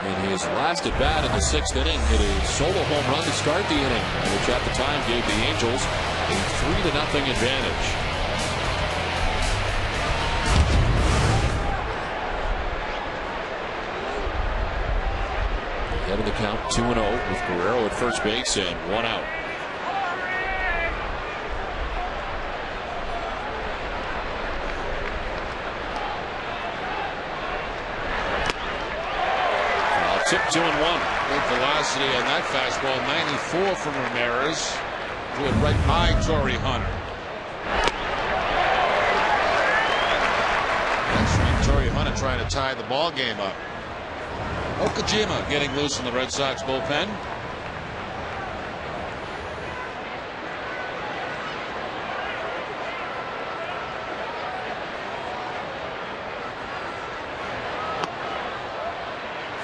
in his last at bat in the sixth inning, hit a solo home run to start the inning, which at the time gave the Angels a 3-0 advantage. Ahead of the count, 2-0 with Guerrero at first base and one out. Tip 2-1. Good velocity on that fastball. 94 from Ramirez. Threw it right by Torrey Hunter. trying to tie the ball game up. Okajima getting loose in the Red Sox bullpen.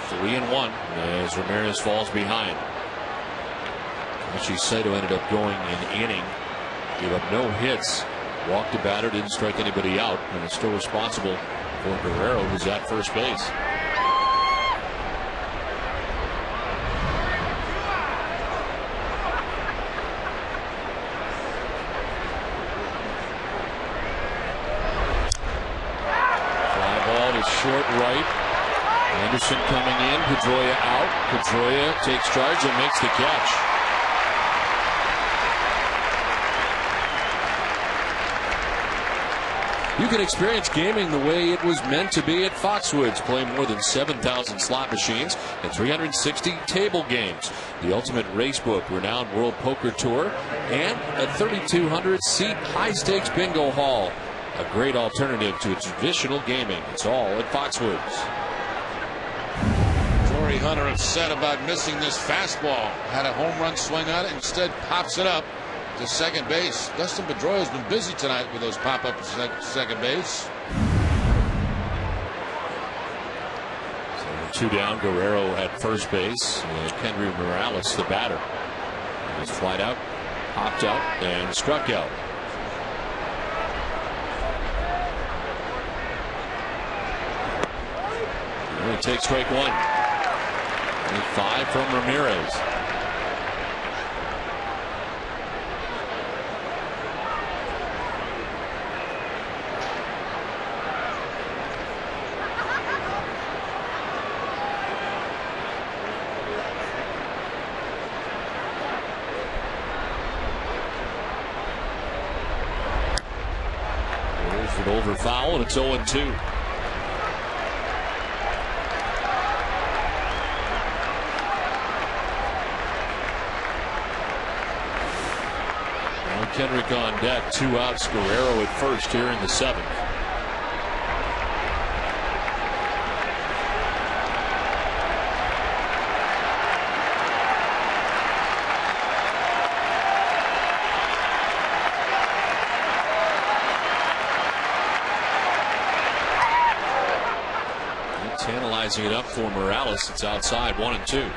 Three and one as Ramirez falls behind. Michi Sato ended up going an inning, gave up no hits, walked the batter, didn't strike anybody out, and is still responsible for Guerrero, who's at first base. Fly ball to short right. Anderson coming in, Pedroia out. Pedroia takes charge and makes the catch. You can experience gaming the way it was meant to be at Foxwoods. Play more than 7,000 slot machines and 360 table games. The ultimate racebook, renowned World Poker Tour, and a 3,200-seat high-stakes bingo hall. A great alternative to traditional gaming. It's all at Foxwoods. Torrey Hunter upset about missing this fastball. Had a home run swing on it, instead pops it up to second base. Dustin Pedroia has been busy tonight with those pop-ups to second base. So 2 down, Guerrero at first base. Henry Morales, the batter. He's flied out, hopped out, and struck out. He takes strike one. 5 from Ramirez. There's it over foul, and it's 0-2. Kendrick on deck, 2 outs. Guerrero at first here in the 7th. Tantalizing it up for Morales. It's outside, 1-2.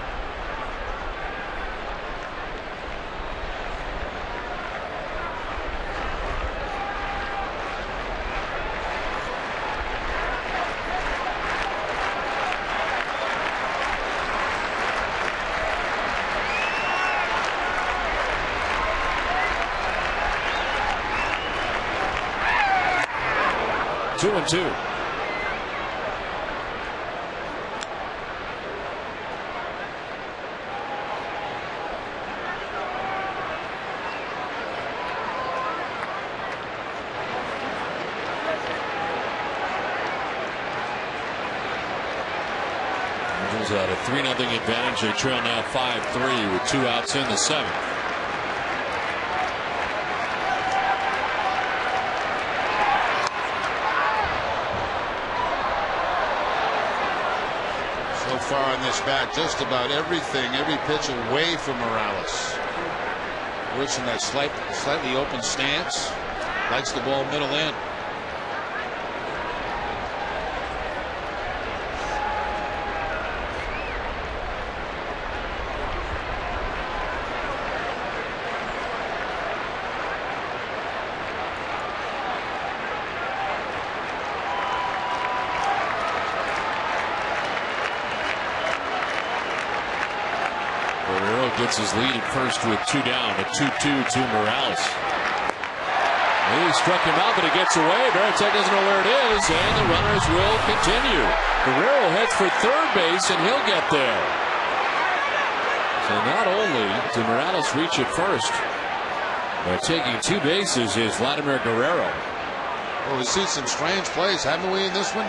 Two and two. Angels at a 3-0 advantage. They trail now 5-3 with 2 outs in the 7th. Far on this bat, just about everything, every pitch away from Morales. Works in that slightly open stance. Likes the ball middle in. Gets his lead at first with 2 down, a 2-2 to Morales. He struck him out, but it gets away. Veritek doesn't know where it is, and the runners will continue. Guerrero heads for third base, and he'll get there. So not only did Morales reach at first, but taking 2 bases is Vladimir Guerrero. Well, we've seen some strange plays, haven't we, in this one?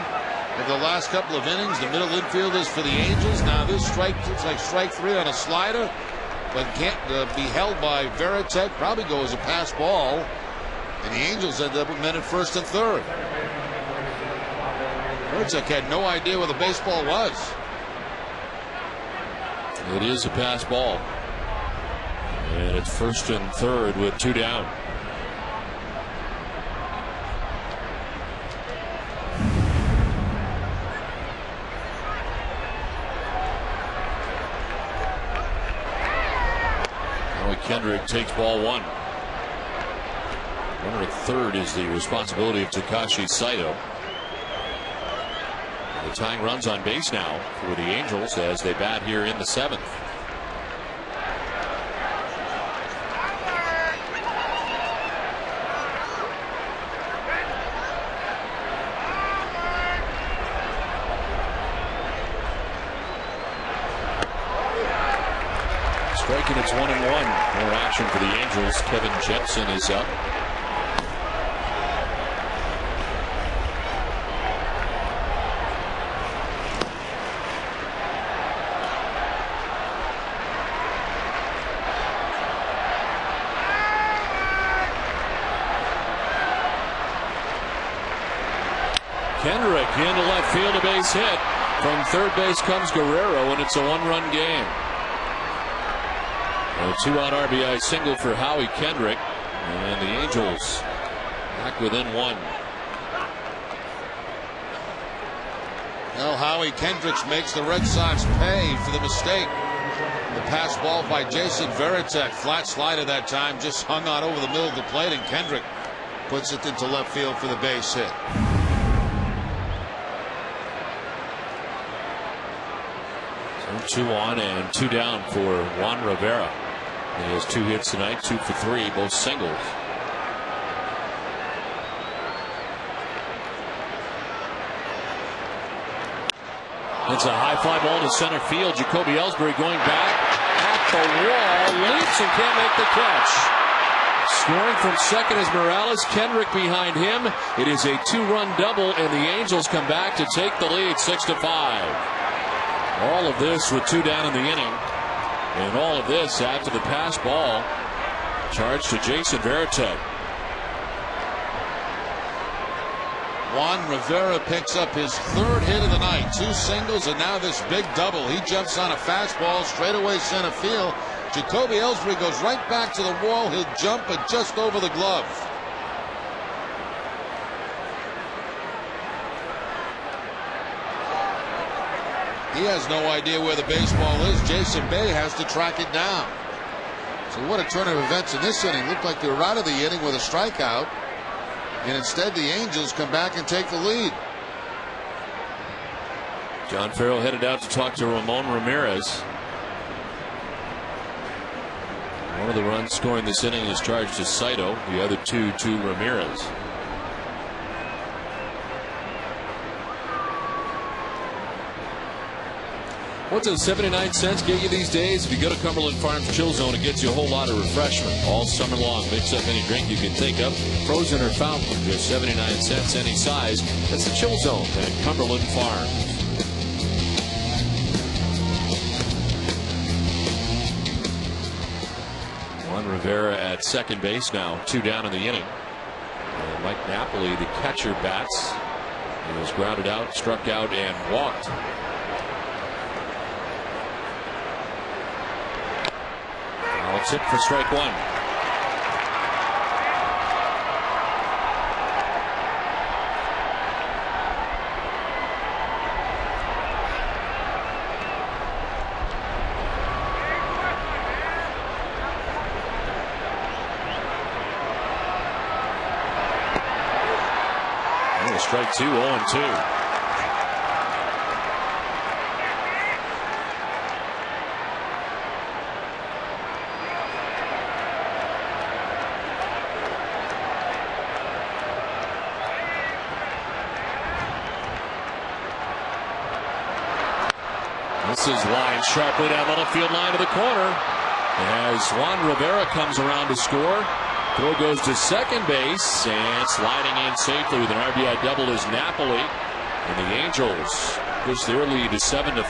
In the last couple of innings, the middle infield is for the Angels. Now this strike, it's like strike 3 on a slider, but can't be held by Veritek. Probably go as a pass ball, and the Angels end up with men at first and third. Veritek had no idea where the baseball was. It is a pass ball. And it's first and third with 2 down. Kendrick takes ball 1. Runner at third is the responsibility of Takashi Saito. The tying runs on base now for the Angels as they bat here in the 7th. Striking, it's 1-1. More action for the Angels. Kevin Jepson is up. Kendrick into left field, a base hit. From third base comes Guerrero, and it's a 1-run game. A 2-out RBI single for Howie Kendrick, and the Angels back within 1. Well, Howie Kendricks makes the Red Sox pay for the mistake. The pass ball by Jason Veritek, flat slider that time, just hung on over the middle of the plate, and Kendrick puts it into left field for the base hit. So 2 on and 2 down for Juan Rivera. He has 2 hits tonight, 2 for 3, both singles. It's a high fly ball to center field. Jacoby Ellsbury going back at the wall, leaps and can't make the catch. Scoring from second is Morales. Kendrick behind him. It is a 2-run double, and the Angels come back to take the lead 6-5. All of this with 2 down in the inning. And all of this after the pass ball charged to Jason Veritek. Juan Rivera picks up his 3rd hit of the night. 2 singles and now this big double. He jumps on a fastball straightaway center field. Jacoby Ellsbury goes right back to the wall. He'll jump but just over the glove. He has no idea where the baseball is. Jason Bay has to track it down. So what a turn of events in this inning. Looked like they were out of the inning with a strikeout. And instead the Angels come back and take the lead. John Farrell headed out to talk to Ramon Ramirez. One of the runs scoring this inning is charged to Saito. The other 2 to Ramirez. What's a 79 cents get you these days? If you go to Cumberland Farms Chill Zone, it gets you a whole lot of refreshment all summer long. Mix up any drink you can think of, frozen or fountain, just 79 cents any size. That's the Chill Zone at Cumberland Farms. Juan Rivera at second base now, 2 down in the inning. And Mike Napoli, the catcher, bats. He was grounded out, struck out, and walked. It's hit for strike 1. And strike 2, 0-2. This is lined sharply down the left field line to the corner. As Juan Rivera comes around to score. Throw goes to second base, and sliding in safely with an RBI double is Napoli. And the Angels push their lead to 7-5.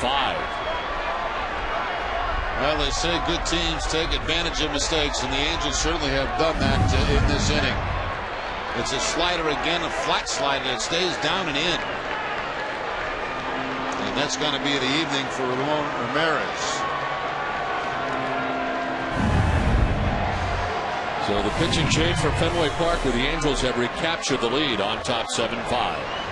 Well, they say good teams take advantage of mistakes, and the Angels certainly have done that in this inning. It's a slider again, a flat slider that stays down and in. that's going to be the evening for Ramon Ramirez. So the pitching change from Fenway Park, where the Angels have recaptured the lead on top 7-5.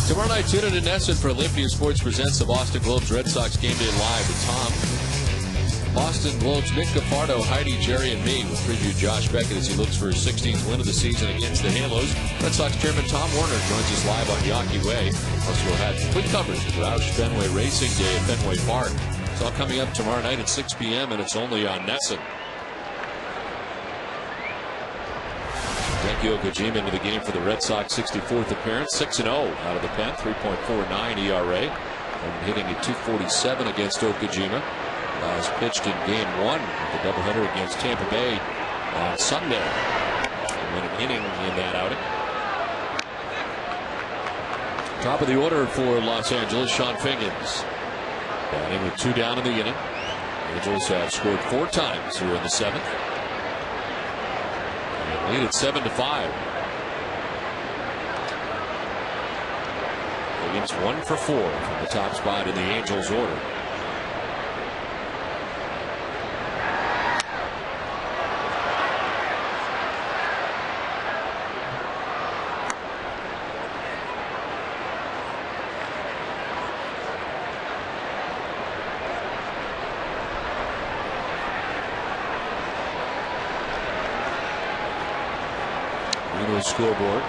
Tomorrow night, tune in to Nesson for Olympia Sports presents the Boston Globe's Red Sox Game Day Live with Tom. Boston Globe's Nick Cafardo, Heidi, Jerry, and me will preview Josh Beckett as he looks for his 16th win of the season against the Halos. Red Sox Chairman Tom Werner joins us live on Yawkey Way. Plus, we'll have complete coverage of Roush Fenway Racing Day at Fenway Park. It's all coming up tomorrow night at 6 p.m. and it's only on Nesson. Hideki Okajima into the game for the Red Sox 64th appearance, 6-0 out of the pen, 3.49 ERA, and hitting at .247 against Okajima. Last pitched in Game 1 of the doubleheader against Tampa Bay on Sunday. And went an inning in that outing. Top of the order for Los Angeles, Sean Figgins. Batting with 2 down in the inning. Angels have scored 4 times here in the 7th. Lead at 7-5. Higgins 1 for 4 from the top spot in the Angels order. Scoreboard.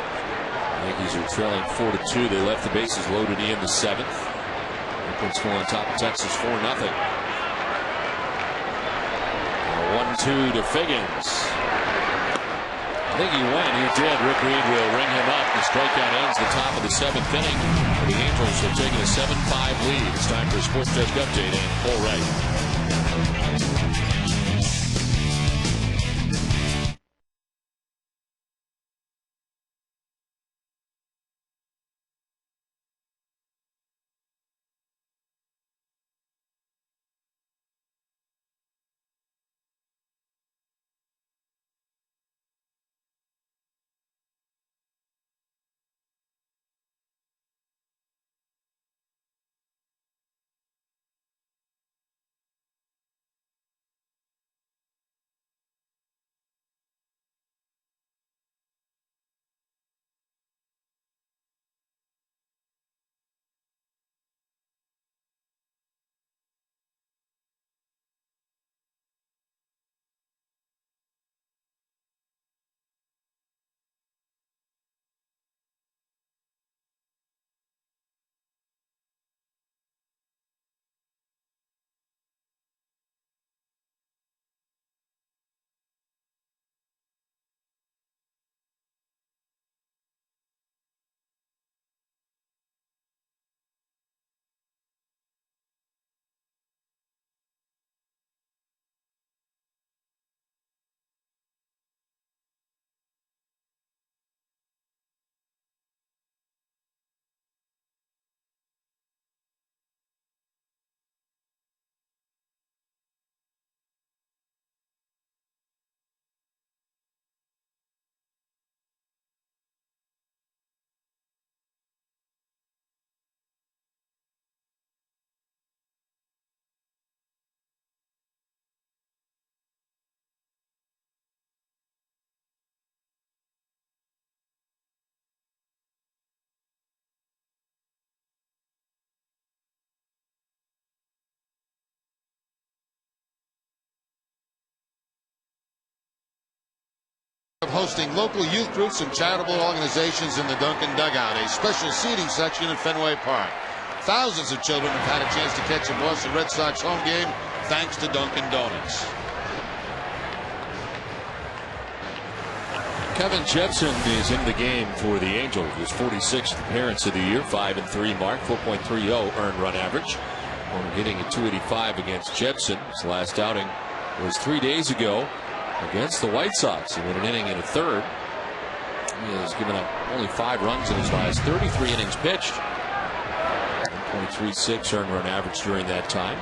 Yankees are trailing 4-2. They left the bases loaded in the 7th. Oakland still on top of Texas 4-0. 1-2 to Figgins. I think he went. He did. Rick Reed will ring him up. The strikeout ends the top of the 7th inning. The Angels are taking a 7-5 lead. It's time for a Sports Desk update and Paul Wright. of hosting local youth groups and charitable organizations in the Dunkin' Dugout, a special seating section at Fenway Park. Thousands of children have had a chance to catch a Boston Red Sox home game thanks to Dunkin' Donuts. Kevin Jepson is in the game for the Angels. His 46th appearance of the year, 5-3 mark, 4.30 earned run average. Only hitting at .285 against Jepson. His last outing was 3 days ago against the White Sox. He went an inning and a third. He has given up only 5 runs in his last 33 innings pitched. 1.36 earned run average during that time.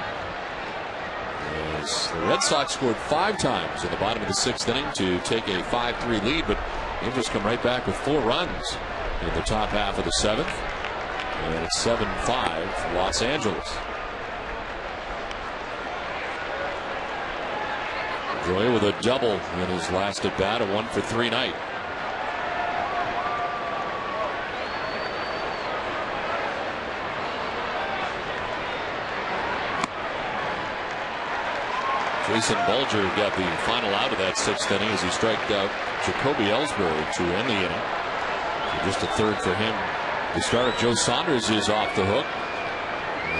As the Red Sox scored 5 times in the bottom of the 6th inning to take a 5-3 lead, but the Angels come right back with 4 runs in the top half of the 7th. And it's 7-5 Los Angeles. Joy with a double in his last at bat, a 1-for-3 night. Jason Bulger got the final out of that 6th inning as he struck out Jacoby Ellsbury to end the inning. So just a third for him. The starter Joe Saunders is off the hook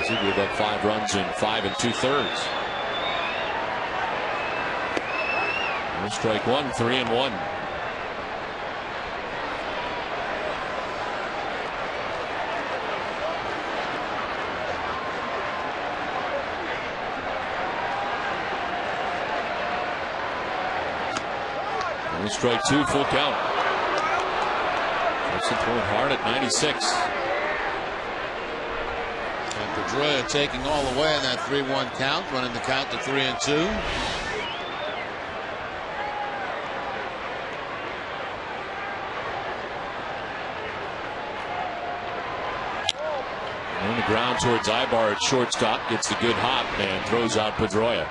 as he gave up 5 runs in 5 2/3. Strike 1, 3-1. Strike 2, full count. Gibson throwing hard at 96. And Pedroia taking all the way in that 3-1 count, running the count to 3-2. On the ground towards Ibar at shortstop, gets the good hop and throws out Pedroia.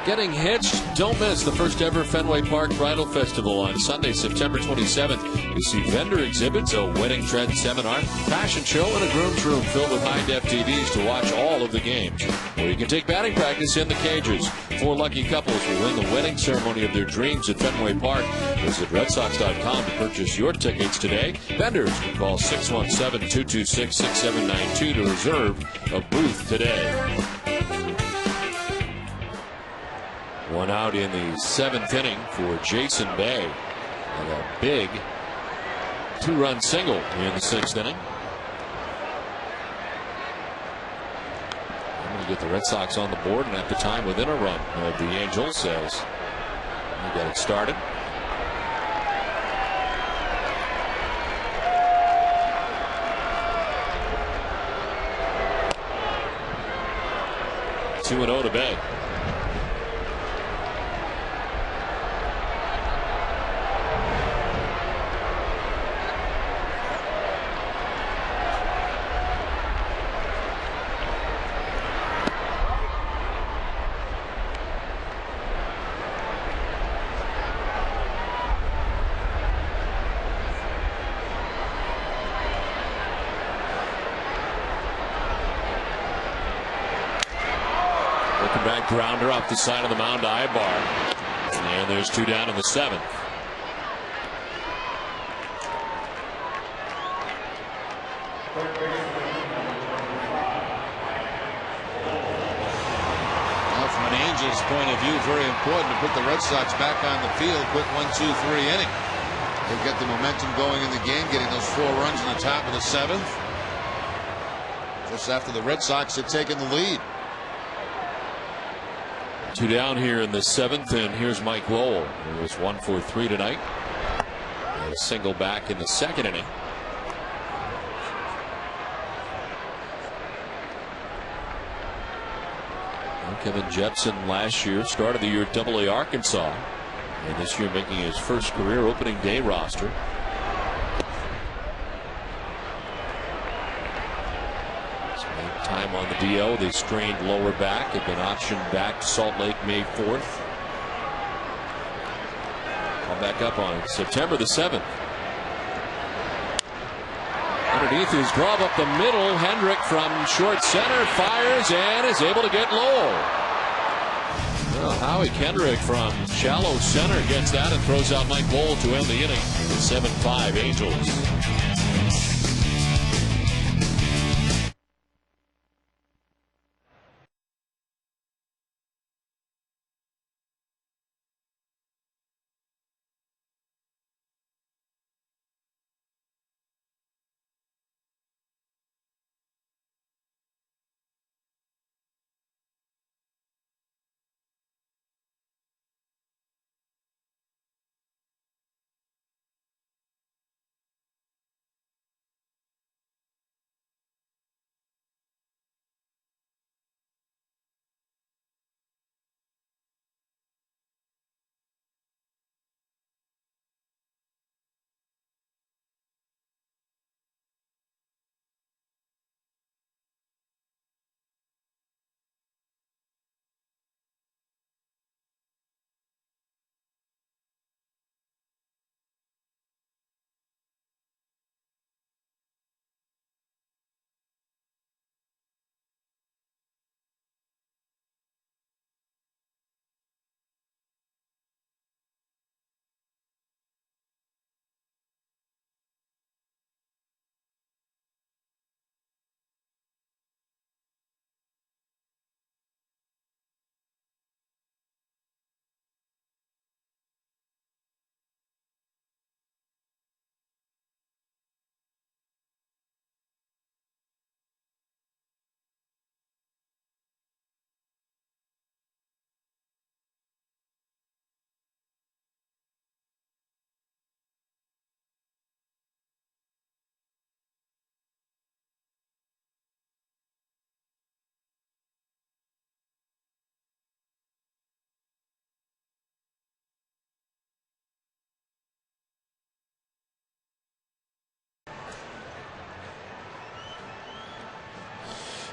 Getting hitched? Don't miss the first ever Fenway Park Bridal Festival on Sunday, September 27th. You'll see vendor exhibits, a wedding trend seminar, fashion show, and a groom's room filled with high-def TVs to watch all of the games. Or you can take batting practice in the cages. 4 lucky couples will win the wedding ceremony of their dreams at Fenway Park. Visit RedSox.com to purchase your tickets today. Vendors can call 617-226-6792 to reserve a booth today. 1 out in the 7th inning for Jason Bay. And a big 2-run single in the 6th inning. I'm going to get the Red Sox on the board and at the time within a run of the Angels as we got it started. Two 2-0 to Bay. Back grounder off the side of the mound to Ibar. And there's 2 down in the 7th. Well, from an Angels point of view, very important to put the Red Sox back on the field. Quick 1-2-3 inning. They get the momentum going in the game, getting those 4 runs in the top of the 7th. Just after the Red Sox had taken the lead. 2 down here in the 7th, and here's Mike Lowell. It was 1-for-3 tonight. A single back in the 2nd inning. And Kevin Jepson last year started the year at AA Arkansas, and this year making his first career opening day roster. Time on the DL. They strained lower back, had been optioned back to Salt Lake May 4th. Come back up on September the 7th. Underneath his glove up the middle, Hendrick from short center fires and is able to get Lowell. Well, how Howie Kendrick from shallow center gets that and throws out Mike Lowell to end the inning. It's 7-5 Angels.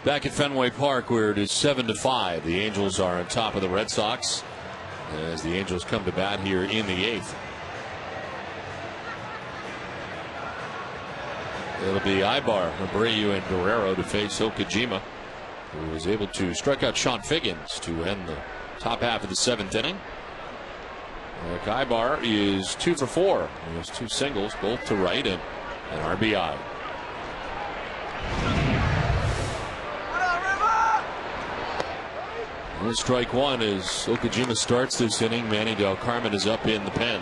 Back at Fenway Park, where it is 7-5, the Angels are on top of the Red Sox as the Angels come to bat here in the 8th. It'll be Ibar, Abreu, and Guerrero to face Okajima, who was able to strike out Sean Figgins to end the top half of the 7th inning. Ibar is 2 for 4. He has 2 singles, both to right, and an RBI. And strike one as Okajima starts this inning. Manny Del Carmen is up in the pen.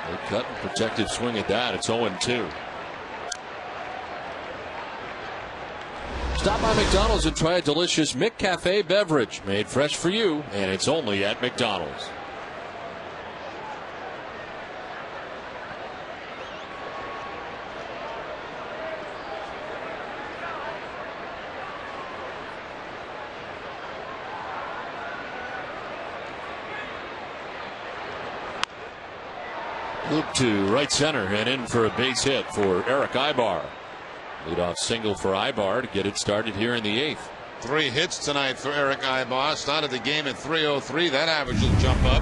They cut and protected swing at that. It's 0-2. Stop by McDonald's and try a delicious McCafe beverage made fresh for you, and it's only at McDonald's. Loop to right center and in for a base hit for Eric Ibar. Leadoff single for Ibar to get it started here in the 8th. 3 hits tonight for Eric Ibar. Started the game at 303. That average will jump up.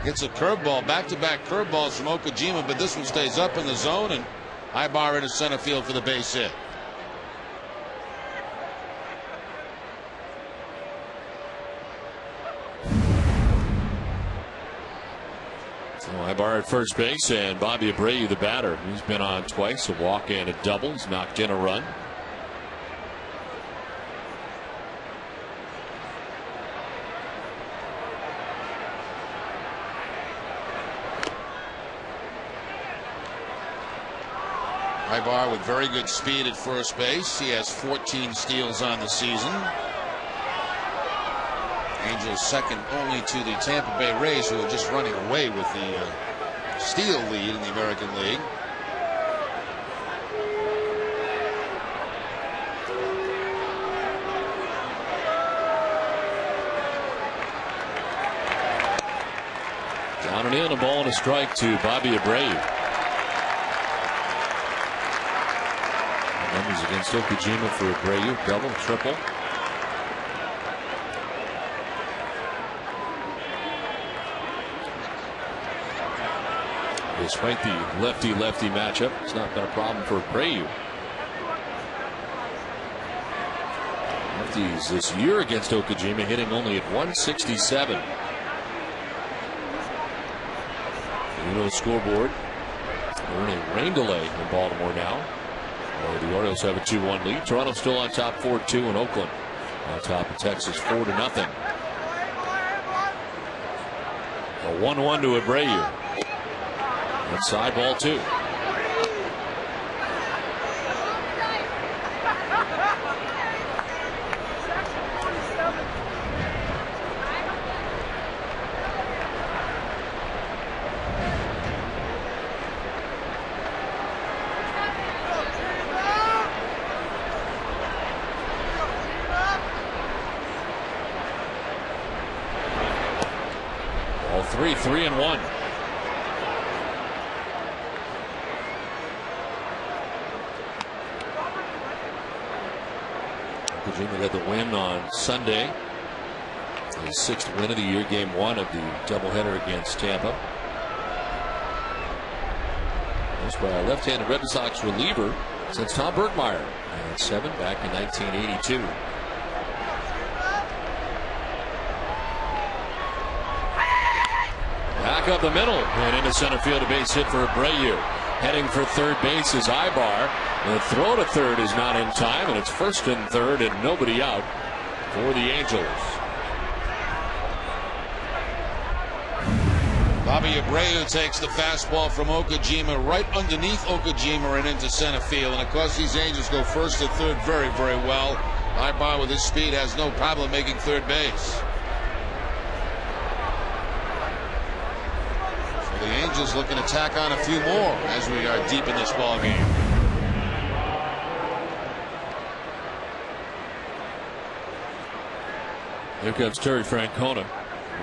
Gets a curveball, back-to-back curveballs from Okajima, but this one stays up in the zone, and Ibar into center field for the base hit. So Ibar at first base, and Bobby Abreu the batter. He's been on twice, a walk and a double. He's knocked in a run. Ibar with very good speed at first base. He has 14 steals on the season. Angels second only to the Tampa Bay Rays, who are just running away with the steal lead in the American League. Down and in, a ball and a strike to Bobby Abreu. innings against Okajima for Abreu. Double, triple. Despite the lefty-lefty matchup, it's not been a problem for Abreu. Lefties this year against Okajima hitting only at 167. Scoreboard. We're in a rain delay in Baltimore now. The Orioles have a 2-1 lead. Toronto still on top 4-2 in Oakland. On top of Texas 4-0. A 1-1 to Abreu. Inside ball 2. Ball 3, 3-1. Virginia got the win on Sunday. His 6th win of the year, game 1 of the doubleheader against Tampa. This by a left-handed Red Sox reliever since Tom Bergmeyer at 7 back in 1982. Back up the middle and into center field, a base hit for Abreu. Heading for third base is Ibar. The throw to third is not in time, and it's first and third and nobody out for the Angels. Bobby Abreu takes the fastball from Okajima right underneath Okajima and into center field. And of course these Angels go first and third very, very well. Ibar with his speed has no problem making third base. So the Angels looking to tack on a few more as we are deep in this ball game. Here comes Terry Francona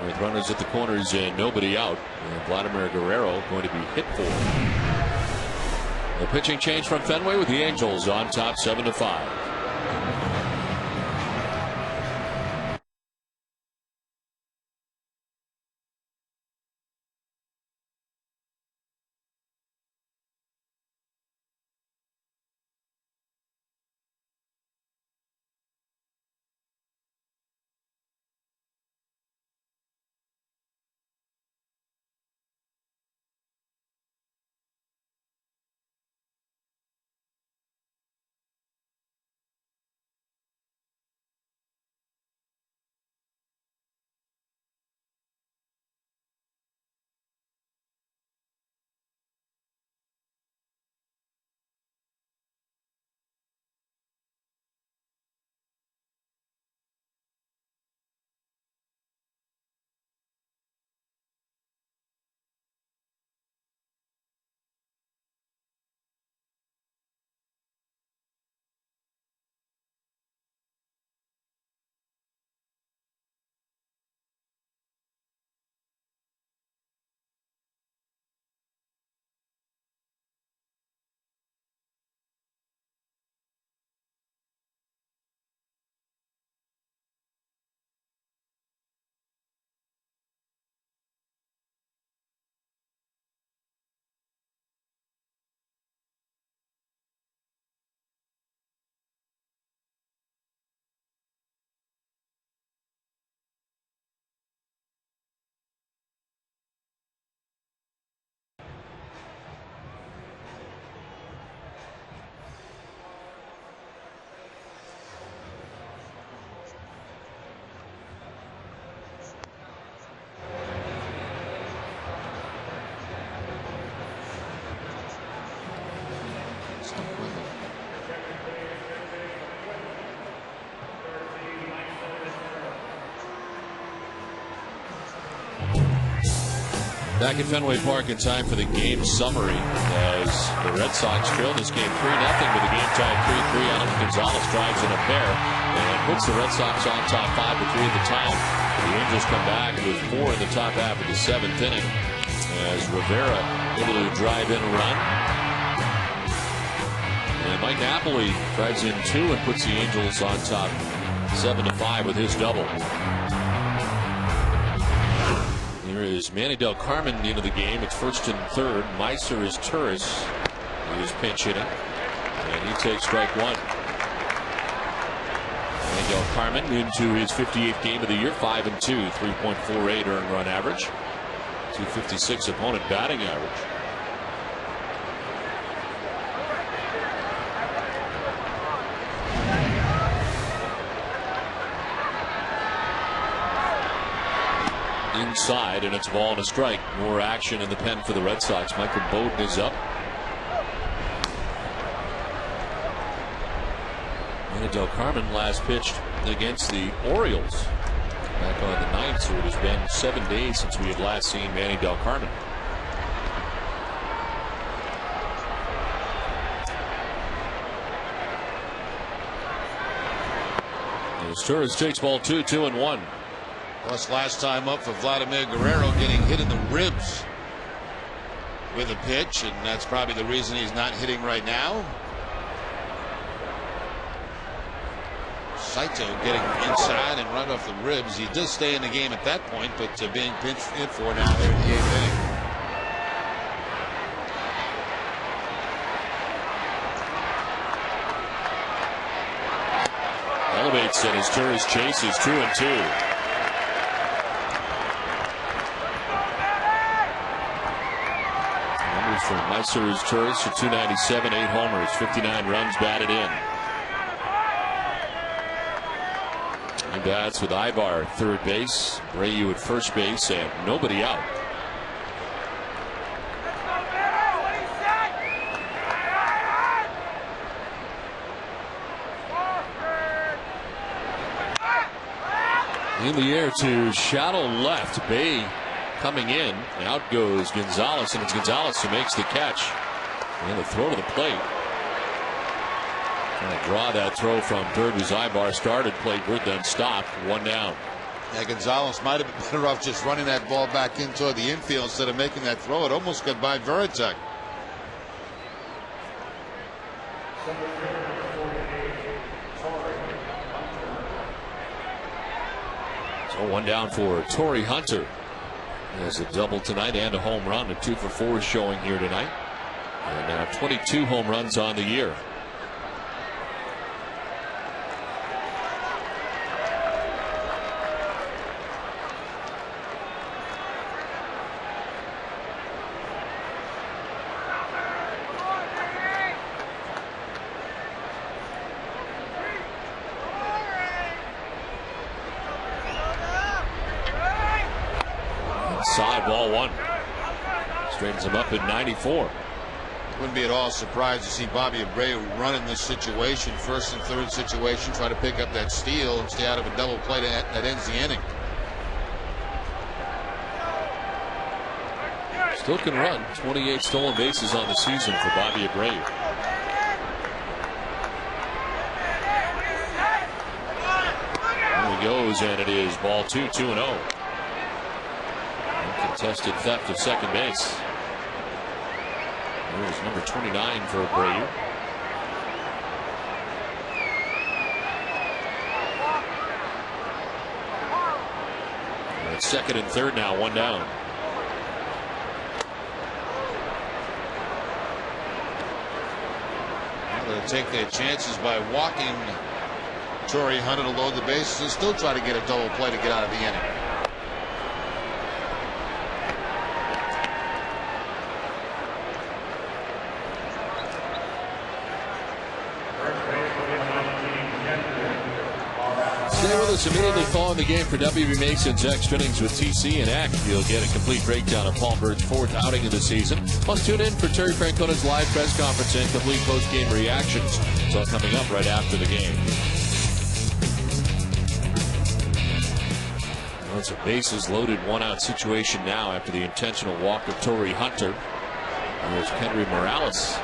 with runners at the corners and nobody out. And Vladimir Guerrero going to be hit for. The pitching change from Fenway with the Angels on top 7-5. Back at Fenway Park in time for the game summary as the Red Sox trail this game 3-0 with the game tied 3-3. Alex Gonzalez drives in a pair and puts the Red Sox on top 5-3 at the time. The Angels come back with 4 in the top half of the 7th inning as Rivera able to drive in a run. And And Mike Napoli drives in 2 and puts the Angels on top 7-5 with his double. Here is Manny Del Carmen into the game. It's first and third. Meiser is Turris. He is pinch hitting. And he takes strike 1. Manny Del Carmen into his 58th game of the year. 5-2. 3.48 earned run average. 256 opponent batting average. Inside, and it's a ball and a strike. More action in the pen for the Red Sox. Michael Bowden is up. Manny Del Carmen last pitched against the Orioles back on the 9th, so it has been 7 days since we have last seen Manny Del Carmen. As Torres takes ball 2, 2-1. Plus, last time up for Vladimir Guerrero, getting hit in the ribs with a pitch, and that's probably the reason he's not hitting right now. Saito getting inside and right off the ribs. He does stay in the game at that point, but being pinched in for now there in the 8th inning. Elevates and his Torres chases 2-2. From Meiser's Turris for 297, 8 homers, 59 runs batted in. He bats with Ibar at third base, Brayu at first base, and nobody out. In the air to shallow left. Bay coming in, and out goes Gonzalez, and it's Gonzalez who makes the catch. And the throw to the plate. Trying to draw that throw from third as Ibar started. Plate good, then stopped. 1 down. Yeah, Gonzalez might have been better off just running that ball back in toward the infield instead of making that throw. It almost got by Veritek. So 1 down for Torrey Hunter. He has a double tonight and a home run. A 2 for 4 showing here tonight. And now 22 home runs on the year. Inside, ball 1. Straightens him up at 94. Wouldn't be at all surprised to see Bobby Abreu run in this situation, first and third situation, try to pick up that steal and stay out of a double play that ends the inning. Still can run. 28 stolen bases on the season for Bobby Abreu. There he goes, and it is ball 2, 2-0. Contested theft of second base. There's number 29 for Abreu. It's second and third now, 1 down. They're going to take their chances by walking Torrey Hunter to load the bases and still try to get a double play to get out of the inning. Stay with us immediately following the game for WB Mason's Extra Innings with TC and Eck. You'll get a complete breakdown of Paul Bird's 4th outing of the season. Plus, tune in for Terry Francona's live press conference and complete post-game reactions. It's all coming up right after the game. Well, it's a bases loaded 1-out situation now after the intentional walk of Torrey Hunter. There's Henry Morales.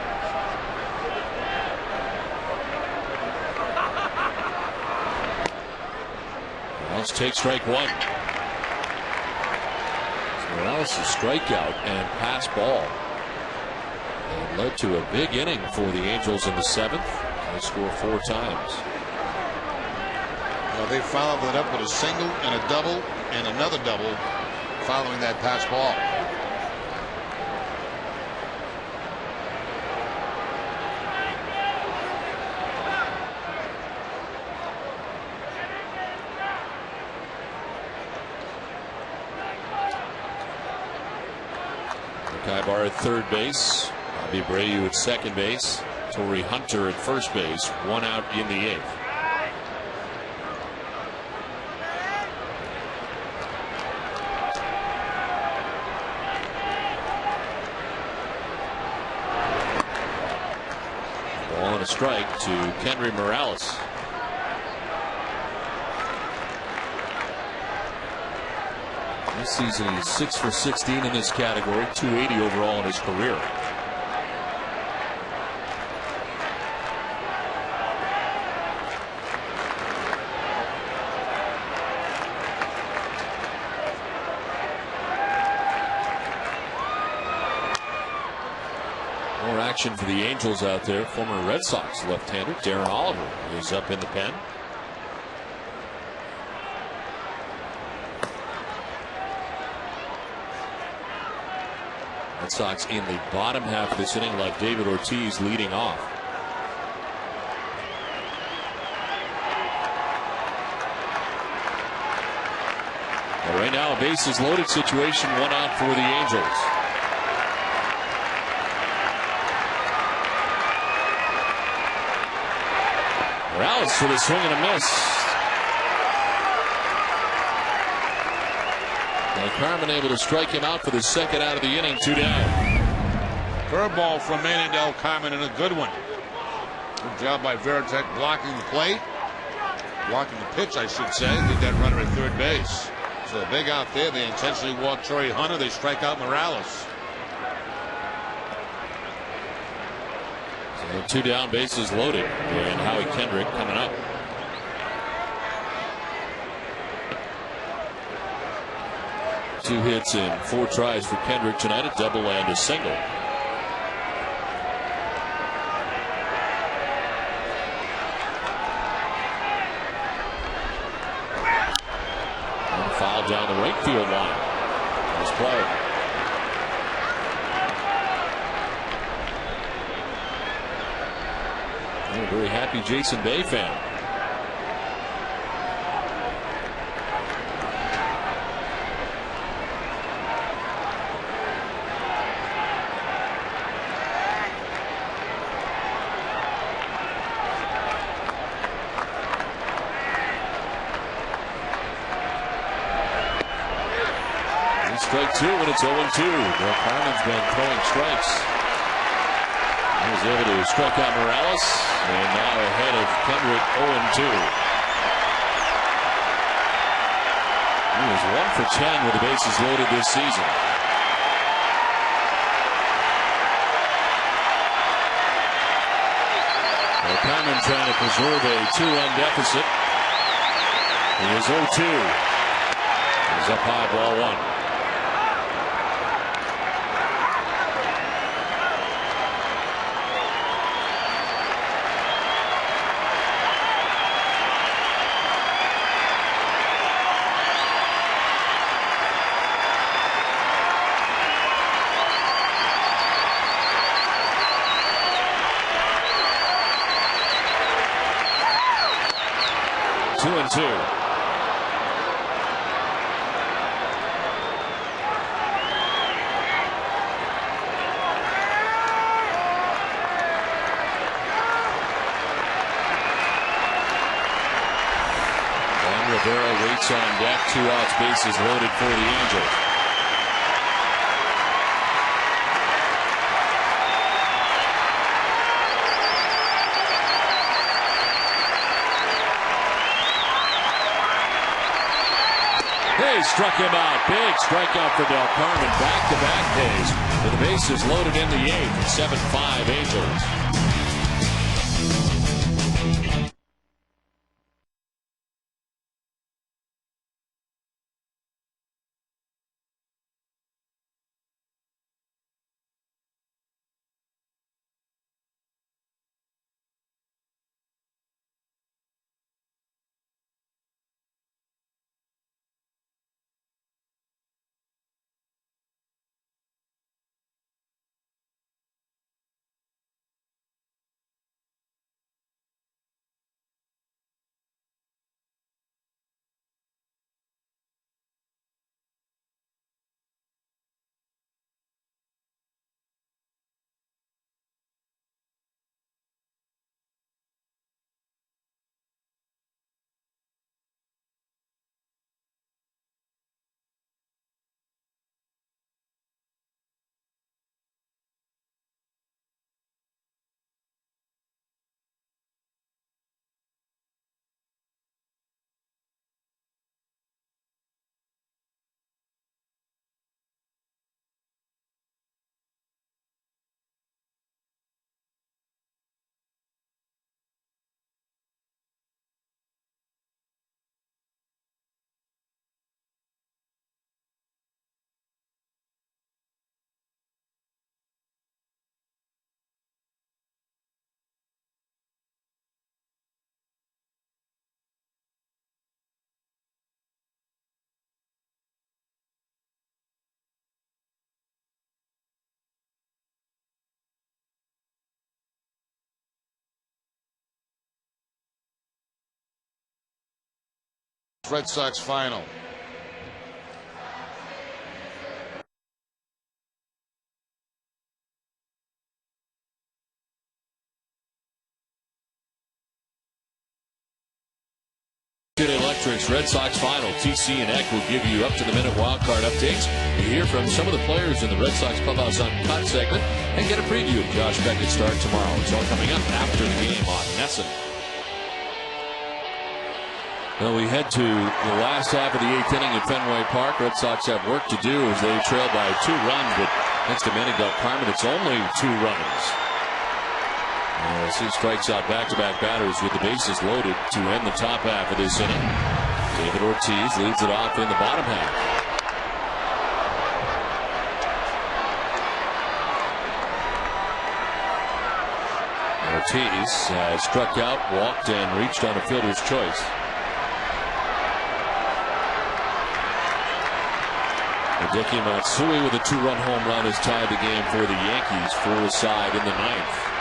Morales takes strike 1. Morales' strikeout and pass ball. It led to a big inning for the Angels in the 7th. They score 4 times. Well, they followed it up with a single and a double and another double following that pass ball. Kaibar at third base. Bobby Abreu at second base. Torrey Hunter at first base. 1 out in the 8th. Ball and a strike to Kendry Morales. This season he's 6 for 16 in this category, 280 overall in his career. More action for the Angels out there. Former Red Sox left-hander Darren Oliver is up in the pen. Red Sox in the bottom half of this inning, like David Ortiz leading off. But right now, a bases loaded situation, 1 out for the Angels. Morales with a swing and a miss. Carmen able to strike him out for the 2nd out of the inning, 2 down. Curveball from Manny Del Carmen and a good one. Good job by Veritek blocking the plate. Blocking the pitch, I should say. Get that runner at third base. So a big out there. They intentionally walk Torrey Hunter. They strike out Morales. So 2 down, bases loaded. And Howie Kendrick coming up. Two hits and 4 tries for Kendrick tonight, a double and a single. And foul down the right field line. Nice play. A very happy Jason Bay fan. Strike 2 when it's 0-2. Del Carmen's been throwing strikes. He was able to strike out Morales, and now ahead of Kendrick, 0-2. He was 1 for 10 with the bases loaded this season. Del Carmen trying to preserve a 2-run deficit. He is 0-2. He's up high, ball 1. 2-2. Rivera waits on deck, 2 outs, bases loaded for the Angels. They struck him out. Big strikeout for Del Carmen. Back-to-back days with the bases loaded in the 8th. 7-5 Angels. Red Sox final. Electric's Red Sox final. TC and Eck will give you up-to-the-minute wildcard updates. You hear from some of the players in the Red Sox Clubhouse Uncut segment and get a preview of Josh Beckett's start tomorrow. It's all coming up after the game on Nesson. Well, we head to the last half of the 8th inning at Fenway Park. Red Sox have work to do as they trail by 2 runs, but next to Manny Del Carmen, it's only 2 runs. As he strikes out back-to-back batters with the bases loaded to end the top half of this inning. David Ortiz leads it off in the bottom half. Ortiz has struck out, walked, and reached on a fielder's choice. Hideki Matsui with a 2-run home run has tied the game for the Yankees, 4-side in the 9th.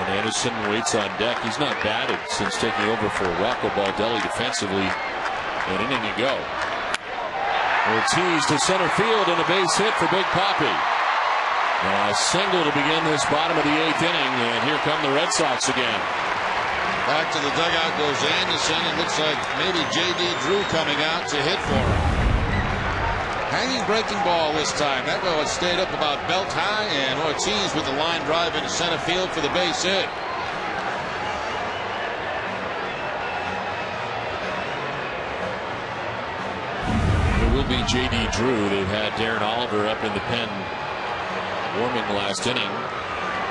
Anderson waits on deck. He's not batted since taking over for Rocco Baldelli defensively an inning ago. Ortiz to center field and a base hit for Big Papi. Now a single to begin this bottom of the 8th inning, and here come the Red Sox again. Back to the dugout goes Anderson. It looks like maybe J.D. Drew coming out to hit for him. Hanging breaking ball this time. That way it stayed up about belt high, and Ortiz with the line drive into center field for the base hit. It will be J.D. Drew. They've had Darren Oliver up in the pen warming the last inning.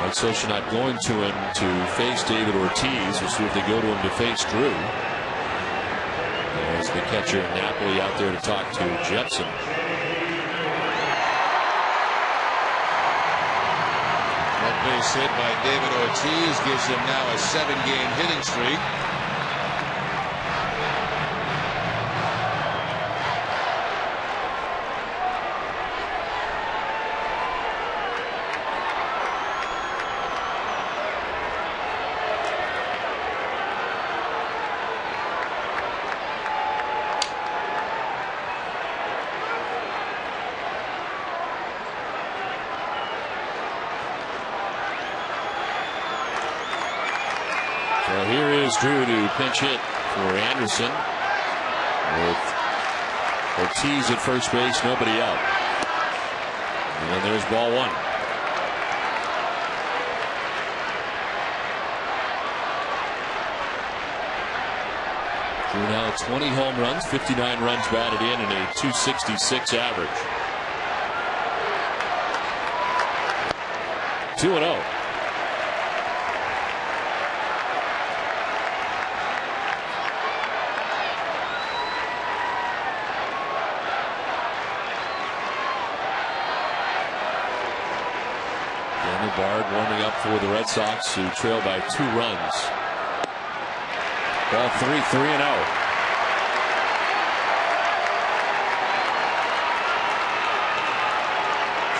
Mike Scioscia not going to him to face David Ortiz. We'll see if they go to him to face Drew. As the catcher Napoli out there to talk to Jepson. That base hit by David Ortiz gives him now a 7-game hitting streak. So here is Drew to pinch hit for Anderson. With Ortiz at first base, nobody out. And there's ball 1. Drew now 20 home runs, 59 runs batted in, and a .266 average. 2-0. Bard warming up for the Red Sox, who trail by 2 runs. Ball 3, 3-0.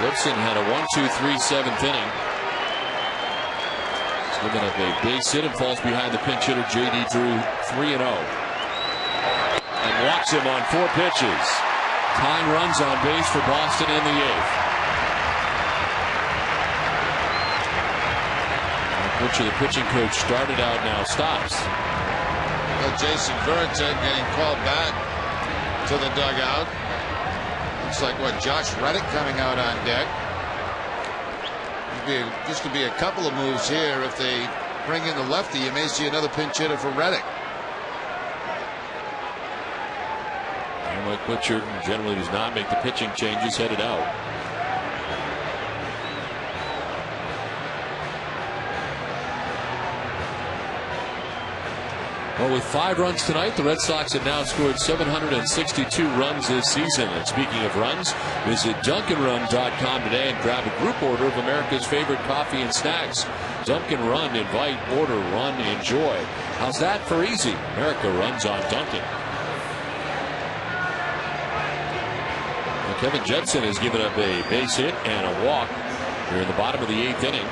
Jepson had a 1-2-3 7th inning. He's given up a base hit and falls behind the pinch hitter J.D. Drew, 3-0. And walks him on 4 pitches. Tying runs on base for Boston in the 8th. Which the pitching coach started out, now stops. Well, Jason Veritek getting called back to the dugout. Looks like Josh Reddick coming out on deck. Just to be a couple of moves here. If they bring in the lefty, you may see another pinch hitter for Reddick. And Mike Butcher generally does not make the pitching changes, headed out. Well, with 5 runs tonight, the Red Sox have now scored 762 runs this season. And speaking of runs, visit DunkinRun.com today and grab a group order of America's favorite coffee and snacks. Dunkin' Run, invite, order, run, enjoy. How's that for easy? America runs on Dunkin'. Kevin Judson has given up a base hit and a walk here in the bottom of the 8th inning.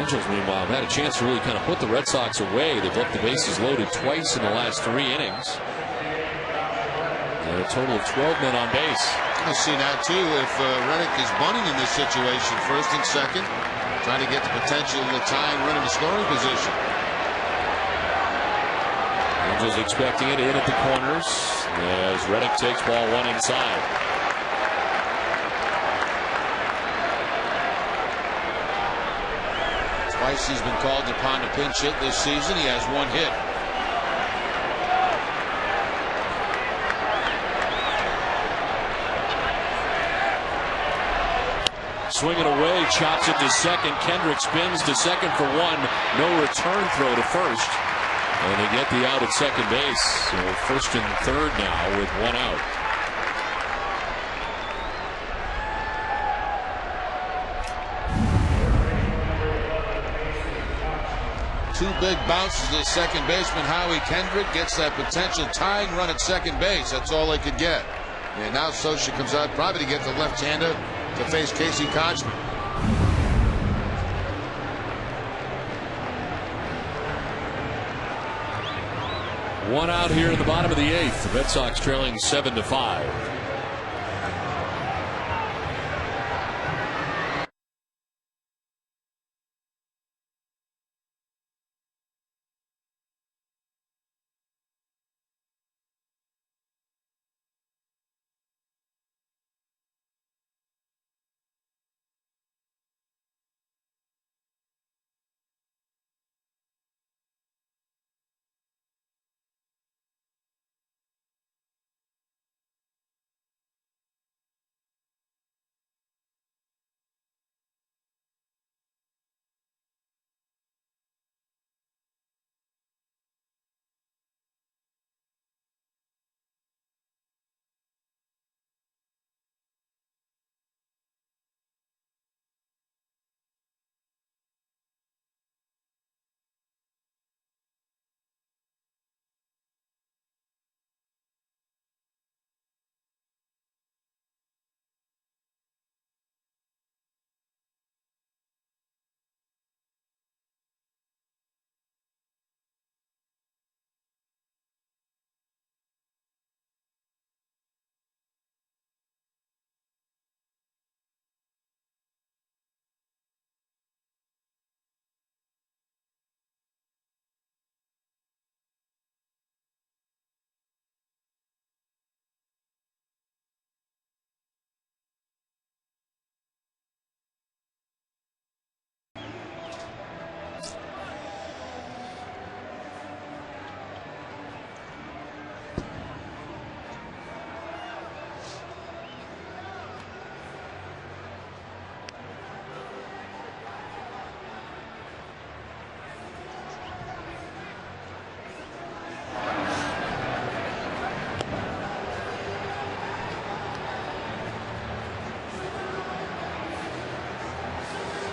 Angels, meanwhile, have had a chance to really kind of put the Red Sox away. They've left the bases loaded twice in the last 3 innings. And a total of 12 men on base. I see that too. If Reddick is bunting in this situation, first and second, trying to get the potential of the tying run in the scoring position. Angels expecting it in at the corners as Reddick takes ball 1 inside. Twice he's been called upon to pinch hit this season. He has 1 hit. Swinging away, chops it to second. Kendrick spins to second for 1. No return throw to first. And they get the out at second base. So first and third now with 1 out. Two big bounces to second baseman Howie Kendrick gets that potential tying run at second base. That's all they could get. And now Socha comes out probably to get the left-hander to face Casey Kochman. One out here in the bottom of the 8th. The Red Sox trailing 7-5.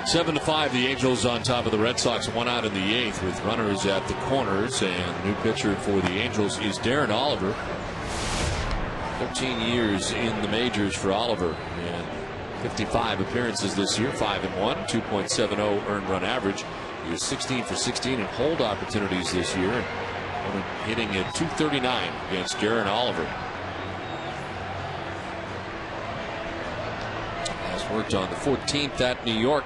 Seven to 5, the Angels on top of the Red Sox. 1 out in the 8th with runners at the corners. And new pitcher for the Angels is Darren Oliver. 13 years in the majors for Oliver. And 55 appearances this year, 5-1, 2.70 earned run average. He was 16 for 16 in hold opportunities this year. And hitting at .239 against Darren Oliver. Last worked on the 14th at New York.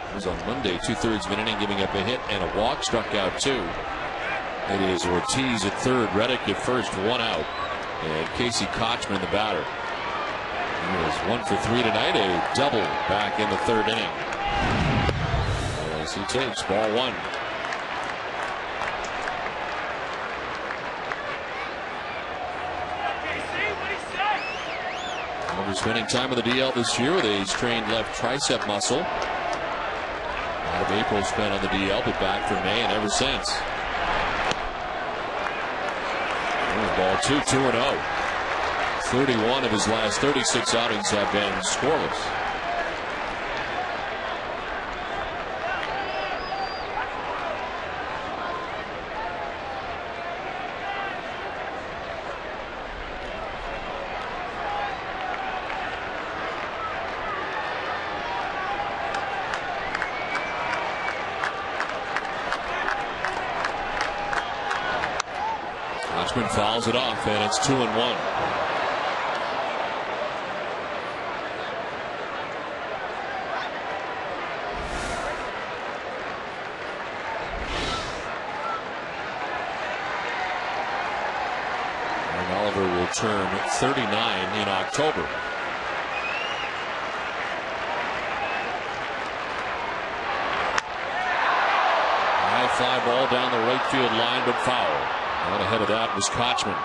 It was on Monday, 2/3 of an inning, giving up a hit and a walk, struck out 2. It is Ortiz at third, Reddick at first, 1 out. And Casey Kochman, the batter. He was 1 for 3 tonight, a double back in the 3rd inning. As he takes ball 1. Oliver spending time on the DL this year with a strained left tricep muscle. A lot of April spent on the DL, but back for May and ever since. Ball 2, 2-0. 31 of his last 36 outings have been scoreless. Kochman fouls it off, and it's 2-1. And Oliver will turn 39 in October. Fly ball down the right field line, but foul. And ahead of that was Kochman.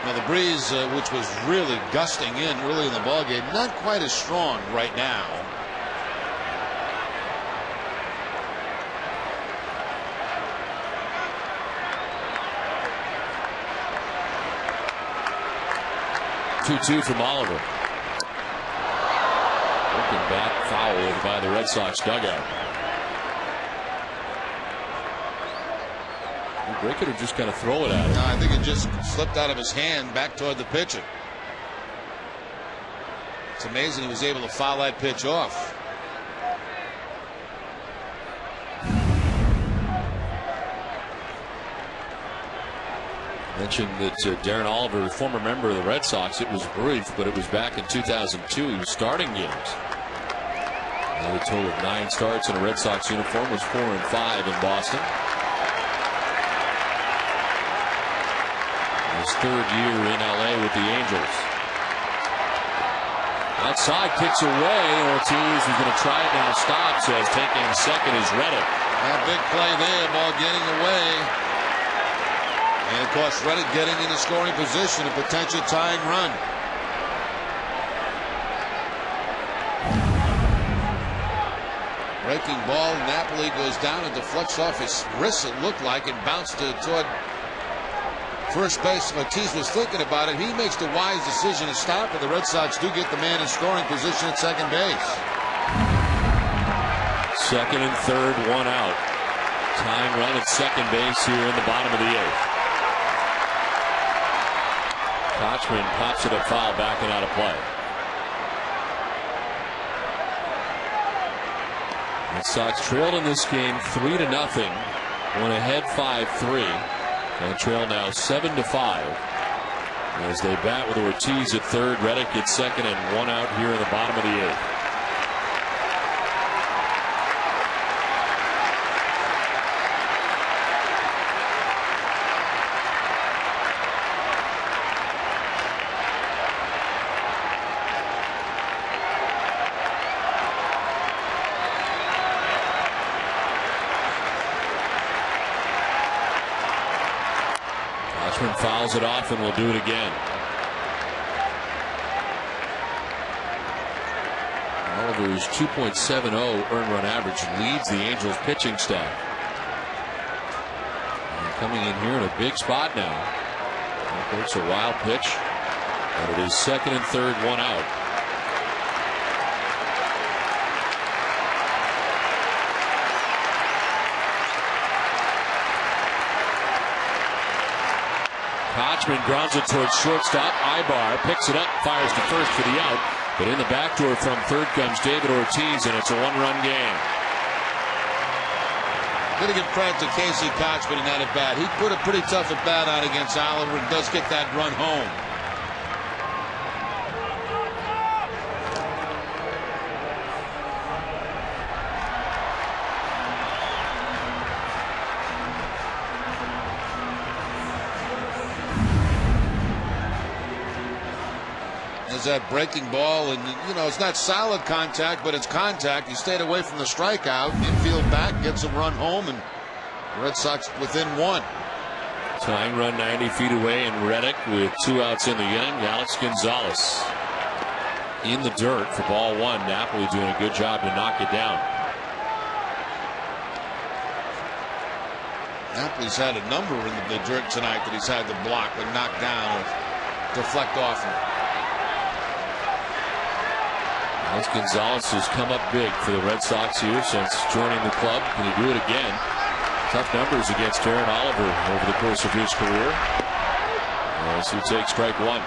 Now the breeze, which was really gusting in early in the ballgame, not quite as strong right now. Two from Oliver. Looking back, fouled by the Red Sox dugout. Ray could have just kind of throw it at him. No, I think it just slipped out of his hand back toward the pitcher. It's amazing he was able to foul that pitch off. Mentioned that Darren Oliver, former member of the Red Sox, it was brief, but it was back in 2002. He was starting games. A total of 9 starts in a Red Sox uniform, was 4-5 in Boston. His third year in LA with the Angels. Outside, kicks away. Ortiz is going to try it now. Stops as taking second is Reddick. A big play there, ball getting away. And of course, Reddick getting in the scoring position, a potential tying run. Breaking ball, Napoli goes down and deflects off his wrist, it looked like, and bounced toward first base. Ortiz was thinking about it. He makes the wise decision to stop, and the Red Sox do get the man in scoring position at second base. Second and third, 1 out. Tying run at second base here in the bottom of the 8th. Kochman pops it up foul, backing out of play. Red Sox trailed in this game 3-0. Went ahead 5-3. And trail now 7-5 as they bat with Ortiz at third, Reddick at second, and 1 out here in the bottom of the 8th. Fouls it off and will do it again. Oliver's 2.70 earned run average leads the Angels pitching staff. And coming in here in a big spot now. It's a wild pitch, and it is second and third, 1 out. Kochman grounds it towards shortstop. Ibar picks it up, fires to first for the out. But in the back door from third comes David Ortiz, and it's a 1-run game. Gotta give credit to Casey Kochman in that at bat. He put a pretty tough at bat out against Oliver and does get that run home. That breaking ball, and you know, it's not solid contact, but it's contact. He stayed away from the strikeout, infield back, gets a run home, and the Red Sox within 1. Tying run 90 feet away, and Reddick with 2 outs in the inning. Alex Gonzalez in the dirt for ball 1. Napoli doing a good job to knock it down. Napoli's had a number in the dirt tonight that he's had to block and knock down or deflect off him. Alex Gonzalez has come up big for the Red Sox here since joining the club. Can he do it again? Tough numbers against Darren Oliver over the course of his career. As he takes strike 1.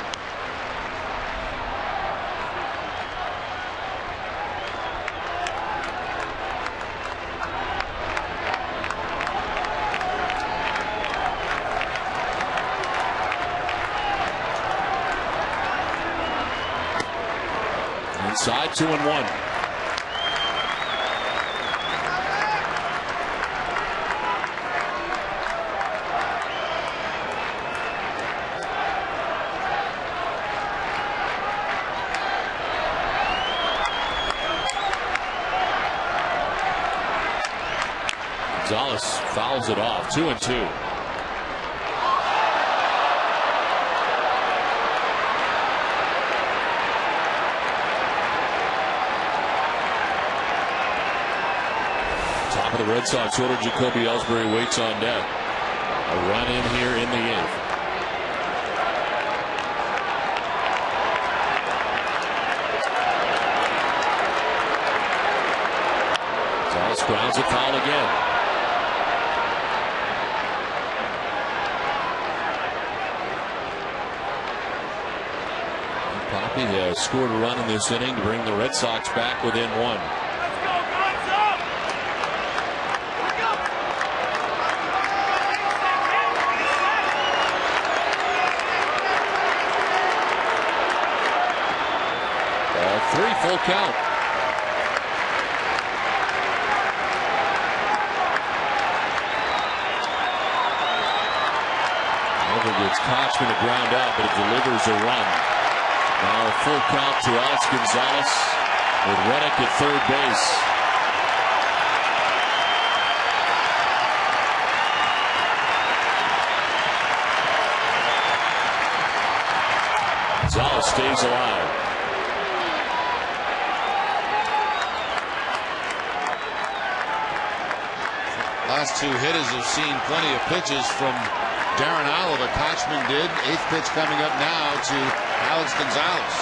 outside, 2-1. Gonzalez fouls it off, 2-2. Top of the Red Sox order, Jacoby Ellsbury waits on deck. A run in here in the 8th. Gonzalez grounds it foul again. Poppy has scored a run in this inning to bring the Red Sox back within 1. Three, full count. Over gets Kochman to ground out, but it delivers a run. Now a full count to Alex Gonzalez with Reddick at third base. Gonzalez stays alive. Last two hitters have seen plenty of pitches from Darren Oliver. Kochman did. 8th pitch coming up now to Alex Gonzalez.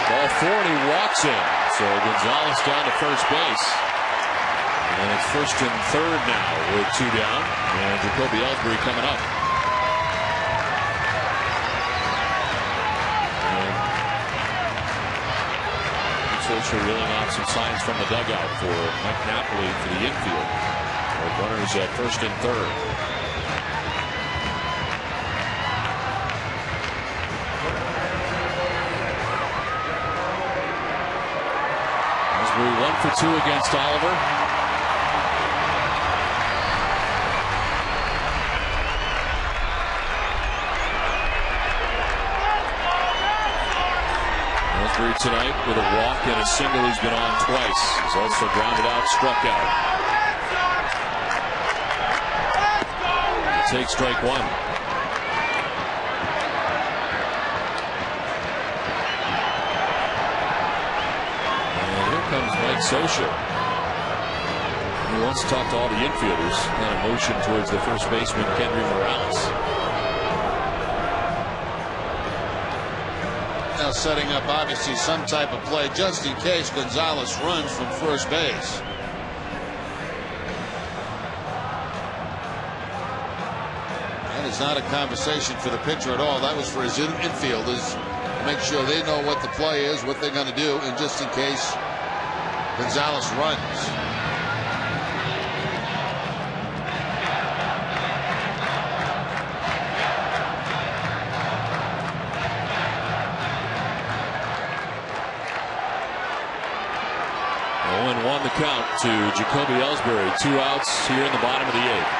Ball 4 and he walks in. So Gonzalez down to first base. And it's first and third now with 2 down. And Jacoby Ellsbury coming up. Solskjaer reeling off some signs from the dugout for Mike Napoli for the infield. With runners at first and third. Ellsbury 1 for 2 against Oliver. Ellsbury tonight with a walk and a single. He's been on twice. He's also grounded out, struck out. Take strike 1. And here comes Mike Solskjaer. He wants to talk to all the infielders. Kind of motion towards the first baseman, Kendry Morales. Now setting up obviously some type of play just in case Gonzalez runs from first base. That is not a conversation for the pitcher at all. That was for his infielders to make sure they know what the play is, what they're going to do, and just in case Gonzalez runs. Won the count to Jacoby Ellsbury. 2 outs here in the bottom of the 8th.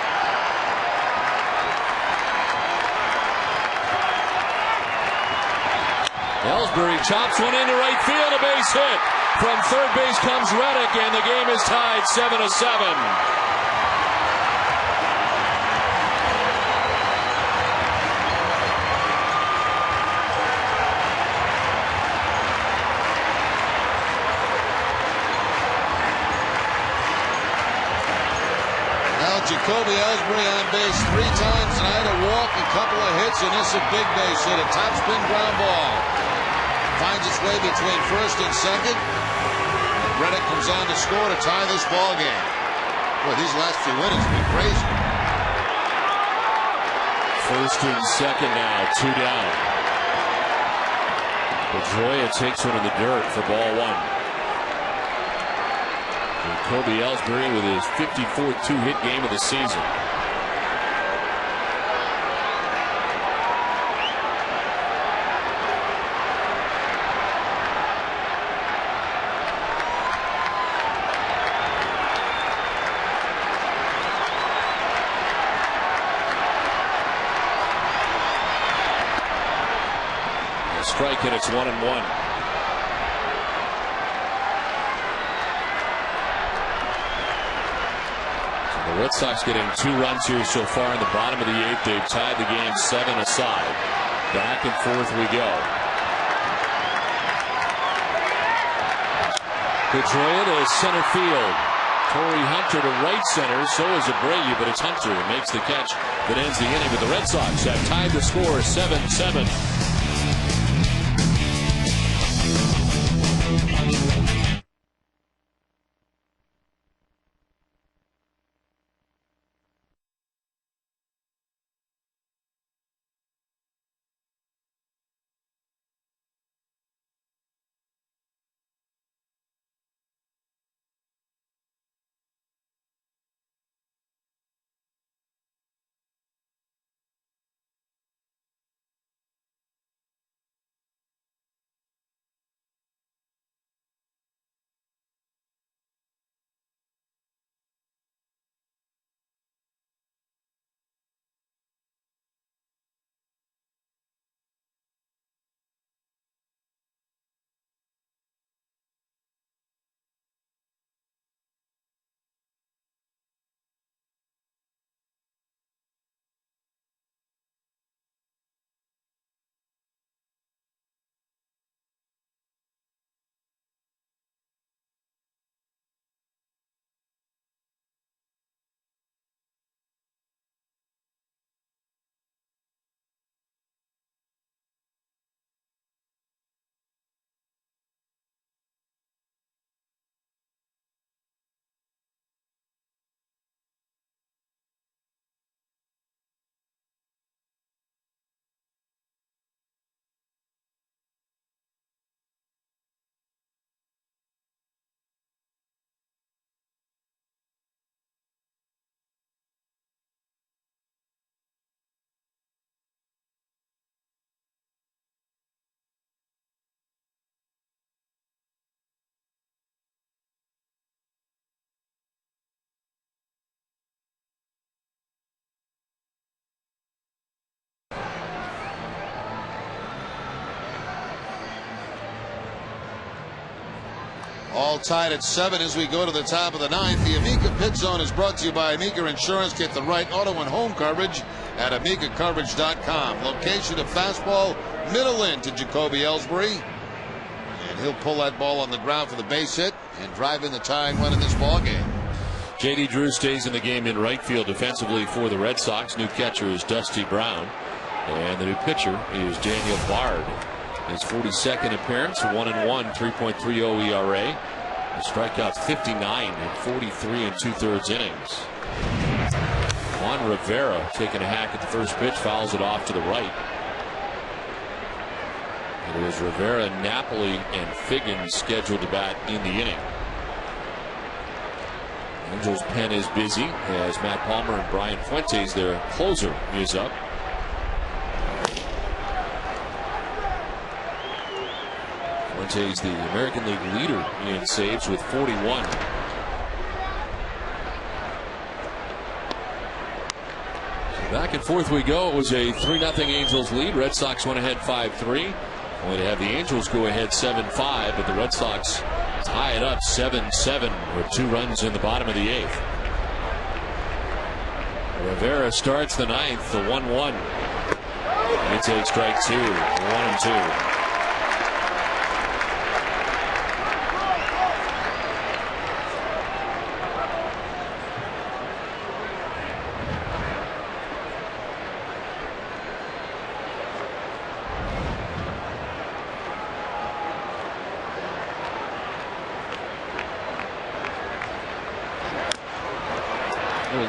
Ellsbury chops one into right field, a base hit. From third base comes Reddick, and the game is tied 7-7. Jacoby Ellsbury on base 3 times tonight, a walk, a couple of hits, and this is a big base hit, a top spin ground ball. Finds its way between first and second. Reddick comes on to score to tie this ball game. Boy, these last few innings have been crazy. First and second now, 2 down. Pedroia takes one in the dirt for ball 1. Jacoby Ellsbury with his 54th two-hit game of the season. A strike and it's 1-1. The Red Sox getting 2 runs here so far in the bottom of the 8th. They've tied the game 7-aside. Back and forth we go. Pedroia to center field. Torrey Hunter to right center. So is Abreu, but it's Hunter who makes the catch that ends the inning. But the Red Sox have tied the score 7-7. All tied at 7 as we go to the top of the 9th. The Amica Pit Zone is brought to you by Amica Insurance. Get the right auto and home coverage at AmicaCoverage.com. Location of fastball, middle in to Jacoby Ellsbury. And he'll pull that ball on the ground for the base hit and drive in the tying run in this ball game. J.D. Drew stays in the game in right field defensively for the Red Sox. New catcher is Dusty Brown. And the new pitcher is Daniel Bard. His 42nd appearance, 1-1, 3.30 ERA. The strikeouts 59 in 43 2/3 innings. Juan Rivera taking a hack at the first pitch, fouls it off to the right. It was Rivera, Napoli, and Figgins scheduled to bat in the inning. Angels pen is busy as Matt Palmer and Brian Fuentes, their closer, is up. Fuentes, the American League leader in saves with 41. So back and forth we go. It was a 3-0 Angels lead. Red Sox went ahead 5-3. Only to have the Angels go ahead 7-5, but the Red Sox tie it up 7-7 with 2 runs in the bottom of the 8th. Rivera starts the 9th, the 1-1. He takes strike 2, 1-2.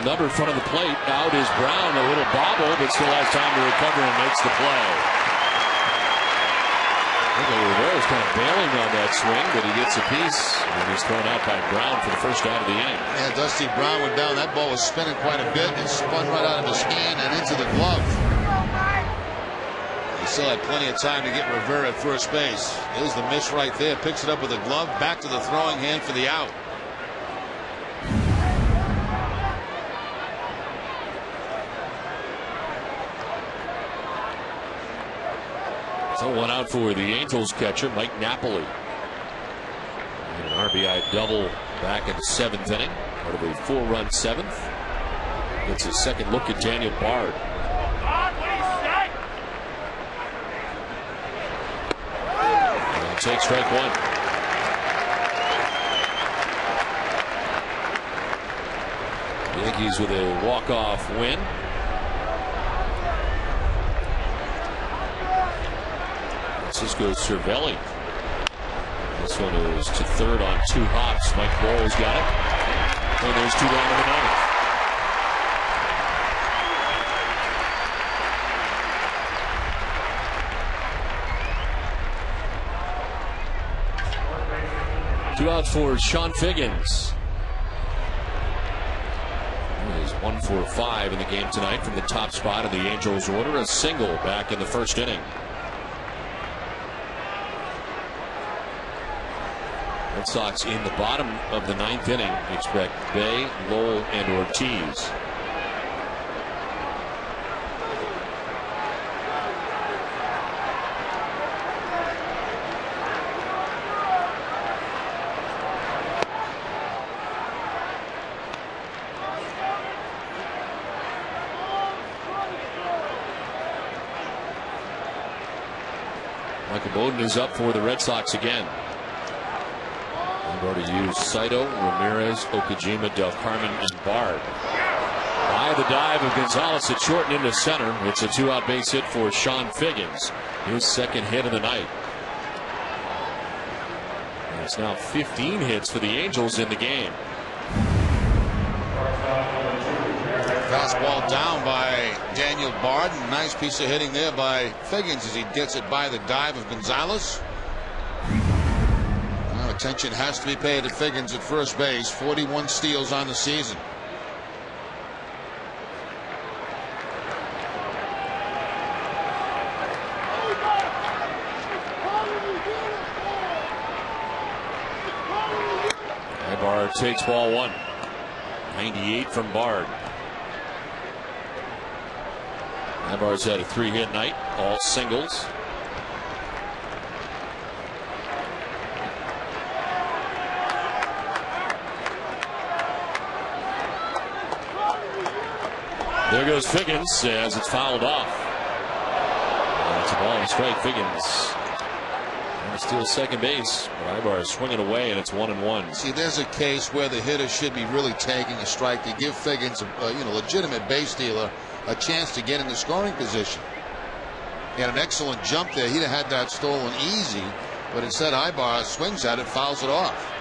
Number in front of the plate. Out is Brown. A little bobble, but still has time to recover and makes the play. Rivera was kind of bailing on that swing, but he gets a piece, and he's thrown out by Brown for the first out of the inning. Yeah, Dusty Brown went down. That ball was spinning quite a bit and spun right out of his hand and into the glove. He still had plenty of time to get Rivera at first base. There's the miss right there. Picks it up with the glove. Back to the throwing hand for the out. So one out for the Angels catcher, Mike Napoli. And an RBI double back in the 7th inning. Out of a 4-run 7th. Gets his second look at Daniel Bard. And takes strike one. Yankees with a walk-off win. Francisco Cervelli. This one is to third on 2 hops. Mike Lowell's got it. And there's 2 down in the 9th. Two outs for Sean Figgins. He's 1 for 5 in the game tonight from the top spot in the Angels order. A single back in the 1st inning. Red Sox in the bottom of the 9th inning expect Bay, Lowell, and Ortiz. Michael Bowden is up for the Red Sox again. They've already used Saito, Ramirez, Okajima, Del Carmen, and Bard. By the dive of Gonzalez at short and into center. It's a 2-out base hit for Sean Figgins. His second hit of the night. And it's now 15 hits for the Angels in the game. Fastball down by Daniel Bard. Nice piece of hitting there by Figgins as he gets it by the dive of Gonzalez. Attention has to be paid to Figgins at first base. 41 steals on the season. Bard takes ball 1. 98 from Bard. Bard's had a 3-hit night, all singles. There goes Figgins as it's fouled off. And it's a ball and strike. Figgins trying to steal second base. But Ibar is swinging away, and it's 1-1. See, there's a case where the hitter should be really taking a strike to give Figgins, a legitimate base stealer, a chance to get in the scoring position. He had an excellent jump there. He'd have had that stolen easy, but instead Ibar swings at it, fouls it off.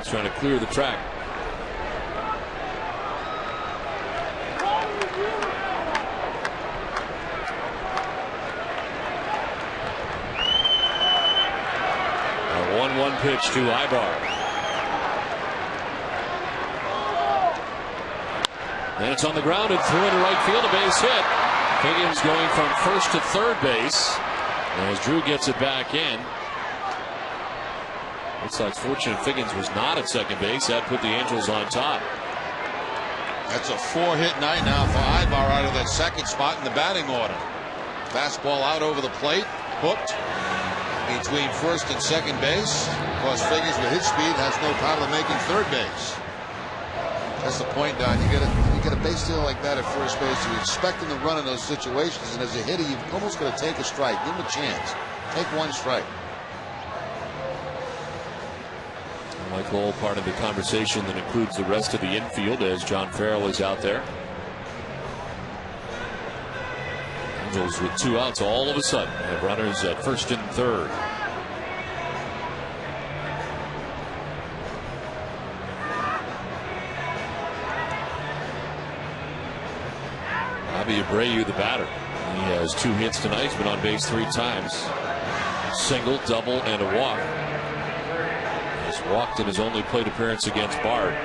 Trying to clear the track. A 1-1 pitch to Ibar. And it's on the ground and through into right field, a base hit. Figgins going from first to third base as Drew gets it back in. Looks like fortunate Figgins was not at second base. That put the Angels on top. That's a 4-hit night now for Ibar out of that second spot in the batting order. Fastball out over the plate, hooked. between first and second base. Of course, figures with his speed has no problem making third base. That's the point, Don. You get a base steal like that at first base. You're expecting to run in those situations, and as a hitter, you've almost got to take a strike. Give him a chance. Take one strike. Michael, part of the conversation that includes the rest of the infield as John Farrell is out there. Angels with 2 outs all of a sudden have runners at first and third. Bobby Abreu, the batter. He has 2 hits tonight. He's been on base 3 times. Single, double, and a walk. He's walked in his only plate appearance against Bard.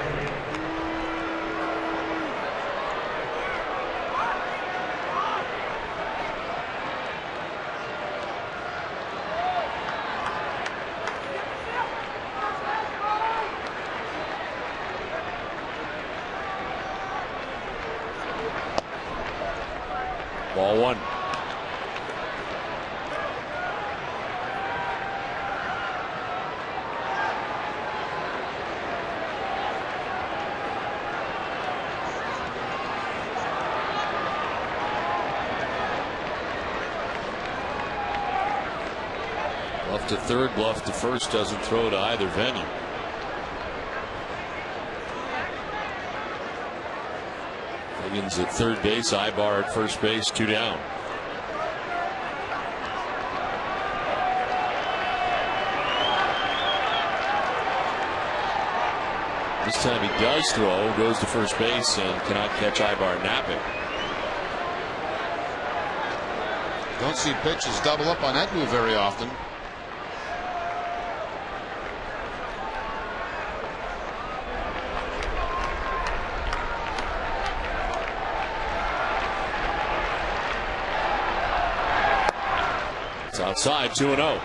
Ball 1. Bluff to third, bluff to first, doesn't throw to either venue. Higgins at third base, Ibar at first base, 2 down. This time he does throw, goes to first base and cannot catch Ibar napping. Don't see pitchers double up on that move very often. It's outside, 2-0.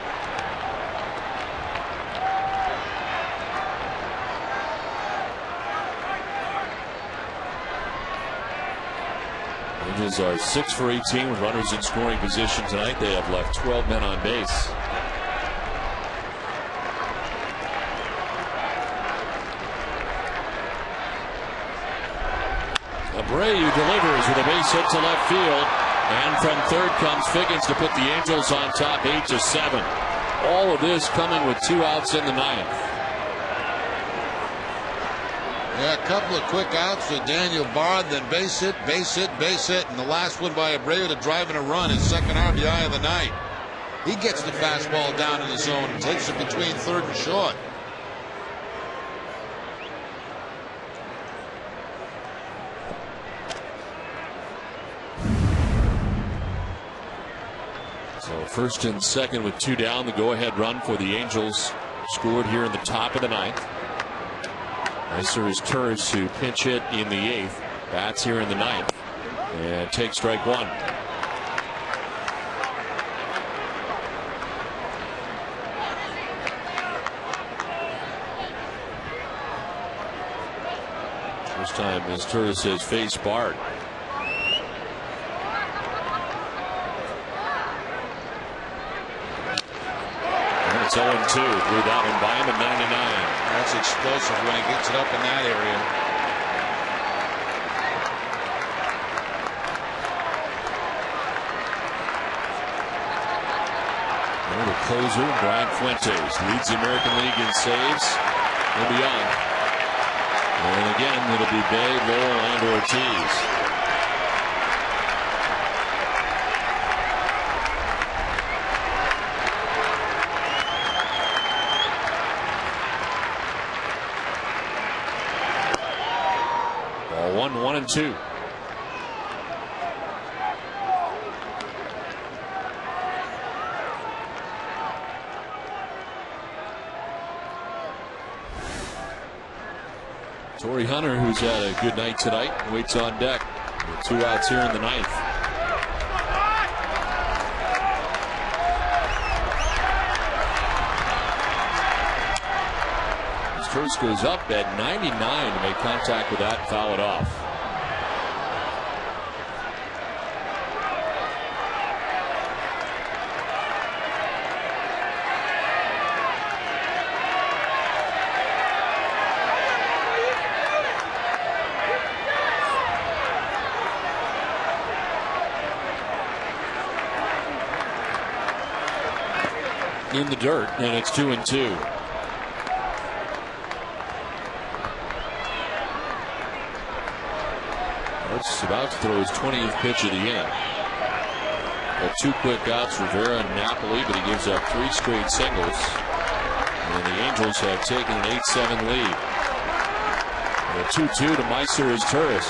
Angels are 6 for 18 with runners in scoring position tonight. They have left 12 men on base. Abreu delivers with a base hit to left field. And from third comes Figgins to put the Angels on top 8-7. All of this coming with 2 outs in the 9th. Yeah, a couple of quick outs for Daniel Bard, then base hit, base hit, base hit, and the last one by Abreu to drive in a run, his second RBI of the night. He gets the fastball down in the zone and takes it between third and short. So first and second with 2 down, the go-ahead run for the Angels scored here in the top of the 9th. Nicer is Turris, who pinch hit in the 8th. Bats here in the 9th and takes strike 1. First time as Turris has faced Bard. And it's 0-2. Threw that one by him at 99. That's explosive when he gets it up in that area. And the closer, Brian Fuentes, leads the American League in saves. He'll be on. And again, it'll be Bay, Lowell, and Ortiz. Ball 1-1-2. Torrey Hunter, who's had a good night tonight, waits on deck with 2 outs here in the 9th. Turris goes up at 99 to make contact with that and foul it off. in the dirt, and it's 2-2. It's about to throw his 20th pitch of the inning. Got 2 quick outs, Rivera and Napoli, but he gives up 3 straight singles. And the Angels have taken an 8-7 lead. And a 2-2 to Meiser as Turris.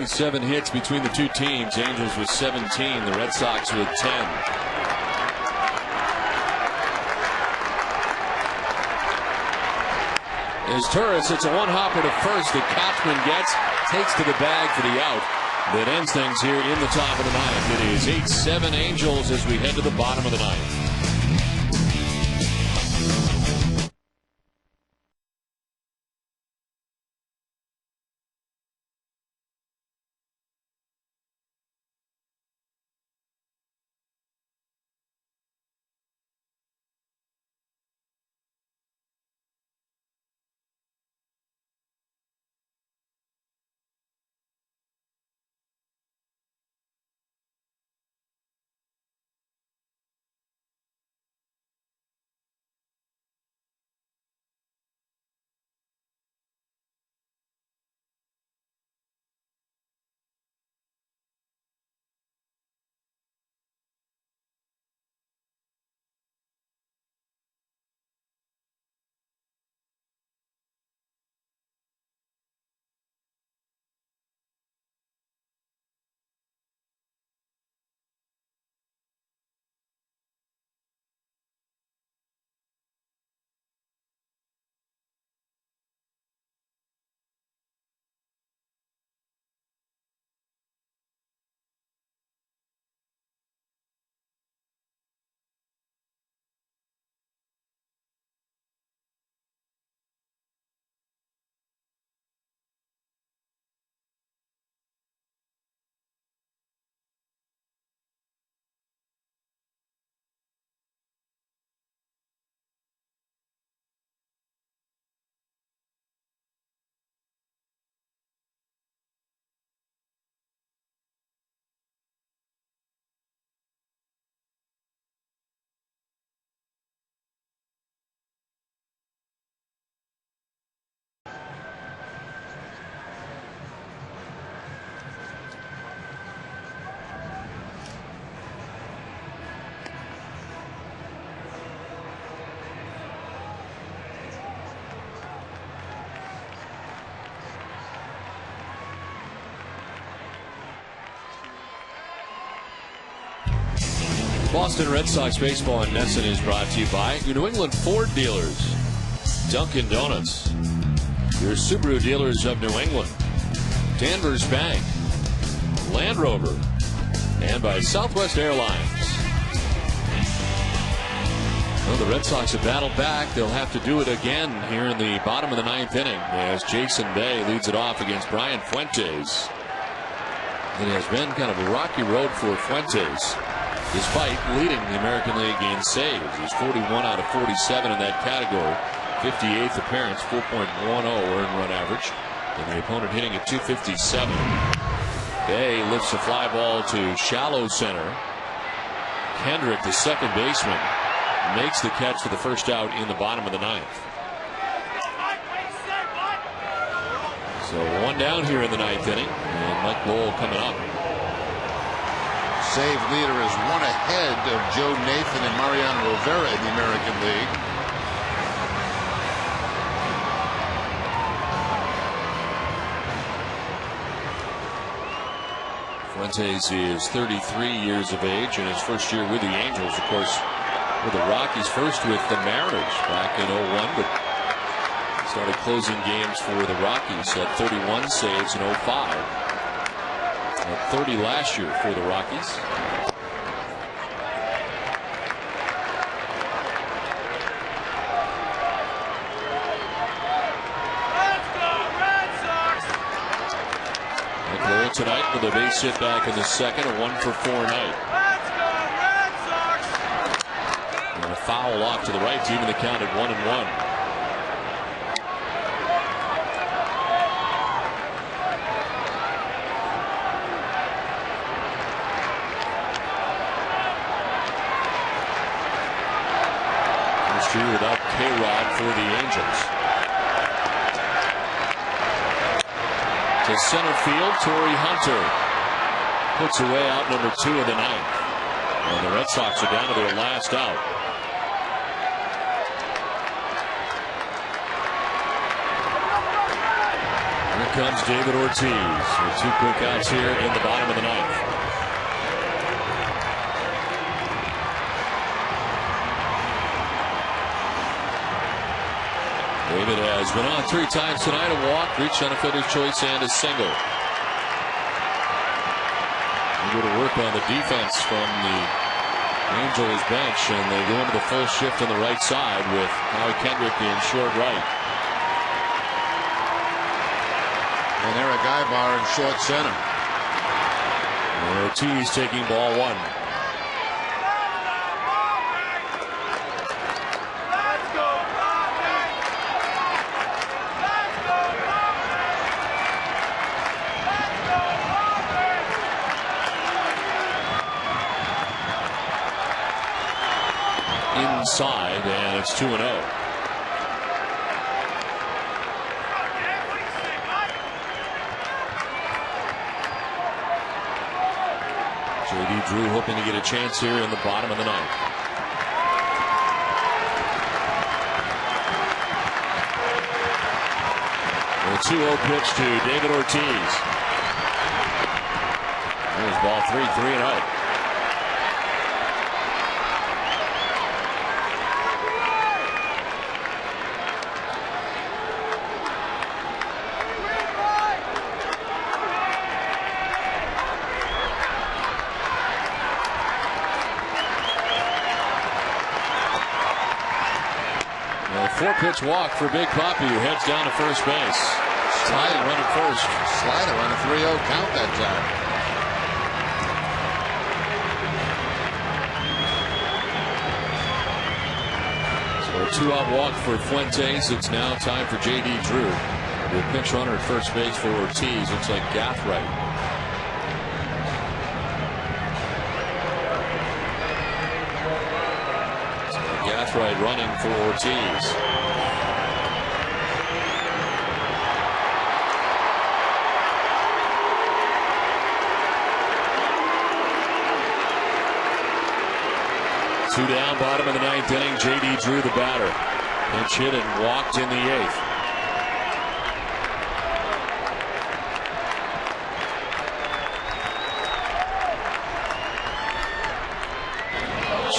Seven hits between the two teams. Angels with 17, the Red Sox with 10. As Turris, it's a one-hopper to first that Kochman gets, takes to the bag for the out. That ends things here in the top of the ninth. It is 8-7 Angels as we head to the bottom of the ninth. Boston Red Sox baseball in Nesson is brought to you by your New England Ford dealers, Dunkin' Donuts, your Subaru dealers of New England, Danvers Bank, Land Rover, and by Southwest Airlines. Well, the Red Sox have battled back. They'll have to do it again here in the bottom of the ninth inning as Jason Bay leads it off against Brian Fuentes. It has been kind of a rocky road for Fuentes, despite leading the American League in saves. He's 41 out of 47 in that category. 58th appearance, 4.10 earned run average. And the opponent hitting at 257. Bay lifts a fly ball to shallow center. Kendrick, the second baseman, makes the catch for the first out in the bottom of the ninth. So one down here in the ninth inning, and Mike Lowell coming up. Save leader is one ahead of Joe Nathan and Mariano Rivera in the American League. Fuentes is 33 years of age in his first year with the Angels. Of course, with the Rockies, first with the Mariners back in 01, but started closing games for the Rockies at 31 saves in 05. At 30 last year for the Rockies. Let's go Red Sox! Mike Lowell tonight with a base hit back in the second, a 1-for-4 night. Let's go Red Sox! foul off to the right to even the count at 1-1. Without K-Rod for the Angels. To center field, Torrey Hunter puts away out number 2 of the ninth. And the Red Sox are down to their last out. Here comes David Ortiz with 2 quick outs here in the bottom of the ninth. David has been on 3 times tonight, a walk, reached on a fielder's choice, and a single. They go to work on the defense from the Angels bench, and they go into the full shift on the right side with Howie Kendrick in short right. And Eric Ibar in short center. And Ortiz taking ball 1. Inside, and it's 2-0. J.D. Drew hoping to get a chance here in the bottom of the ninth. A 2-0 pitch to David Ortiz. There's ball 3, 3-0. Four-pitch walk for Big Papi, who heads down to first base. Slider running first. Slider on a 3-0 count that time. So a 2-out walk for Fuentes. It's now time for J.D. Drew. The pinch runner at first base for Ortiz. Looks like Gathright. Gathright running for Ortiz. Two down, bottom of the ninth inning. J.D. Drew, the batter. Pinch hit and walked in the eighth.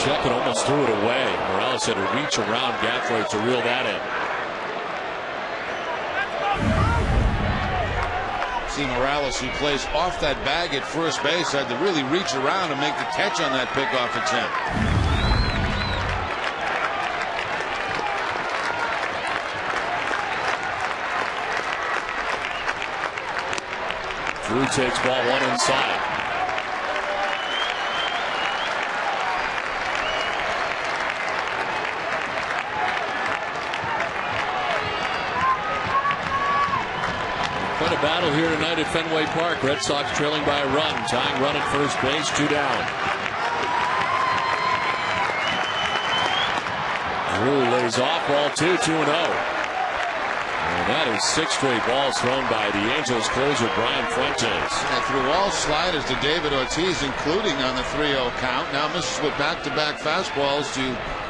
Check and almost threw it away. Morales had to reach around Gathright to reel that in. See Morales, who plays off that bag at first base, had to really reach around and make the catch on that pickoff attempt. Drew takes ball 1 inside. Quite a battle here tonight at Fenway Park. Red Sox trailing by a run. Tying run at first base, 2 down. Drew lays off ball 2, 2-0. And that is 6 straight balls thrown by the Angels closer Brian Fuentes. And threw all sliders to David Ortiz, including on the 3-0 count. Now misses with back-to-back fastballs to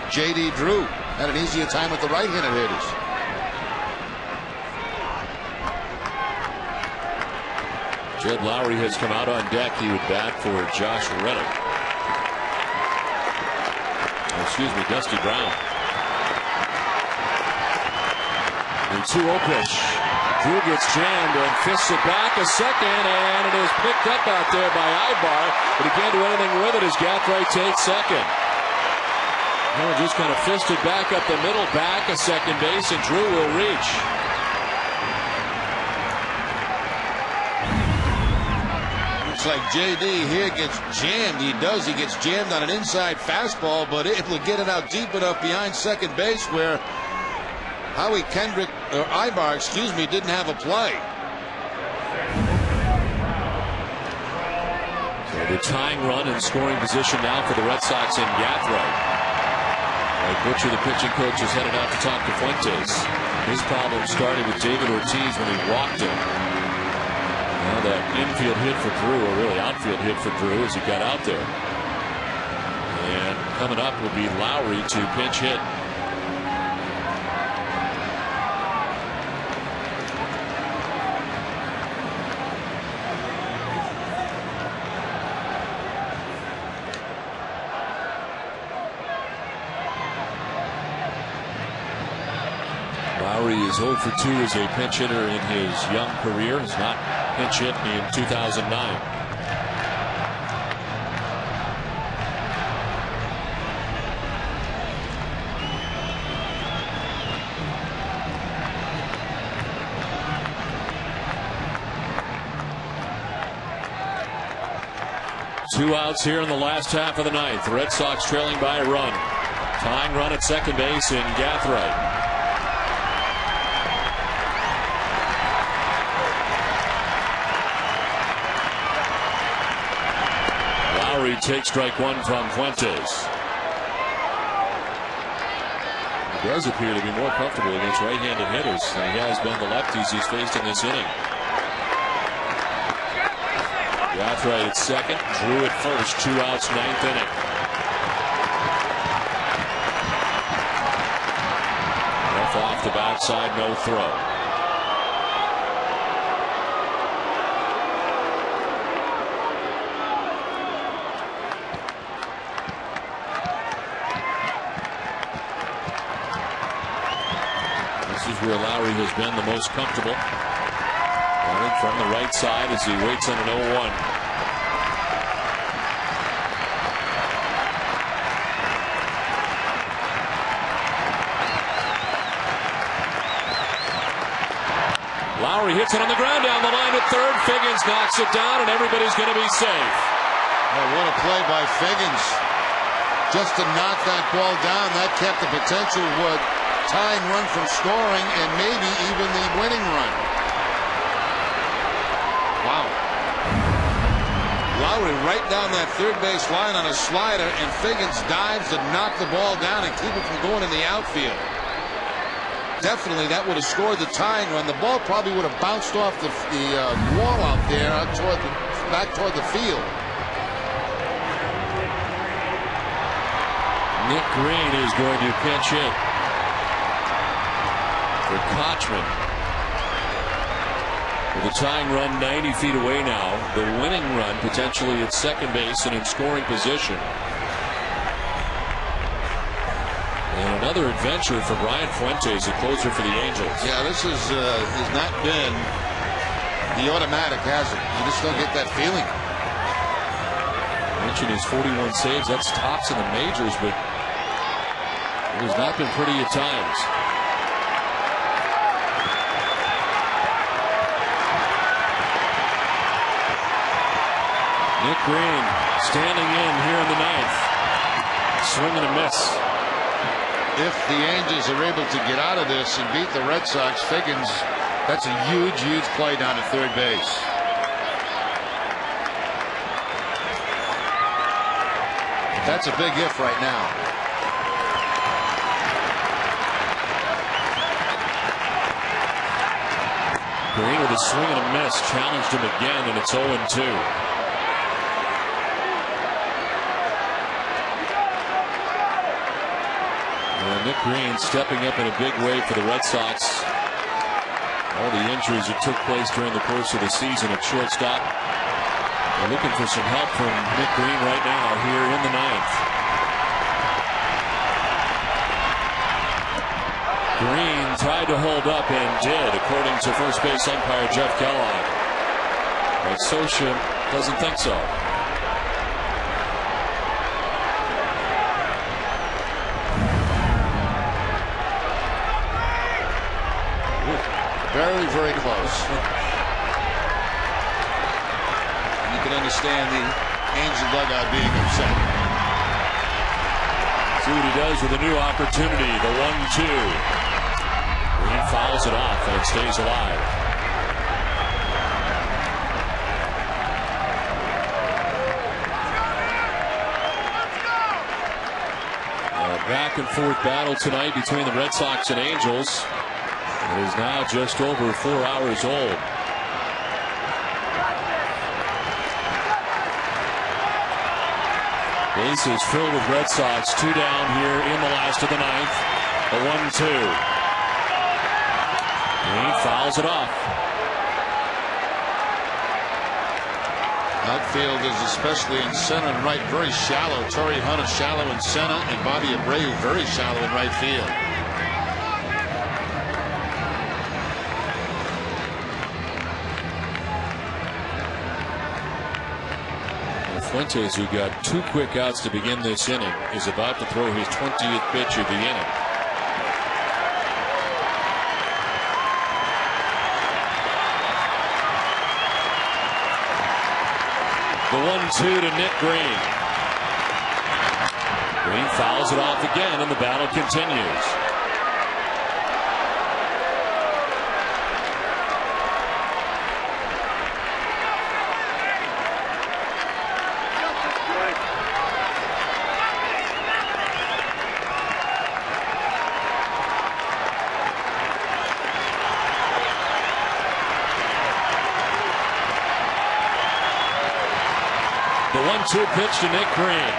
J.D. Drew. Had an easier time with the right-handed hitters. Jed Lowry has come out on deck. He would bat for Josh Reddick. Excuse me, Dusty Brown. The 2-0 pitch. Drew gets jammed and fists it back a second, and it is picked up out there by Ibar, but he can't do anything with it as Gathright takes second. Well, just kind of fisted back up the middle, back a second base, and Drew will reach. looks like JD here gets jammed. He does. He gets jammed on an inside fastball, but able to get it out deep enough behind second base where Howie Kendrick, or Ibar, excuse me, didn't have a play. So the tying run in scoring position now for the Red Sox in Gathright. Butcher, the pitching coach, is headed out to talk to Fuentes. His problem started with David Ortiz when he walked him. Now that infield hit for Drew, or really outfield hit for Drew as he got out there. And coming up will be Lowry to pinch hit. Lowry is 0 for 2 as a pinch hitter in his young career. Has not pinch hit in 2009. Two outs here in the last half of the ninth. The Red Sox trailing by a run. Tying run at second base in Gathright. Lowry takes strike one from Fuentes. He does appear to be more comfortable against right-handed hitters than he has been the lefties he's faced in this inning. Gathright at second, Drew at first, 2 outs, ninth inning. Off the backside, no throw. This is where Lowry has been the most comfortable. Running from the right side as he waits on an 0-1. Lowry hits it on the ground down the line at third. Figgins knocks it down, and everybody's going to be safe. Oh, what a play by Figgins. Just to knock that ball down, that kept the potential tying run from scoring and maybe even the winning run. Wow. Lowry right down that third base line on a slider, and Figgins dives to knock the ball down and keep it from going in the outfield. Definitely that would have scored the tying run. The ball probably would have bounced off the wall out there back toward the field. Nick Green is going to pinch hit for Kochman. With the tying run 90 feet away now, the winning run potentially at second base and in scoring position. And another adventure for Brian Fuentes, a closer for the Angels. Yeah, this has not been the automatic, has it? You just don't get that feeling. Mentioned his 41 saves. That's tops in the majors, but it has not been pretty at times. Nick Green standing in here in the ninth. Swing and a miss. If the Angels are able to get out of this and beat the Red Sox, Figgins, that's a huge, huge play down at third base. That's a big if right now. Green with a swing and a miss, challenged him again, and it's 0-2. Nick Green stepping up in a big way for the Red Sox. All the injuries that took place during the course of the season at shortstop. They're looking for some help from Nick Green right now here in the ninth. Green tried to hold up and did, according to first base umpire Jeff Kellogg. But Scioscia doesn't think so. Very, very close. You can could understand the Angel dugout being upset. See what he does with a new opportunity. The 1-2. Green fouls it off and it stays alive. A back and forth battle tonight between the Red Sox and Angels. It is now just over 4 hours old. Bases filled with Red Sox. 2 down here in the last of the ninth. A 1-2. Green fouls it off. Outfield is, especially in center and right, very shallow. Torrey Hunt is shallow in center, and Bobby Abreu very shallow in right field. Fuentes, who got 2 quick outs to begin this inning, is about to throw his 20th pitch of the inning. The 1-2 to Nick Green. Green fouls it off again, and the battle continues. The 1-2 pitch to Nick Green.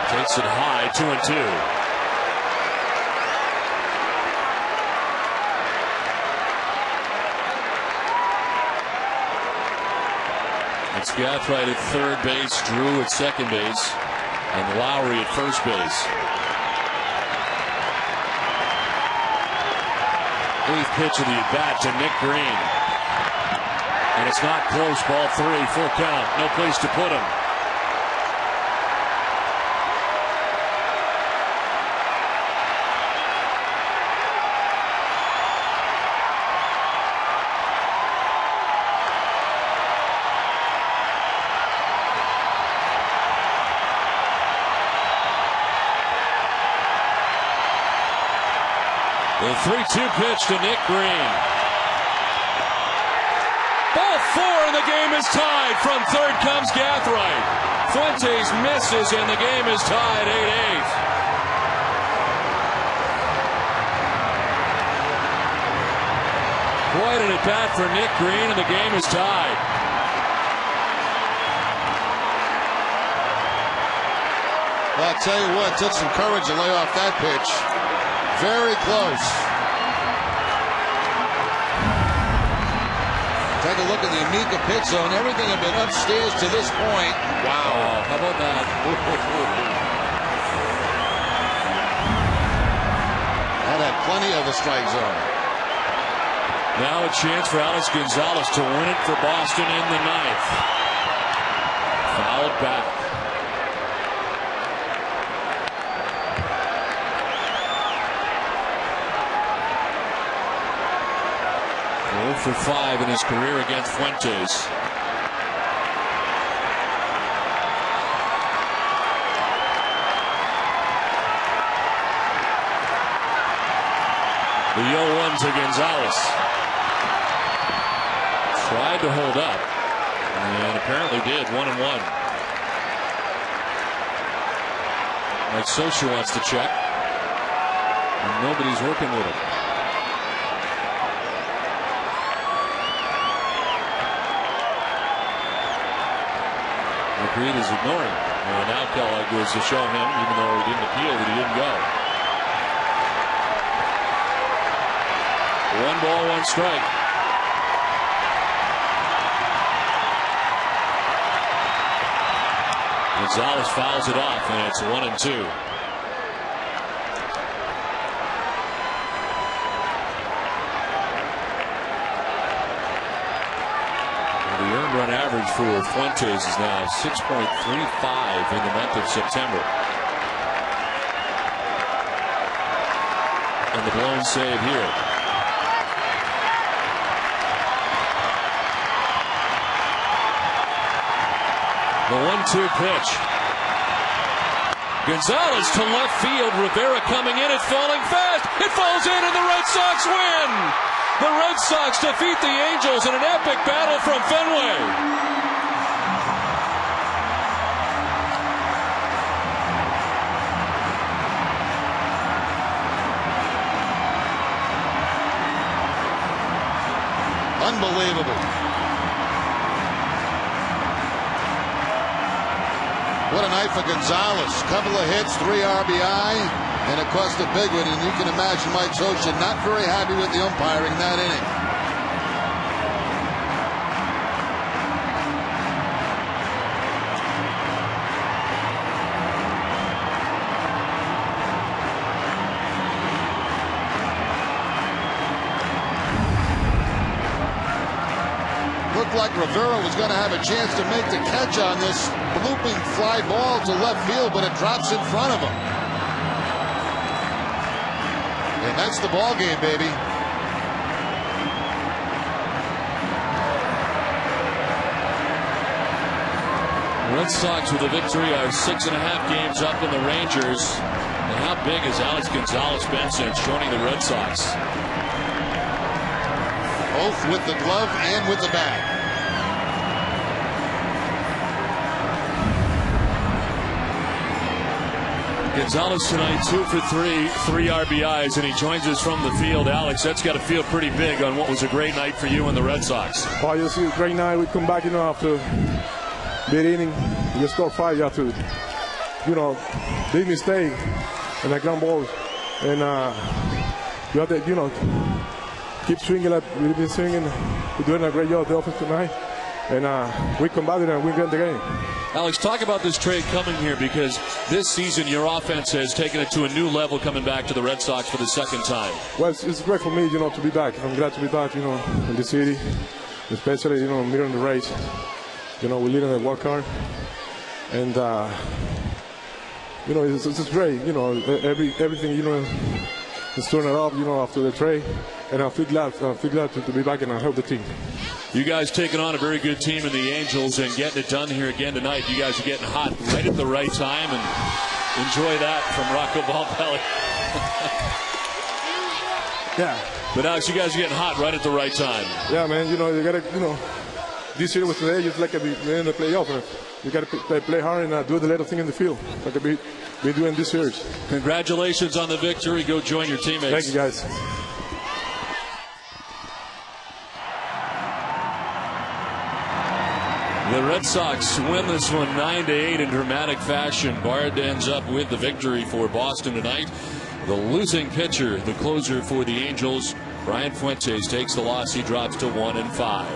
Takes it high, 2-2. It's Gathright at third base, Drew at second base, and Lowry at first base. 8th pitch of the at-bat to Nick Green. And it's not close. Ball 3, full count. No place to put him. The 3-2 pitch to Nick Green. Ball 4 and the game is tied. From third comes Gathright. Fuentes misses and the game is tied 8-8. Quite an at bat for Nick Green and the game is tied. Well, I'll tell you what, it took some courage to lay off that pitch. Very close. Take a look at the Amica pitch zone. Everything had been upstairs to this point. Wow, how about that? That had plenty of the strike zone. Now a chance for Alex Gonzalez to win it for Boston in the ninth. Fouled back. For 5 in his career against Fuentes. The 0-1 to Gonzalez. Tried to hold up and apparently did. 1-1. Like Socha wants to check, and nobody's working with him. Reed is ignoring, and now Kellogg goes to show him, even though he didn't appeal, that he didn't go. 1 ball, 1 strike. Gonzalez fouls it off, and it's 1-2. The earned run average for Fuentes is now 6.35 in the month of September. And the blown save here. The 1-2 pitch. Gonzalez to left field. Rivera coming in. It's falling fast. It falls in, and the Red Sox win. The Red Sox defeat the Angels in an epic battle from Fenway. Unbelievable. What a night for Gonzalez. Couple of hits, 3 RBI, and of course the big one. And you can imagine Mike Scioscia not very happy with the umpiring that inning. Looked like Rivera was going to have a chance to make the catch on this looping fly ball to left field, but it drops in front of him. And that's the ball game, baby. Red Sox with a victory are 6.5 games up in the Rangers. And how big has Alex Gonzalez been since joining the Red Sox? Both with the glove and with the bat. Gonzalez tonight 2 for 3, 3 RBIs, and he joins us from the field. Alex, that's got to feel pretty big on what was a great night for you and the Red Sox. Oh, you see, great night. We come back, after big inning, you score 5. You have to, big mistake and a ground ball, and you have to, keep swinging like we've been swinging. We're doing a great job of the offense tonight, and we come back and we get the game. Alex, talk about this trade coming here, because this season your offense has taken it to a new level coming back to the Red Sox for the second time. Well, it's great for me, to be back. I'm glad to be back, in the city, especially, meeting the race. We're leading the wild card, and it's great. Everything, it's turning up, after the trade, and I feel glad to be back and I help the team. You guys taking on a very good team in the Angels and getting it done here again tonight. You guys are getting hot right at the right time, and enjoy that from Rocco Baldelli. Yeah. But Alex, you guys are getting hot right at the right time. Yeah, man. You gotta, this year was today, just like we're in the playoff. You gotta play hard and do the little thing in the field, like we're doing this series. Congratulations on the victory. Go join your teammates. Thank you, guys. The Red Sox win this one 9-8 in dramatic fashion. Bard ends up with the victory for Boston tonight. The losing pitcher, the closer for the Angels, Brian Fuentes, takes the loss. He drops to 1-5.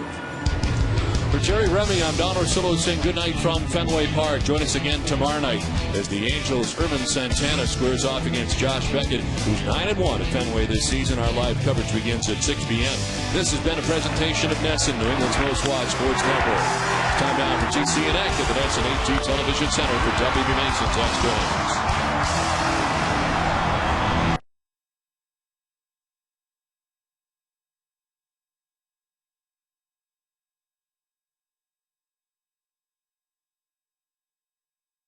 For Jerry Remy, I'm Don Orsillo saying good night from Fenway Park. Join us again tomorrow night as the Angels' Irvin Santana squares off against Josh Beckett, who's 9-1 at Fenway this season. Our live coverage begins at 6 p.m. This has been a presentation of NESN, New England's most watched sports network. Time now for TC and Act at the NESN AT Television Center for W.B. Mason's Extra Innings.